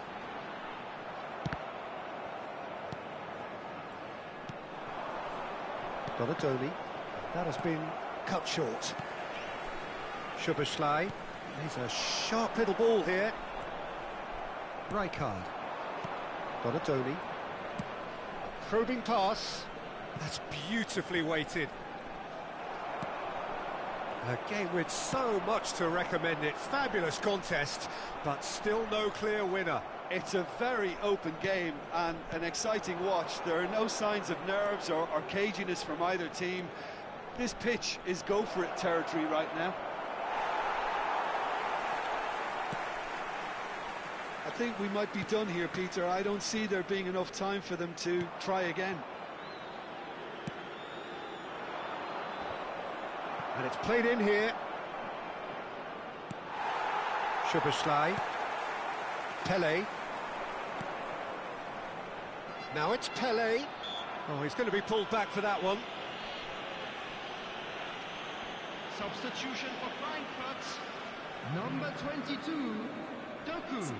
Donadoni. That has been cut short. Szoboszlai. He's a sharp little ball here. Rijkaard. Donadoni. Probing pass. That's beautifully weighted. A game with so much to recommend it. Fabulous contest, but still no clear winner. It's a very open game and an exciting watch. There are no signs of nerves or caginess from either team. This pitch is go-for-it territory right now. I think we might be done here, Peter. I don't see there being enough time for them to try again. And it's played in here. Szoboszlai. Pelé. Now it's Pelé. Oh, he's going to be pulled back for that one. Substitution for Frankfurt. Number 22, Doku.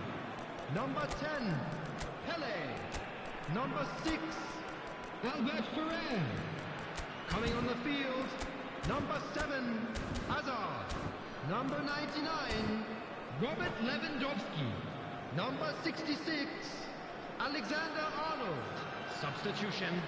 Number 10, Pelé. Number 6, Albert Ferrer. Coming on the field, number 7, Hazard. Number 99, Robert Lewandowski. Number 66, Alexander-Arnold. Substitution.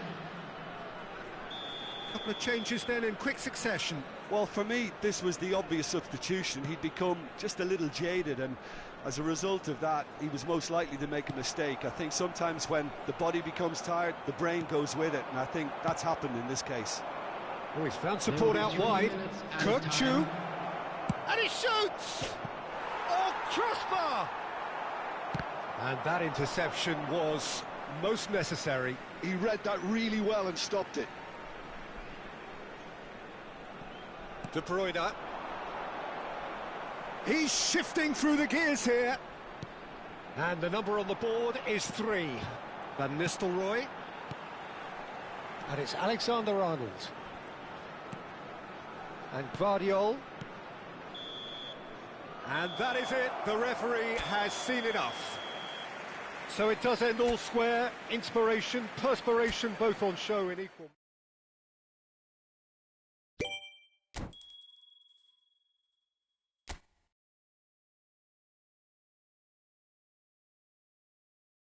Couple of changes then in quick succession. Well, for me, this was the obvious substitution. He'd become just a little jaded, and as a result of that, he was most likely to make a mistake. I think sometimes when the body becomes tired, the brain goes with it, and I think that's happened in this case. Oh, he's found support out wide. Kirkchu. And he shoots! Oh, crossbar! And that interception was most necessary. He read that really well and stopped it. De Bruyne. He's shifting through the gears here. And the number on the board is 3. Van Nistelrooy. And it's Alexander-Arnold. And Guardiol. And that is it. The referee has seen enough. So it does end all square. Inspiration, perspiration, both on show in equal.